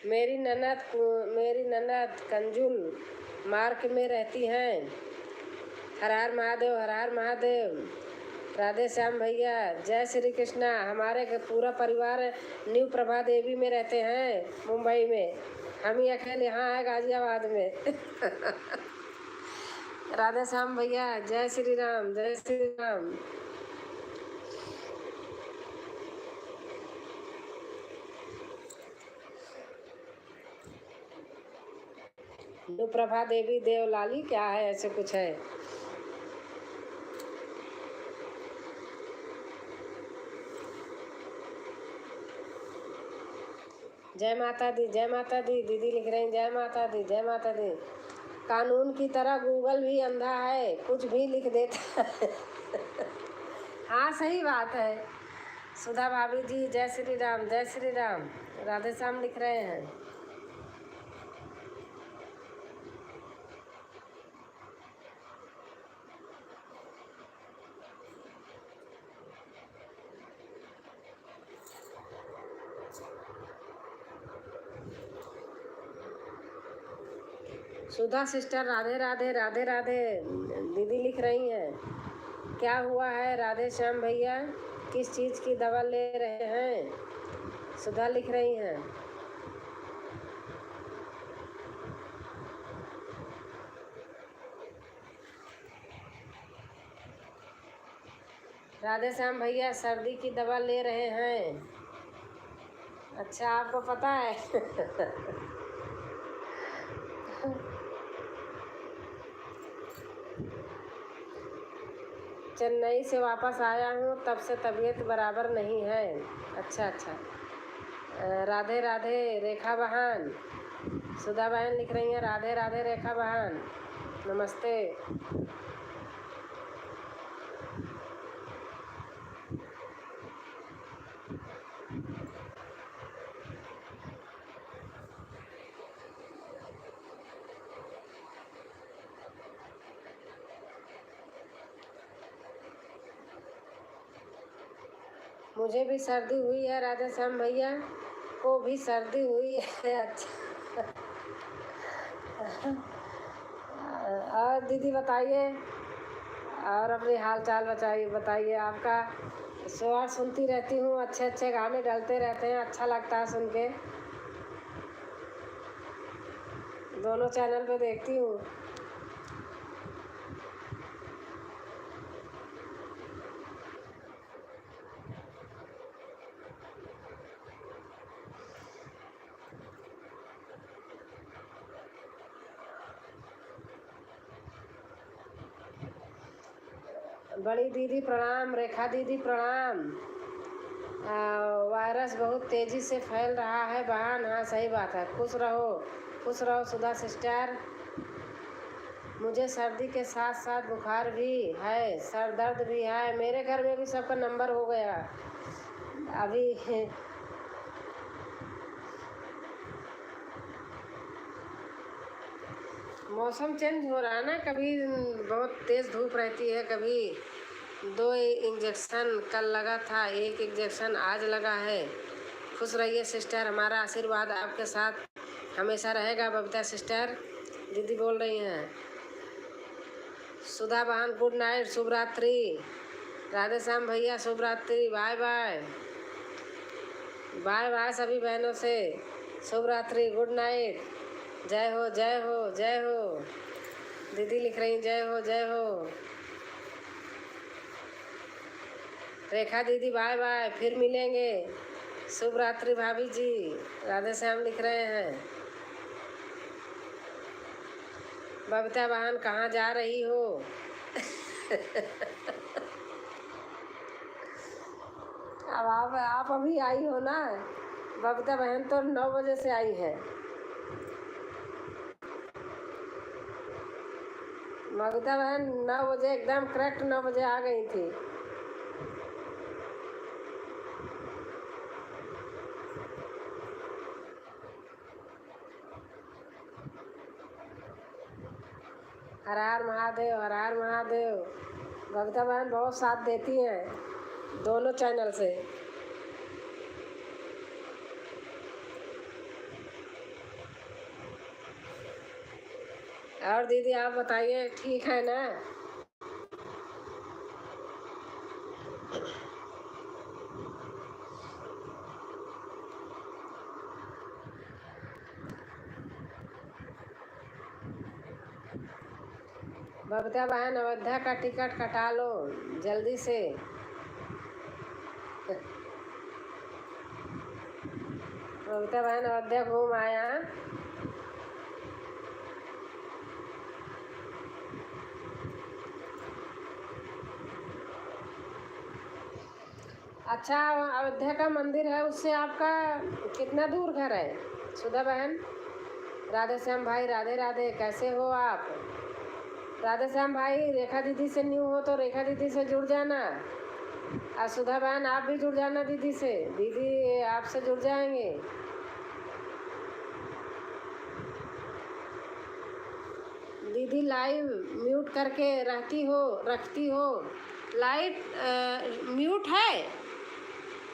मेरी ननद कंजुल मार्ग में रहती हैं। हर हर महादेव, हर हर महादेव। राधे श्याम भैया, जय श्री कृष्णा। हमारे पूरा परिवार न्यू प्रभा देवी में रहते हैं, मुंबई में। हम ही अकेले यहाँ है गाजियाबाद में। राधे श्याम भैया, जय श्री राम, जय श्री राम। न्यू प्रभा देवी देवलाली क्या है, ऐसे कुछ है। जय माता दी, जय माता दी दीदी लिख रही हैं, जय माता दी, जय माता दी। कानून की तरह गूगल भी अंधा है, कुछ भी लिख देता है। हाँ सही बात है। सुधा भाभी जी, जय श्री राम, जय श्री राम। राधे श्याम लिख रहे हैं। सुधा सिस्टर, राधे राधे, राधे राधे दीदी लिख रही हैं, क्या हुआ है राधे श्याम भैया, किस चीज़ की दवा ले रहे हैं। सुधा लिख रही हैं, राधे श्याम भैया सर्दी की दवा ले रहे हैं। अच्छा, आपको पता है। चेन्नई से वापस आया हूँ, तब से तबीयत बराबर नहीं है। अच्छा अच्छा। राधे राधे रेखा बहन। सुधा बहन लिख रही हैं, राधे राधे रेखा बहन, नमस्ते। मुझे भी सर्दी हुई है, राधे श्याम भैया को भी सर्दी हुई है। अच्छा। और दीदी बताइए, और अपनी हाल चाल बताइए, आपका शोर सुनती रहती हूँ, अच्छे अच्छे गाने डलते रहते हैं, अच्छा लगता है सुन के। दोनों चैनल पे देखती हूँ। बड़ी दीदी प्रणाम, रेखा दीदी प्रणाम। वायरस बहुत तेज़ी से फैल रहा है बहन। हाँ सही बात है, खुश रहो सुधा सिस्टर। मुझे सर्दी के साथ साथ बुखार भी है, सर दर्द भी है। मेरे घर में भी सबका नंबर हो गया अभी। मौसम चेंज हो रहा है ना, कभी बहुत तेज़ धूप रहती है, कभी 2 इंजेक्शन कल लगा था, 1 इंजेक्शन आज लगा है। खुश रहिए सिस्टर, हमारा आशीर्वाद आपके साथ हमेशा रहेगा। बबीता सिस्टर दीदी बोल रही हैं। सुधा बहन गुड नाइट, शुभ रात्रि। राधे श्याम भैया शुभ रात्रि, बाय बाय। बाय बाय सभी बहनों से, शुभ रात्रि, गुड नाइट। जय हो जय हो जय हो। दीदी लिख रही जय हो जय हो। रेखा दीदी बाय बाय, फिर मिलेंगे, शुभ रात्रि भाभी जी। राधे श्याम लिख रहे हैं। बबीता बहन कहाँ जा रही हो? अब आप अभी आई हो ना। बबीता बहन तो 9 बजे से आई है। बबीता बहन 9 बजे एकदम करेक्ट 9 बजे आ गई थी। हर हर महादेव, हर हर महादेव। बबीता बहन बहुत साथ देती हैं दोनों चैनल से। और दीदी आप बताइए, ठीक है ना? बबीता बहन अयोध्या का टिकट कटा लो जल्दी से। बबीता बहन अयोध्या घूम आया। अच्छा, अयोध्या का मंदिर है, उससे आपका कितना दूर घर है सुधा बहन? राधे श्याम भाई राधे राधे, कैसे हो आप? राधे श्याम भाई रेखा दीदी से न्यू हो तो रेखा दीदी से जुड़ जाना। और सुधा बहन आप भी जुड़ जाना दीदी से, दीदी आपसे जुड़ जाएंगे। दीदी लाइव म्यूट करके रखती हो। लाइट म्यूट है,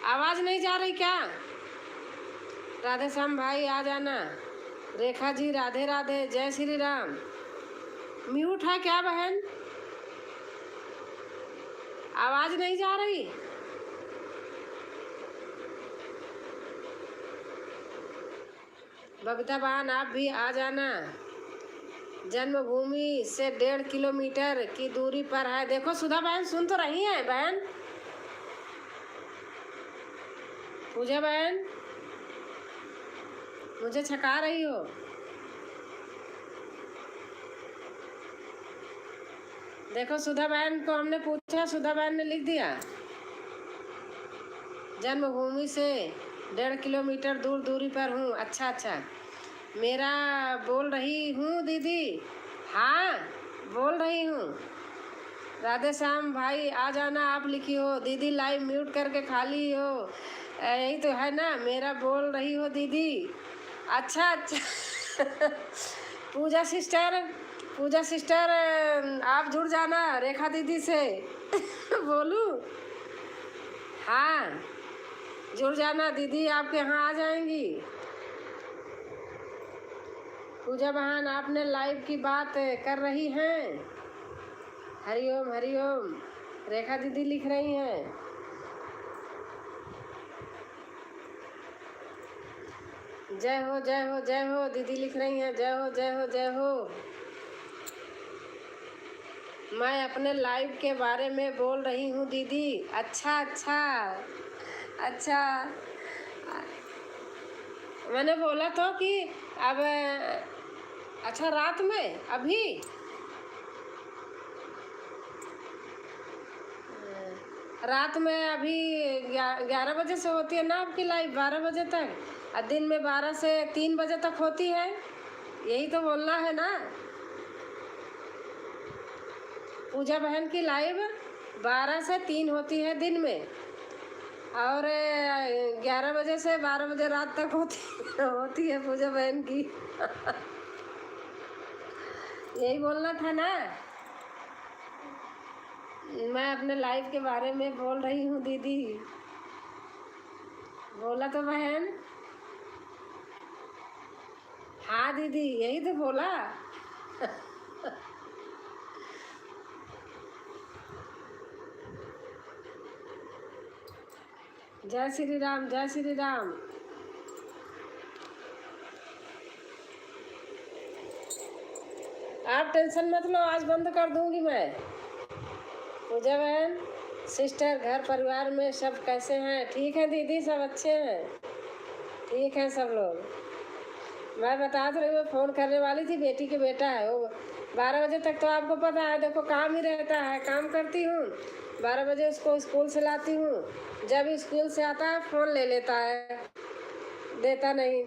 आवाज़ नहीं जा रही क्या? राधे श्याम भाई आ जाना। रेखा जी राधे राधे, जय श्री राम। म्यूट है क्या बहन? आवाज़ नहीं जा रही? बबीता बहन आप भी आ जाना। जन्मभूमि से 1.5 किलोमीटर की दूरी पर है। देखो सुधा बहन सुन तो रही हैं बहन? पूजा बहन मुझे छका रही हो? देखो सुधा बहन को हमने पूछा, सुधा बहन ने लिख दिया जन्मभूमि से 1.5 किलोमीटर दूरी पर हूँ। अच्छा अच्छा, मेरा बोल रही हूँ दीदी। हाँ बोल रही हूँ। राधे श्याम भाई आ जाना आप लिखी हो। दीदी लाइव म्यूट करके खाली हो, यही तो है ना, मेरा बोल रही हो दीदी। अच्छा अच्छा। पूजा सिस्टर आप जुड़ जाना रेखा दीदी से। बोलू? हाँ जुड़ जाना दीदी, आपके यहाँ आ जाएंगी। पूजा बहन आपने लाइव की बात कर रही हैं? हरिओम हरिओम। रेखा दीदी लिख रही हैं जय हो जय हो जय हो। दीदी लिख रही हैं जय हो जय हो जय हो। मैं अपने लाइव के बारे में बोल रही हूँ दीदी। अच्छा अच्छा अच्छा। मैंने बोला तो कि अब अच्छा रात में अभी रात में अभी 11 बजे से होती है ना आपकी लाइव, 12 बजे तक, और दिन में 12 से 3 बजे तक होती है। यही तो बोलना है ना। पूजा बहन की लाइव 12 से 3 होती है दिन में, और 11 बजे से 12 बजे रात तक होती है पूजा बहन की। यही बोलना था ना। मैं अपने लाइफ के बारे में बोल रही हूँ दीदी। बोला तो बहन। हाँ दीदी यही तो बोला। जय श्री राम जय श्री राम। आप टेंशन मत लो, आज बंद कर दूंगी मैं। पूजा बहन, सिस्टर, घर परिवार में सब कैसे हैं? ठीक है दीदी, सब अच्छे हैं, ठीक है सब लोग। मैं बता तो रही हूँ, फ़ोन करने वाली थी, बेटी के बेटा है वो। 12 बजे तक तो आपको पता है, देखो काम ही रहता है, काम करती हूँ। 12 बजे उसको स्कूल से लाती हूँ। जब स्कूल से आता है फ़ोन ले लेता है, देता नहीं।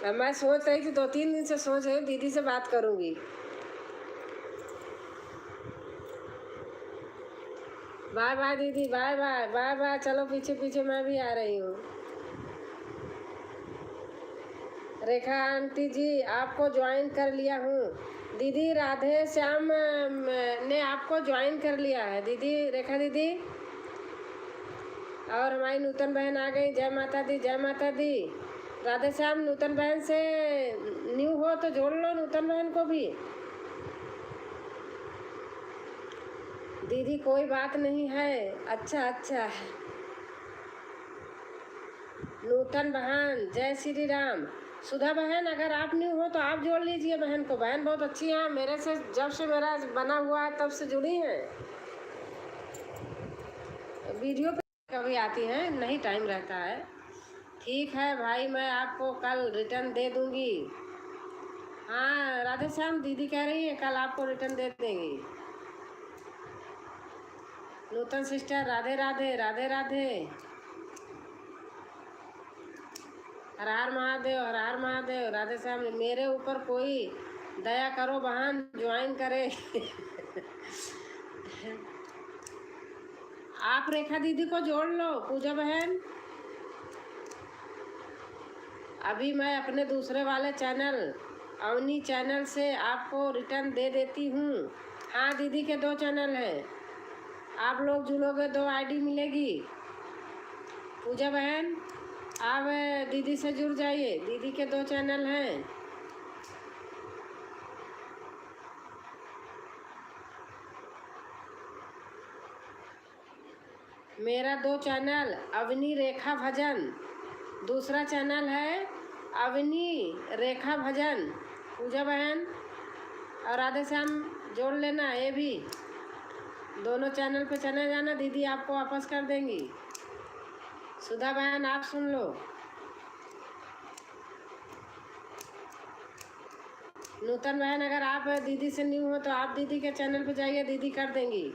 अब मैं सोच रही थी, 2-3 दिन से सोच रही हूँ दीदी से बात करूँगी। बाय बाय दीदी, बाय बाय बाय बाय। चलो पीछे पीछे मैं भी आ रही हूँ। रेखा आंटी जी, आपको ज्वाइन कर लिया हूँ। दीदी राधे श्याम ने आपको ज्वाइन कर लिया है दीदी, रेखा दीदी। और हमारी नूतन बहन आ गई। जय माता दी जय माता दी। राधे श्याम नूतन बहन से न्यू हो तो जोड़ लो नूतन बहन को भी। दीदी कोई बात नहीं है। अच्छा अच्छा। नूतन बहन जय श्री राम। सुधा बहन, अगर आप न्यू हो तो आप जोड़ लीजिए बहन को। बहन बहुत अच्छी है, मेरे से जब से मेरा बना हुआ है तब से जुड़ी हैं। वीडियो पे कभी आती हैं, नहीं टाइम रहता है। ठीक है भाई, मैं आपको कल रिटर्न दे दूंगी। हाँ राधे श्याम दीदी कह रही है कल आपको रिटर्न दे देंगी। नूतन सिस्टर राधे राधे राधे राधे। हर हर महादेव हर हर महादेव। राधे श्याम, मेरे ऊपर कोई दया करो बहन, ज्वाइन करे। आप रेखा दीदी को जोड़ लो पूजा बहन। अभी मैं अपने दूसरे वाले चैनल अवनी चैनल से आपको रिटर्न दे देती हूँ। हाँ दीदी के 2 चैनल हैं, आप लोग जुड़ोगे 2 आईडी मिलेगी। पूजा बहन, आप दीदी से जुड़ जाइए, दीदी के 2 चैनल हैं। मेरा 2 चैनल, अवनी रेखा भजन, दूसरा चैनल है अवनी रेखा भजन। पूजा बहन और राधे श्याम जोड़ लेना, ये भी दोनों चैनल पे चले जाना, दीदी आपको वापस कर देंगी। सुधा बहन आप सुन लो। नूतन बहन, अगर आप दीदी से न्यू हो तो आप दीदी के चैनल पे जाइए, दीदी कर देंगी।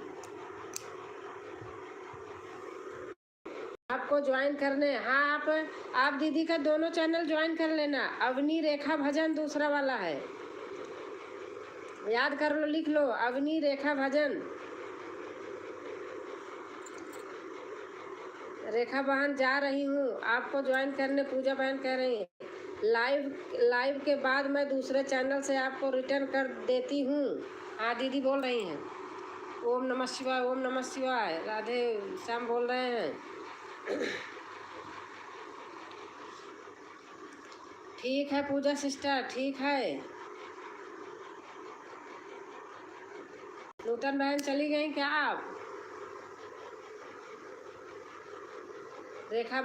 आपको ज्वाइन करने, हाँ आप दीदी का दोनों चैनल ज्वाइन कर लेना। अवनी रेखा भजन दूसरा वाला है, याद कर लो, लिख लो, अवनी रेखा भजन। रेखा बहन जा रही हूँ आपको ज्वाइन करने, पूजा बहन कह रही है। लाइव के बाद मैं दूसरे चैनल से आपको रिटर्न कर देती हूँ। हाँ दीदी बोल रही हैं। ओम नमः शिवाय ओम नमः शिवाय। राधे श्याम बोल रहे हैं। ठीक है पूजा सिस्टर, ठीक है। नूतन बहन चली गई क्या आप? रेखा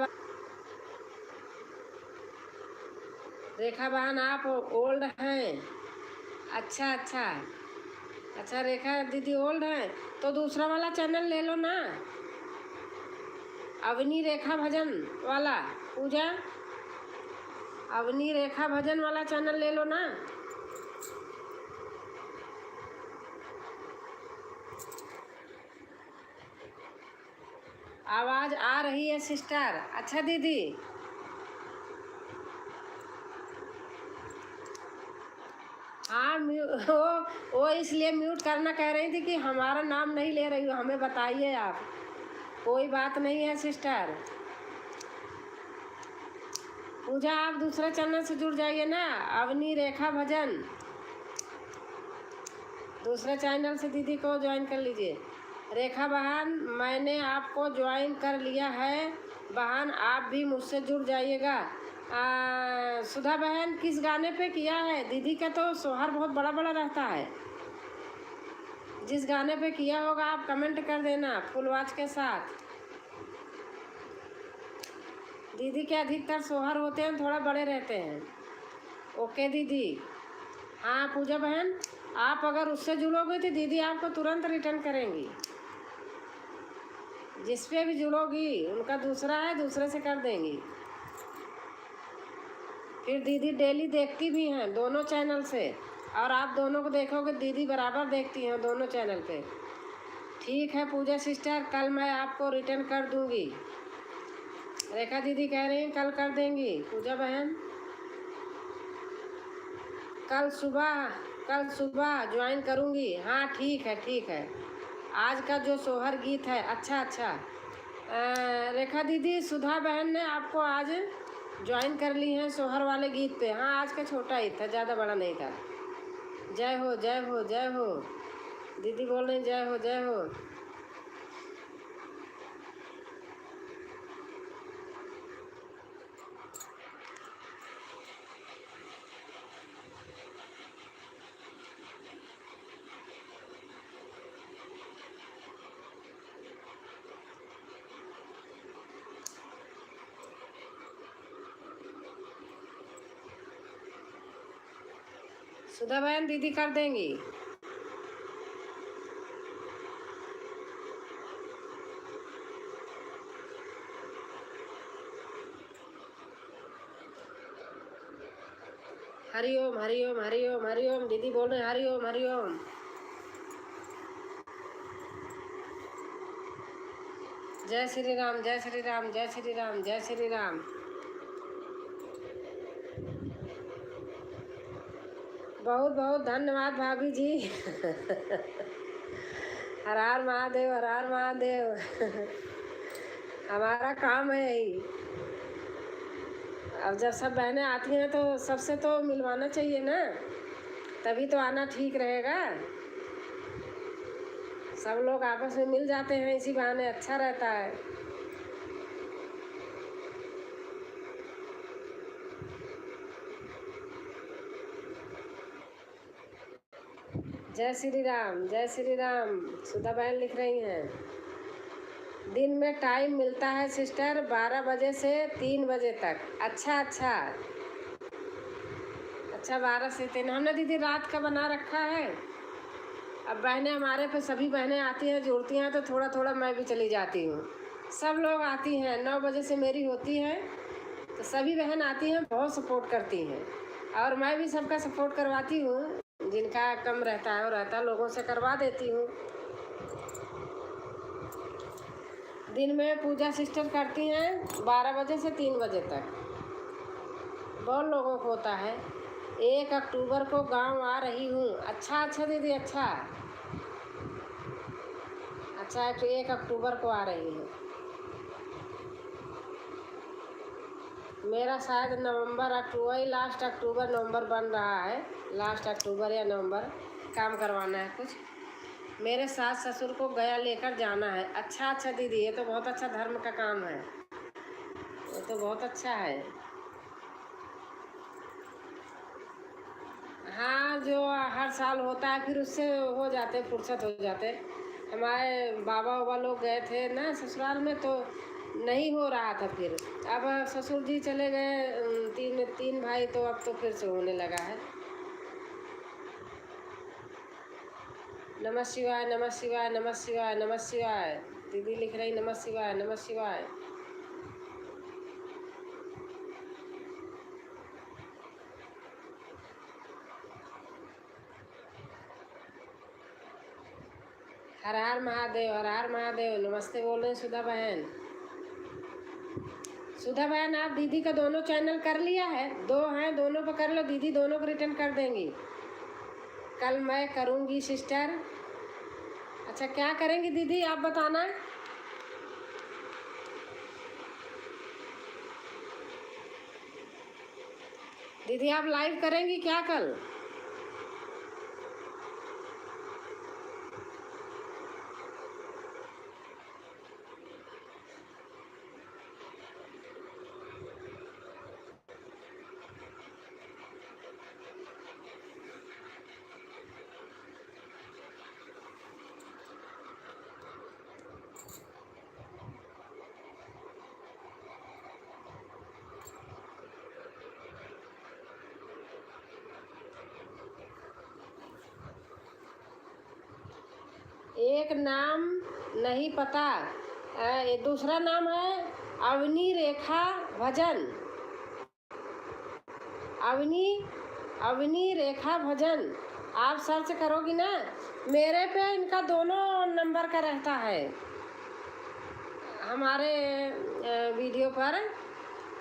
रेखा बहन आप ओल्ड हैं? अच्छा अच्छा अच्छा, रेखा दीदी ओल्ड हैं तो दूसरा वाला चैनल ले लो ना, अवनी रेखा भजन वाला। पूजा, अवनी रेखा भजन वाला चैनल ले लो ना। आवाज़ आ रही है सिस्टर। अच्छा दीदी, हाँ वो इसलिए म्यूट करना कह रही थी कि हमारा नाम नहीं ले रही हो, हमें बताइए आप। कोई बात नहीं है सिस्टर। पूजा आप दूसरे चैनल से जुड़ जाइए ना, अवनी रेखा भजन। दूसरे चैनल से दीदी को ज्वाइन कर लीजिए। रेखा बहन मैंने आपको ज्वाइन कर लिया है, बहन आप भी मुझसे जुड़ जाइएगा। सुधा बहन किस गाने पे किया है? दीदी का तो सोहर बहुत बड़ा बड़ा रहता है। जिस गाने पे किया होगा आप कमेंट कर देना फुल वॉच के साथ। दीदी के अधिकतर सोहर होते हैं थोड़ा बड़े रहते हैं। ओके दीदी। हाँ पूजा बहन, आप अगर उससे जुड़ोगे तो दीदी आपको तुरंत रिटर्न करेंगी। जिस पे भी जुड़ोगी उनका दूसरा है, दूसरे से कर देंगी। फिर दीदी डेली देखती भी हैं दोनों चैनल से, और आप दोनों को देखोगे दीदी बराबर देखती हैं दोनों चैनल पे। ठीक है पूजा सिस्टर, कल मैं आपको रिटर्न कर दूंगी। रेखा दीदी कह रही हैं कल कर देंगी। पूजा बहन कल सुबह ज्वाइन करूंगी। हाँ ठीक है ठीक है। आज का जो सोहर गीत है, अच्छा अच्छा। रेखा दीदी सुधा बहन ने आपको आज ज्वाइन कर ली हैं सोहर वाले गीत पे। हाँ आज का छोटा ही था, ज़्यादा बड़ा नहीं था। जय हो जय हो जय हो। दीदी बोल रही जय हो जय हो। सुधा बहन दीदी कर देंगी। हरिओम हरिओम हरिओम हरिओम। दीदी बोल रहे हरिओम हरिओम। जय श्री राम जय श्री राम जय श्री राम जय श्री राम। बहुत बहुत धन्यवाद भाभी जी। हर हर महादेव हर हर महादेव। हमारा काम है यही। अब जब सब बहनें आती हैं तो सबसे तो मिलवाना चाहिए ना, तभी तो आना ठीक रहेगा। सब लोग आपस में मिल जाते हैं इसी बहाने, अच्छा रहता है। जय श्री राम जय श्री राम। सुधा बहन लिख रही हैं दिन में टाइम मिलता है सिस्टर 12 बजे से 3 बजे तक। अच्छा अच्छा अच्छा, 12 से 3 हमने दीदी रात का बना रखा है। अब बहनें हमारे पे सभी बहनें आती हैं जुड़ती हैं तो थोड़ा थोड़ा मैं भी चली जाती हूँ। सब लोग आती हैं, 9 बजे से मेरी होती है तो सभी बहन आती हैं, बहुत सपोर्ट करती हैं। और मैं भी सबका सपोर्ट करवाती हूँ, जिनका कम रहता है और रहता लोगों से करवा देती हूँ। दिन में पूजा सिस्टर करती हैं 12 बजे से 3 बजे तक। बहुत लोगों को होता है। 1 अक्टूबर को गांव आ रही हूँ। अच्छा अच्छा दीदी अच्छा अच्छा, तो 1 अक्टूबर को आ रही हूँ। मेरा शायद नवंबर अक्टूबर, लास्ट अक्टूबर नवंबर बन रहा है। लास्ट अक्टूबर या नवंबर काम करवाना है कुछ। मेरे सास ससुर को गया लेकर जाना है। अच्छा अच्छा दीदी, ये तो बहुत अच्छा धर्म का काम है, ये तो बहुत अच्छा है। हाँ जो हर साल होता है फिर उससे हो जाते, फुर्सत हो जाते। हमारे बाबा लोग गए थे ना ससुराल में, तो नहीं हो रहा था। फिर अब ससुर जी चले गए, तीन भाई, तो अब तो फिर से होने लगा है। नमः शिवाय, नमः शिवाय, नमः शिवाय, नमः शिवाय। दीदी लिख रही नमः शिवाय, नमः शिवाय। हर हर महादेव, हर हर महादेव। नमस्ते बोल रहे हैं सुधा बहन। सुधा बहन, आप दीदी का दोनों चैनल कर लिया है? दो हैं, दोनों पर कर लो, दीदी दोनों को रिटर्न कर देंगी। कल मैं करूँगी सिस्टर। अच्छा, क्या करेंगी दीदी आप बताना। दीदी आप लाइव करेंगी क्या कल? एक नाम नहीं पता, ये दूसरा नाम है अवनी रेखा भजन। अवनी रेखा भजन आप सर्च करोगी ना, मेरे पे इनका दोनों नंबर का रहता है। हमारे वीडियो पर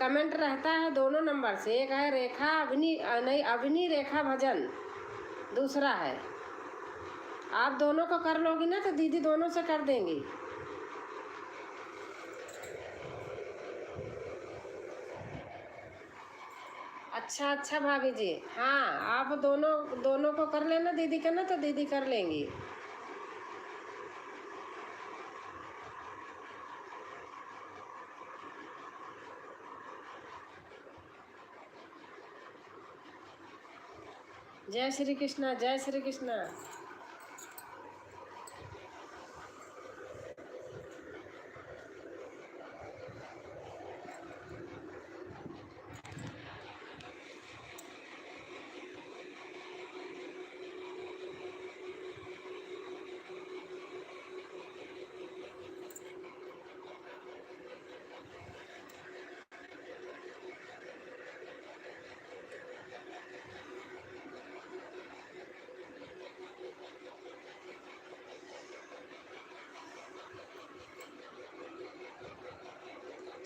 कमेंट रहता है दोनों नंबर से। एक है रेखा अवनी, नहीं अवनी रेखा भजन, दूसरा है। आप दोनों को कर लोगी ना तो दीदी दोनों से कर देंगी। अच्छा भाभी जी, हाँ आप दोनों को कर लेना दीदी का ना, तो दीदी कर लेंगी। जय श्री कृष्णा, जय श्री कृष्णा।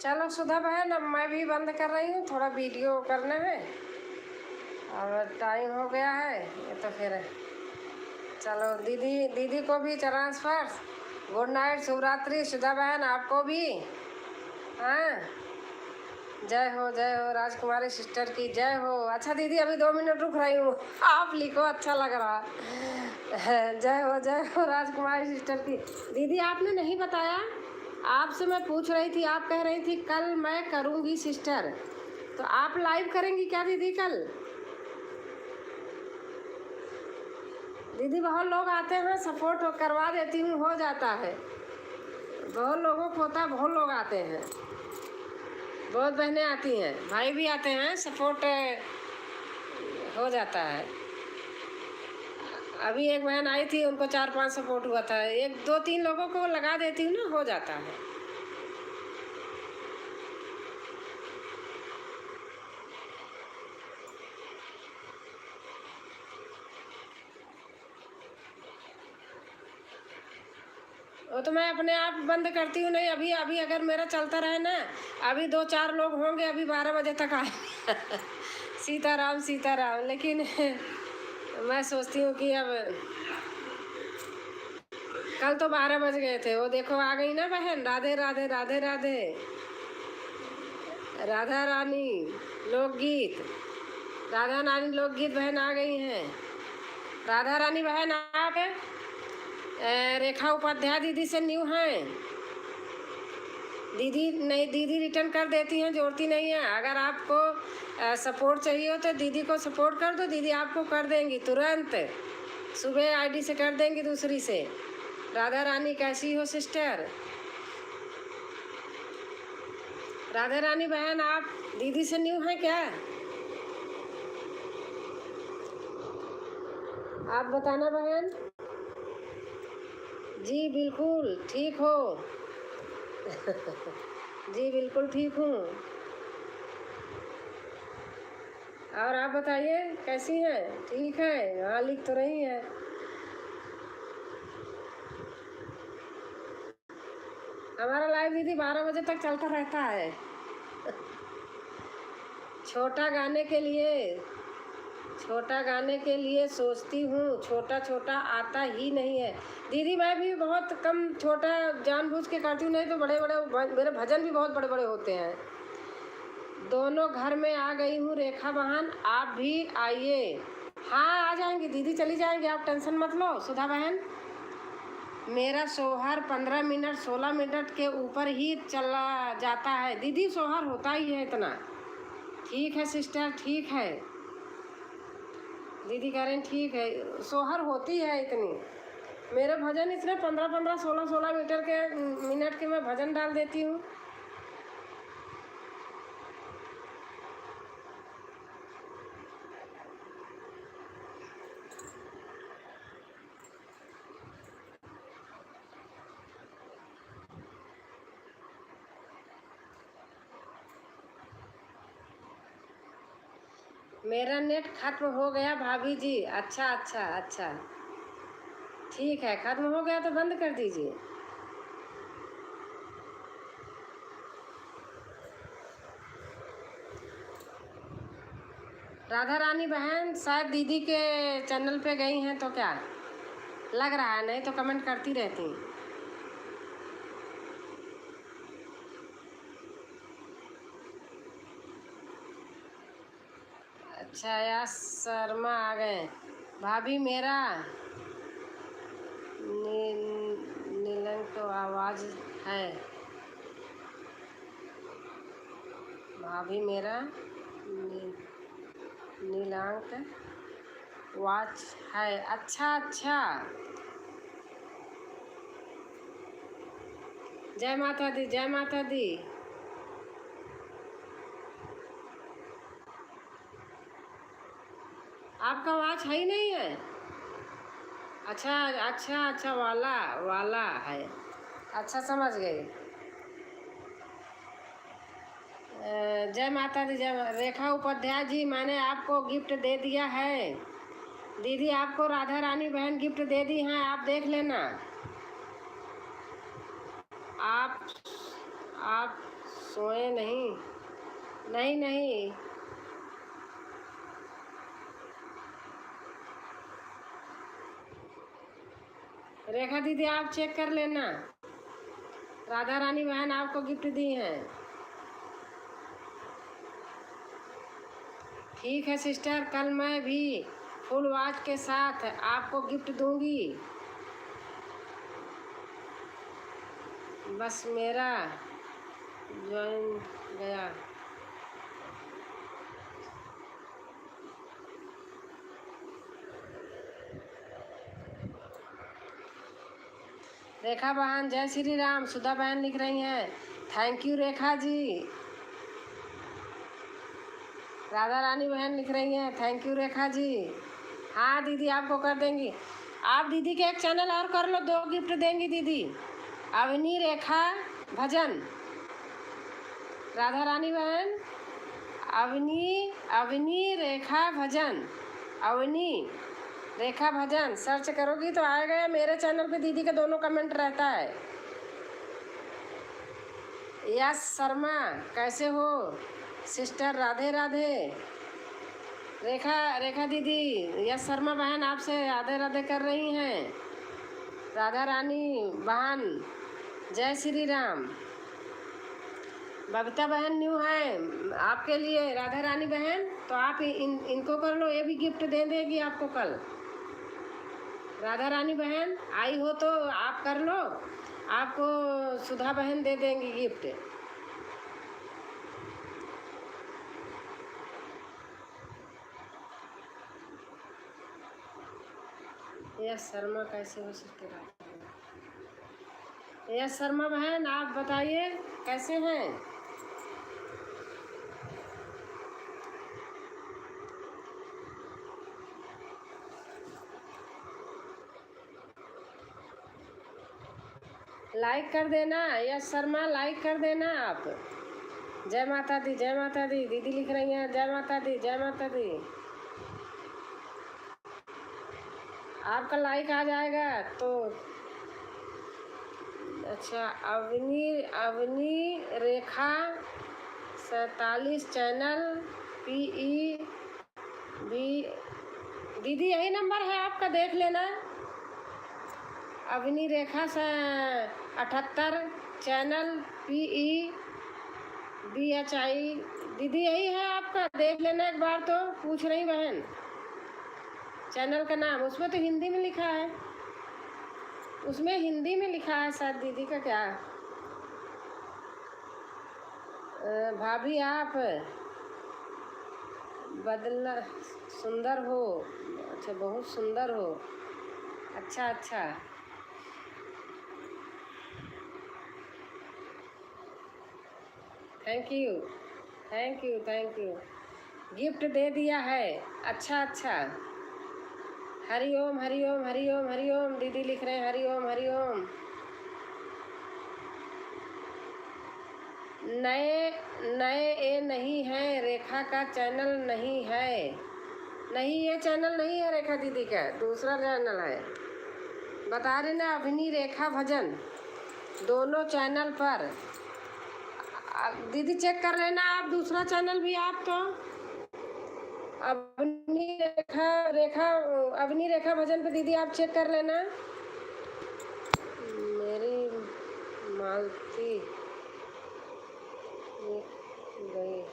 चलो सुधा बहन, अब मैं भी बंद कर रही हूँ, थोड़ा वीडियो करना है और टाइम हो गया है। ये तो फिर चलो दीदी को भी ट्रांसफर। गुड नाइट, शुभ रात्रि। सुधा बहन आपको भी। हाँ, जय हो राजकुमारी सिस्टर की जय हो। अच्छा दीदी अभी 2 मिनट रुक रही हूँ, आप लिखो, अच्छा लग रहा है। जय हो राजकुमारी सिस्टर की। दीदी आपने नहीं बताया, आपसे मैं पूछ रही थी, आप कह रही थी कल मैं करूँगी सिस्टर, तो आप लाइव करेंगी क्या दीदी कल? दीदी बहुत लोग आते हैं, सपोर्ट करवा देती हूँ, हो जाता है। बहुत लोगों को होता है, बहुत लोग आते हैं, बहुत बहनें आती हैं, भाई भी आते हैं, सपोर्ट हो जाता है। अभी एक बहन आई थी, उनको 4-5 सपोर्ट हुआ था। 1-2-3 लोगों को लगा देती हूँ ना, हो जाता है। वो तो मैं अपने आप बंद करती हूँ नहीं। अभी अगर मेरा चलता रहे ना, अभी 2-4 लोग होंगे, अभी 12 बजे तक आए। सीताराम सीताराम। लेकिन मैं सोचती हूँ कि अब कल तो 12 बज गए थे। वो देखो आ गई ना बहन, राधे राधे राधे राधे। राधा रानी लोकगीत, राधा रानी लोकगीत बहन आ गई हैं। राधा रानी बहन आप रेखा उपाध्याय दीदी से न्यू हैं। दीदी नहीं, दीदी रिटर्न कर देती हैं, जोड़ती नहीं है। अगर आपको सपोर्ट चाहिए हो तो दीदी को सपोर्ट कर दो, दीदी आपको कर देंगी तुरंत। सुबह आईडी से कर देंगी, दूसरी से। राधा रानी कैसी हो सिस्टर? राधे रानी बहन, आप दीदी से न्यू हैं क्या? आप बताना बहन। जी बिल्कुल ठीक हो। जी बिल्कुल ठीक हूँ। और आप बताइए कैसी हैं? ठीक है? हाँ लिख तो रही हैं। हमारा लाइव दीदी 12 बजे तक चलता रहता है। छोटा गाने के लिए सोचती हूँ, छोटा छोटा आता ही नहीं है। दीदी मैं भी बहुत कम छोटा जानबूझ के करती हूँ, नहीं तो बड़े बड़े मेरे भजन भी बहुत बड़े बड़े होते हैं। दोनों घर में आ गई हूँ रेखा बहन, आप भी आइए। हाँ आ जाएंगी दीदी, चली जाएंगी, आप टेंशन मत लो सुधा बहन। मेरा शोहर 15 मिनट 16 मिनट के ऊपर ही चला जाता है। दीदी शोहर होता ही है इतना। ठीक है सिस्टर, ठीक है। दीदी कह रहे हैं ठीक है, शोहर होती है इतनी। मेरे भजन इतने 15-15 16-16 मिनट के मैं भजन डाल देती हूँ। मेरा नेट खत्म हो गया भाभी जी। अच्छा अच्छा अच्छा, ठीक है, खत्म हो गया तो बंद कर दीजिए। राधा रानी बहन शायद दीदी के चैनल पे गई हैं तो क्या लग रहा है, नहीं तो कमेंट करती रहती। अच्छा या शर्मा आ गए। भाभी मेरा नीलंग तो आवाज़ है। भाभी मेरा नीलांक वॉच है। अच्छा अच्छा, जय माता दी, जय माता दी। आपका वॉच है ही नहीं है? अच्छा अच्छा अच्छा, वाला वाला है। अच्छा समझ गई। जय माता दी, जय रेखा उपाध्याय जी, मैंने आपको गिफ्ट दे दिया है। दीदी आपको राधा रानी बहन गिफ्ट दे दी हैं, आप देख लेना। आप आप सोए नहीं? नहीं नहीं, रेखा दीदी आप चेक कर लेना, राधा रानी बहन आपको गिफ्ट दी हैं। ठीक है सिस्टर, कल मैं भी फुल वॉच के साथ आपको गिफ्ट दूंगी। बस मेरा ज्वाइन गया। रेखा बहन जय श्री राम, सुधा बहन लिख रही हैं थैंक यू रेखा जी। राधा रानी बहन लिख रही हैं थैंक यू रेखा जी। हाँ दीदी आपको कर देंगी। आप दीदी के एक चैनल और कर लो, 2 गिफ्ट देंगी दीदी। अवनी रेखा भजन, राधा रानी बहन अवनी अवनी रेखा भजन, अवनी रेखा भजन सर्च करोगी तो आएगा, या मेरे चैनल पे दीदी के दोनों कमेंट रहता है। यस शर्मा कैसे हो सिस्टर? राधे राधे। रेखा रेखा दीदी, यस शर्मा बहन आपसे राधे राधे कर रही हैं। राधा रानी बहन जय श्री राम। बबीता बहन न्यू है आपके लिए राधा रानी बहन, तो आप इनको कर लो, ये भी गिफ्ट दे देगी आपको कल। राधा रानी बहन आई हो तो आप कर लो, आपको सुधा बहन दे देंगी गिफ्ट। यस शर्मा कैसे हो सकते हैं? यस शर्मा बहन आप बताइए कैसे हैं? लाइक कर देना। यश शर्मा लाइक कर देना आप। जय माता दी, जय माता दी। दीदी लिख रही हैं जय माता दी, जय माता दी। आपका लाइक आ जाएगा तो अच्छा। अवनी अवनी रेखा 47 चैनल PE भी। दीदी यही नंबर है आपका, देख लेना। अवनी रेखा से 78 चैनल PEBHI। दीदी यही है आपका, देख लेना एक बार तो। पूछ रही बहन चैनल का नाम, उसमें तो हिंदी में लिखा है, उसमें हिंदी में लिखा है शायद। दीदी का क्या भाभी आप बदला सुंदर हो। अच्छा, बहुत सुंदर हो। अच्छा अच्छा। Thank you thank you thank you. Gift दे दिया है। अच्छा अच्छा। हरि ओम हरि ओम हरि ओम हरि ओम। दीदी लिख रहे हैं हरि ओम हरि ओम। नए नए ये नहीं है, रेखा का चैनल नहीं है। नहीं, ये चैनल नहीं है रेखा दीदी का, दूसरा चैनल है। बता रहे ना, अभिनी रेखा भजन दोनों चैनल पर। दीदी चेक कर लेना आप, दूसरा चैनल भी आप तो। अवनी रेखा रेखा अवनी रेखा भजन पे दीदी आप चेक कर लेना। मेरी मालती गई।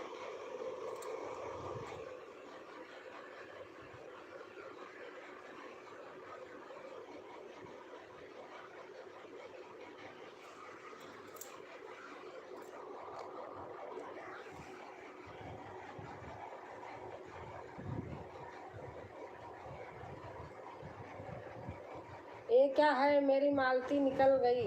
ये क्या है, मेरी मालती निकल गई।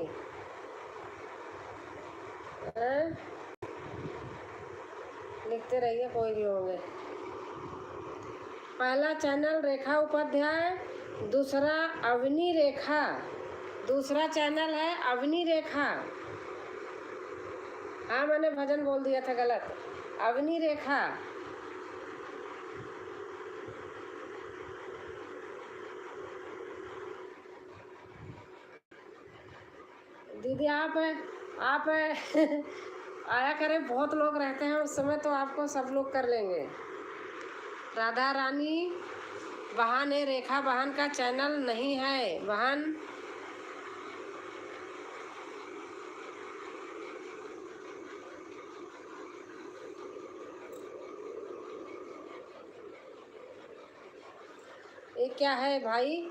लिखते रहिए, कोई भी होंगे। पहला चैनल रेखा उपाध्याय, दूसरा अवनी रेखा। दूसरा चैनल है अवनी रेखा। हाँ, मैंने भजन बोल दिया था गलत। अवनी रेखा। दीदी आप आया करें, बहुत लोग रहते हैं उस समय, तो आपको सब लोग कर लेंगे। राधा रानी बहन है, रेखा बहन का चैनल नहीं है बहन। ये क्या है भाई?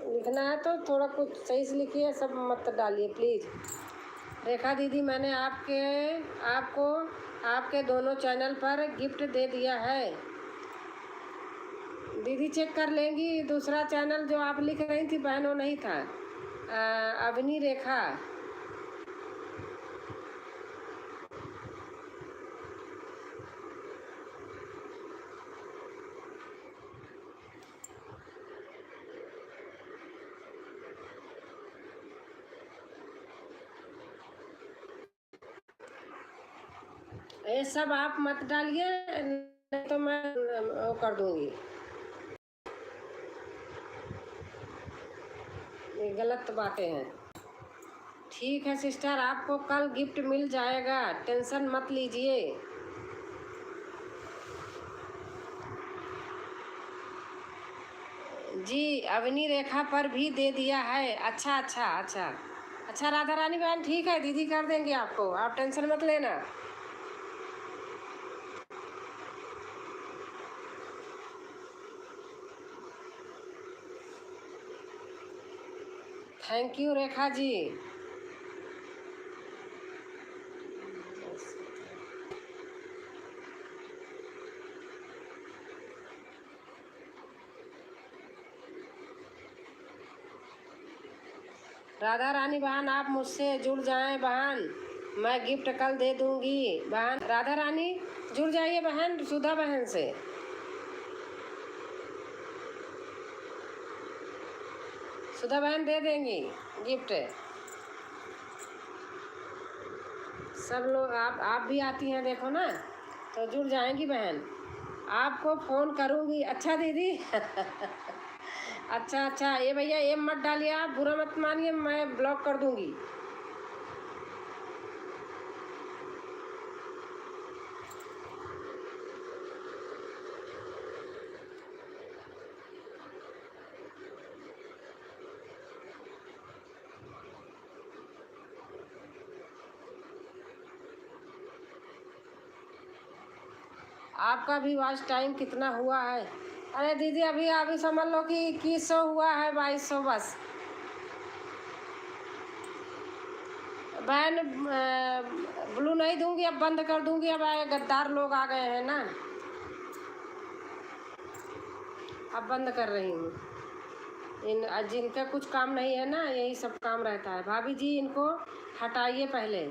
लिखना है तो थोड़ा कुछ सही से लिखिए, सब मत डालिए प्लीज़। रेखा दीदी, मैंने आपको आपके दोनों चैनल पर गिफ्ट दे दिया है। दीदी चेक कर लेंगी, दूसरा चैनल जो आप लिख रही थी बहन, वो नहीं था। अवनी रेखा। ये सब आप मत डालिए, नहीं तो मैं वो कर दूंगी। ये गलत बातें हैं। ठीक है सिस्टर, आपको कल गिफ्ट मिल जाएगा, टेंशन मत लीजिए। जी, अवनी रेखा पर भी दे दिया है। अच्छा अच्छा अच्छा अच्छा। राधा रानी बहन ठीक है, दीदी कर देंगे आपको, आप टेंशन मत लेना। Thank you Rekha ji. राधा रानी बहन, आप मुझसे जुड़ जाएं बहन। मैं गिफ्ट कल दे दूंगी बहन। राधा रानी जुड़ जाइए बहन, सुधा बहन से। सुधा बहन दे देंगी गिफ्ट। सब लोग, आप भी आती हैं देखो ना, तो जुड़ जाएंगी बहन। आपको फ़ोन करूंगी। अच्छा दीदी अच्छा अच्छा, ये भैया ये मत डालिए, आप बुरा मत मानिए, मैं ब्लॉक कर दूंगी। आपका भी वॉच टाइम कितना हुआ है? अरे दीदी अभी अभी समझ लो कि 2100 हुआ है, 2200 बस। बहन ब्लू नहीं दूंगी, अब बंद कर दूंगी। अब गद्दार लोग आ गए हैं ना, अब बंद कर रही हूँ। जिनका कुछ काम नहीं है ना, यही सब काम रहता है। भाभी जी इनको हटाइए पहले।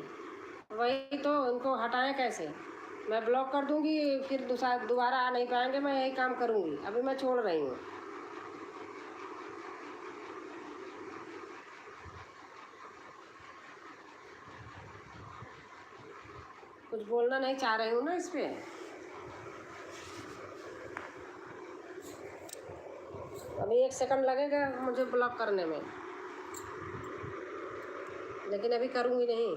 वही तो, इनको हटाएं कैसे? मैं ब्लॉक कर दूंगी, फिर दोबारा आ नहीं पाएंगे। मैं यही काम करूंगी, अभी मैं छोड़ रही हूँ। कुछ बोलना नहीं चाह रही हूँ ना इस पर। अभी 1 सेकंड लगेगा मुझे ब्लॉक करने में, लेकिन अभी करूँगी नहीं।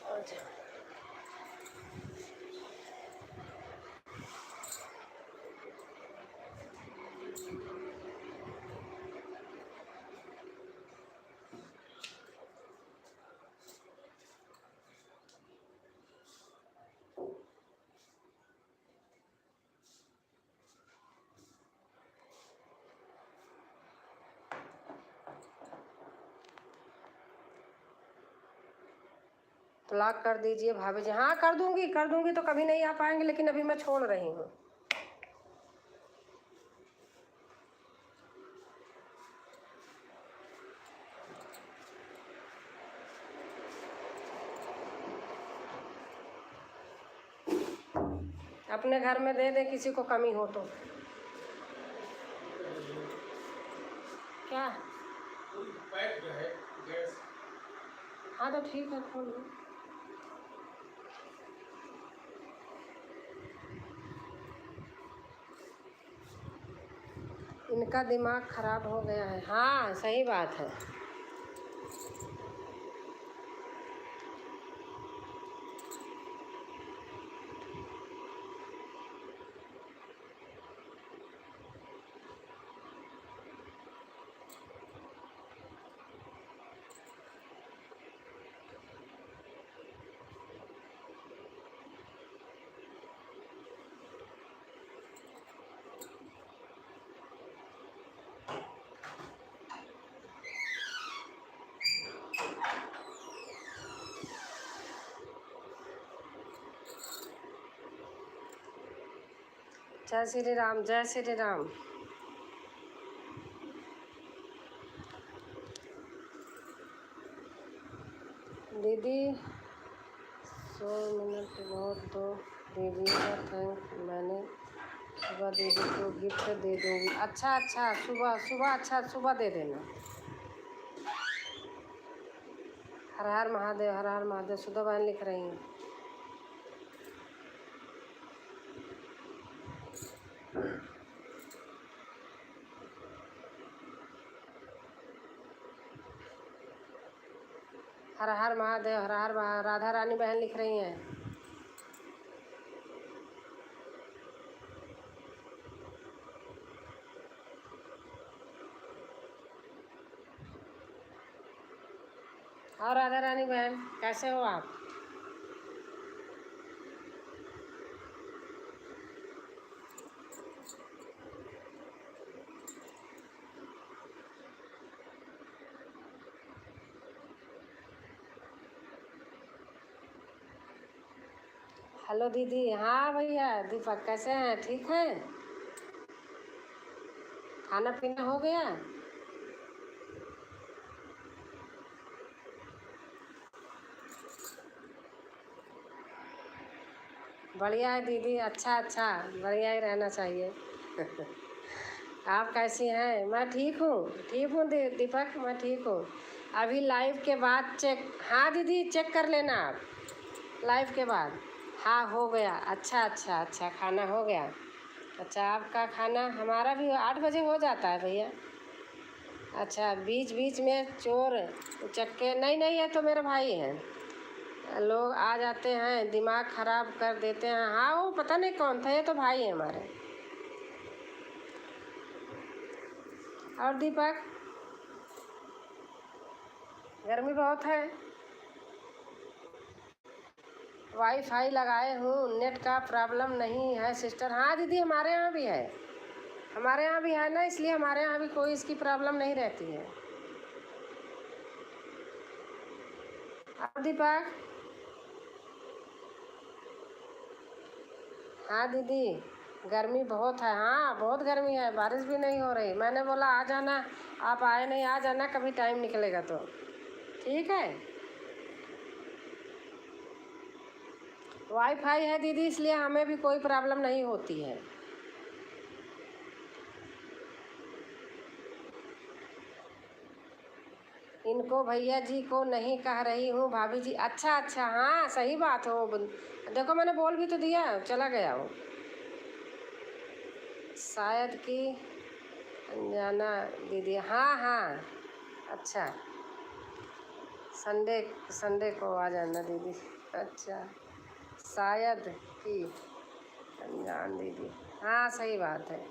अच्छा ब्लॉक कर दीजिए भाभी जी। हाँ कर दूंगी तो कभी नहीं आ पाएंगे, लेकिन अभी मैं छोड़ रही हूँ। अपने घर में दे दे, किसी को कमी हो तो। क्या? हाँ तो ठीक है, खोल लो। इनका दिमाग खराब हो गया है। हाँ सही बात है। जय श्री राम, जय श्री राम। दीदी 100 मिनट बहुत तो दीजिएगा, थैंक। मैंने सुबह दीदी को गिफ्ट दे दूँगी। अच्छा अच्छा, सुबह सुबह, अच्छा सुबह दे देना। हर हर महादेव, हर हर महादेव। सुधा बहन लिख रही हैं। हर हर महादेव, हर हर राधा रानी बहन लिख रही हैं। और राधा रानी बहन कैसे हो आप? हेलो दीदी। हाँ भैया दीपक, कैसे हैं? ठीक हैं? खाना पीना हो गया? बढ़िया है दीदी। अच्छा अच्छा, बढ़िया ही रहना चाहिए। आप कैसी हैं? मैं ठीक हूँ, ठीक हूँ दीपक, मैं ठीक हूँ। अभी लाइव के बाद चेक। हाँ दीदी, चेक कर लेना आप लाइव के बाद। हाँ हो गया। अच्छा अच्छा अच्छा, खाना हो गया। अच्छा, आपका खाना, हमारा भी 8 बजे हो जाता है भैया। अच्छा, बीच बीच में चोर उचक्के नहीं नहीं, ये तो मेरे भाई हैं। लोग आ जाते हैं, दिमाग खराब कर देते हैं। हाँ, वो पता नहीं कौन था, ये तो भाई है हमारे। और दीपक, गर्मी बहुत है। वाईफाई लगाए हूँ, नेट का प्रॉब्लम नहीं है सिस्टर। हाँ दीदी, हमारे यहाँ भी है। हमारे यहाँ भी है ना, इसलिए हमारे यहाँ भी कोई इसकी प्रॉब्लम नहीं रहती है। और दीपक। हाँ दीदी, गर्मी बहुत है। हाँ बहुत गर्मी है, बारिश भी नहीं हो रही। मैंने बोला आ जाना, आप आए नहीं। आ जाना कभी टाइम निकलेगा तो। ठीक है। वाईफाई है दीदी, इसलिए हमें भी कोई प्रॉब्लम नहीं होती है। इनको भैया जी को नहीं कह रही हूँ, भाभी जी। अच्छा अच्छा, हाँ सही बात हो। देखो मैंने बोल भी तो दिया, चला गया वो। शायद कि अनजाना दीदी। हाँ हाँ। अच्छा, संडे संडे को आ जाना दीदी। अच्छा, शायद कि अनजान दीदी। हाँ सही बात है।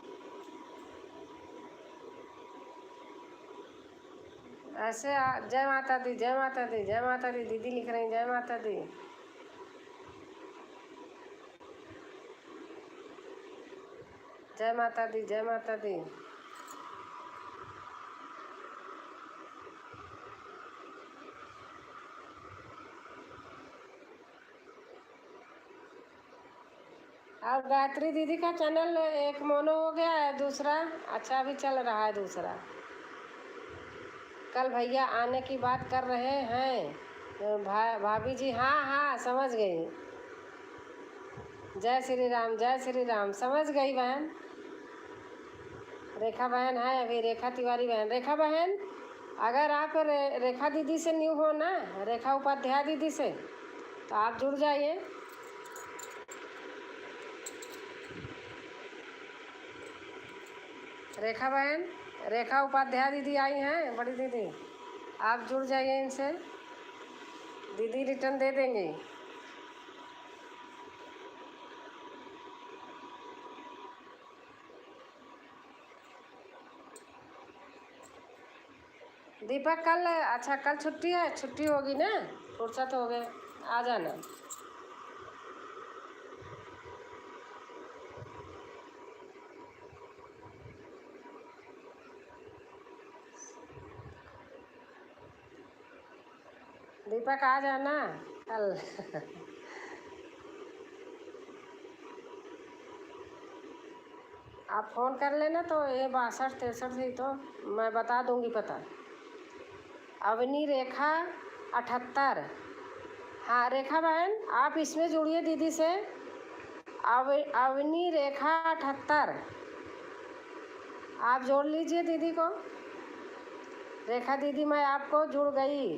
ऐसे जय माता दी, जय माता दी, जय माता दी। दीदी लिख रही जय माता दी। जय माता दी, जय माता दी। और गायत्री दीदी का चैनल एक मोनो हो गया है, दूसरा अच्छा भी चल रहा है दूसरा। कल भैया आने की बात कर रहे हैं। भाभी जी। हाँ हाँ समझ गई। जय श्री राम, जय श्री राम, समझ गई बहन। रेखा बहन है अभी, रेखा तिवारी बहन। रेखा बहन, अगर आप रेखा दीदी से न्यू हो ना, रेखा उपाध्याय दीदी से, तो आप जुड़ जाइए। रेखा बहन, रेखा उपाध्याय दीदी आई हैं, बड़ी दीदी। आप जुड़ जाइए इनसे, दीदी रिटर्न दे देंगी। दीपक कल, अच्छा कल छुट्टी है? छुट्टी होगी ना, फुर्सत हो गए, आ जाना। दीपक आ जाना कल। आप फ़ोन कर लेना, तो ये 62 63 ही तो मैं बता दूंगी पता। अवनी रेखा 78। हाँ रेखा बहन, आप इसमें जुड़िए दीदी से। अवनी रेखा 78, आप जोड़ लीजिए दीदी को। रेखा दीदी मैं आपको जुड़ गई।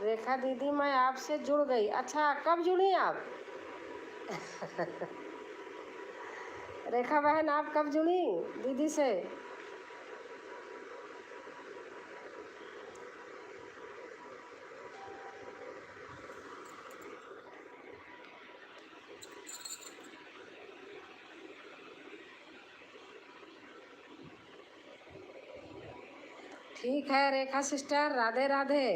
रेखा दीदी मैं आपसे जुड़ गई। अच्छा, कब जुड़ी आप? रेखा बहन आप कब जुड़ी दीदी से? ठीक है रेखा सिस्टर, राधे राधे।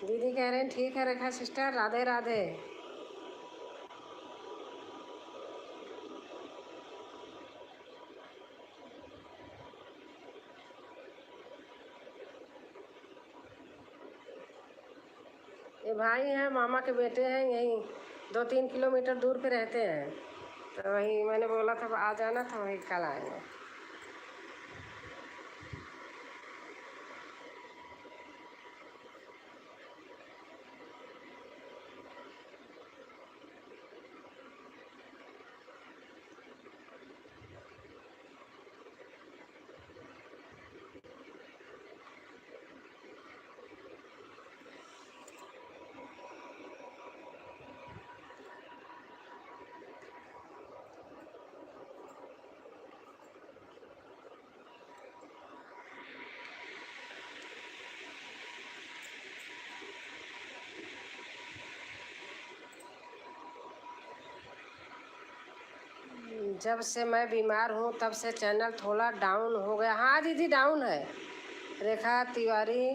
दीदी कह रहे हैं ठीक है रेखा सिस्टर, राधे राधे। ये भाई हैं, मामा के बेटे हैं, यहीं 2-3 किलोमीटर दूर पे रहते हैं, तो वही मैंने बोला था आ जाना, था वही कल आएंगे। जब से मैं बीमार हूँ तब से चैनल थोड़ा डाउन हो गया। हाँ दीदी डाउन है। रेखा तिवारी,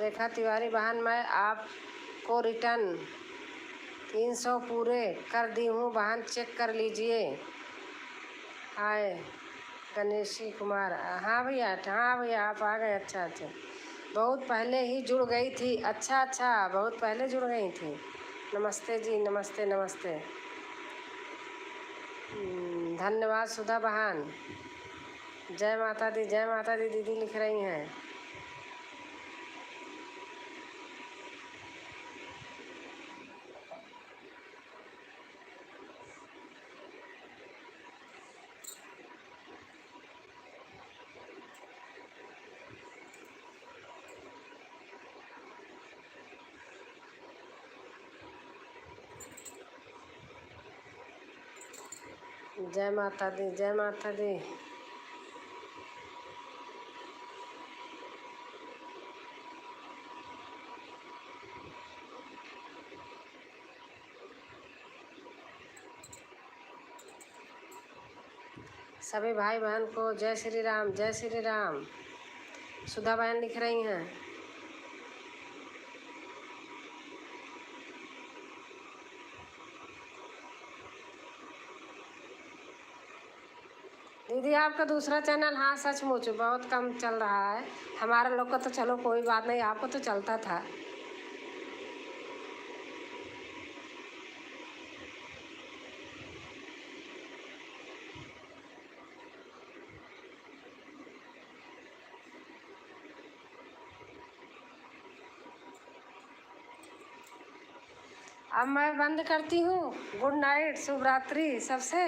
रेखा तिवारी बहन, मैं आपको रिटर्न 300 पूरे कर दी हूँ बहन, चेक कर लीजिए। हाय गणेशी कुमार, हाँ भैया, हाँ भैया आप आ गए, अच्छा अच्छा। बहुत पहले ही जुड़ गई थी, अच्छा अच्छा, बहुत पहले जुड़ गई थी। नमस्ते जी, नमस्ते नमस्ते। धन्यवाद सुधा बहन, जय माता दी, जय माता दी दीदी लिख रही हैं। जय माता दी, जय माता दी। सभी भाई बहन को जय श्री राम, जय श्री राम। सुधा बहन लिख रही हैं। दीदी आपका दूसरा चैनल, हाँ सचमुच बहुत कम चल रहा है। हमारा लोग का तो चलो कोई बात नहीं, आपको तो चलता था। अब मैं बंद करती हूँ। गुड नाइट, शुभ रात्रि सबसे।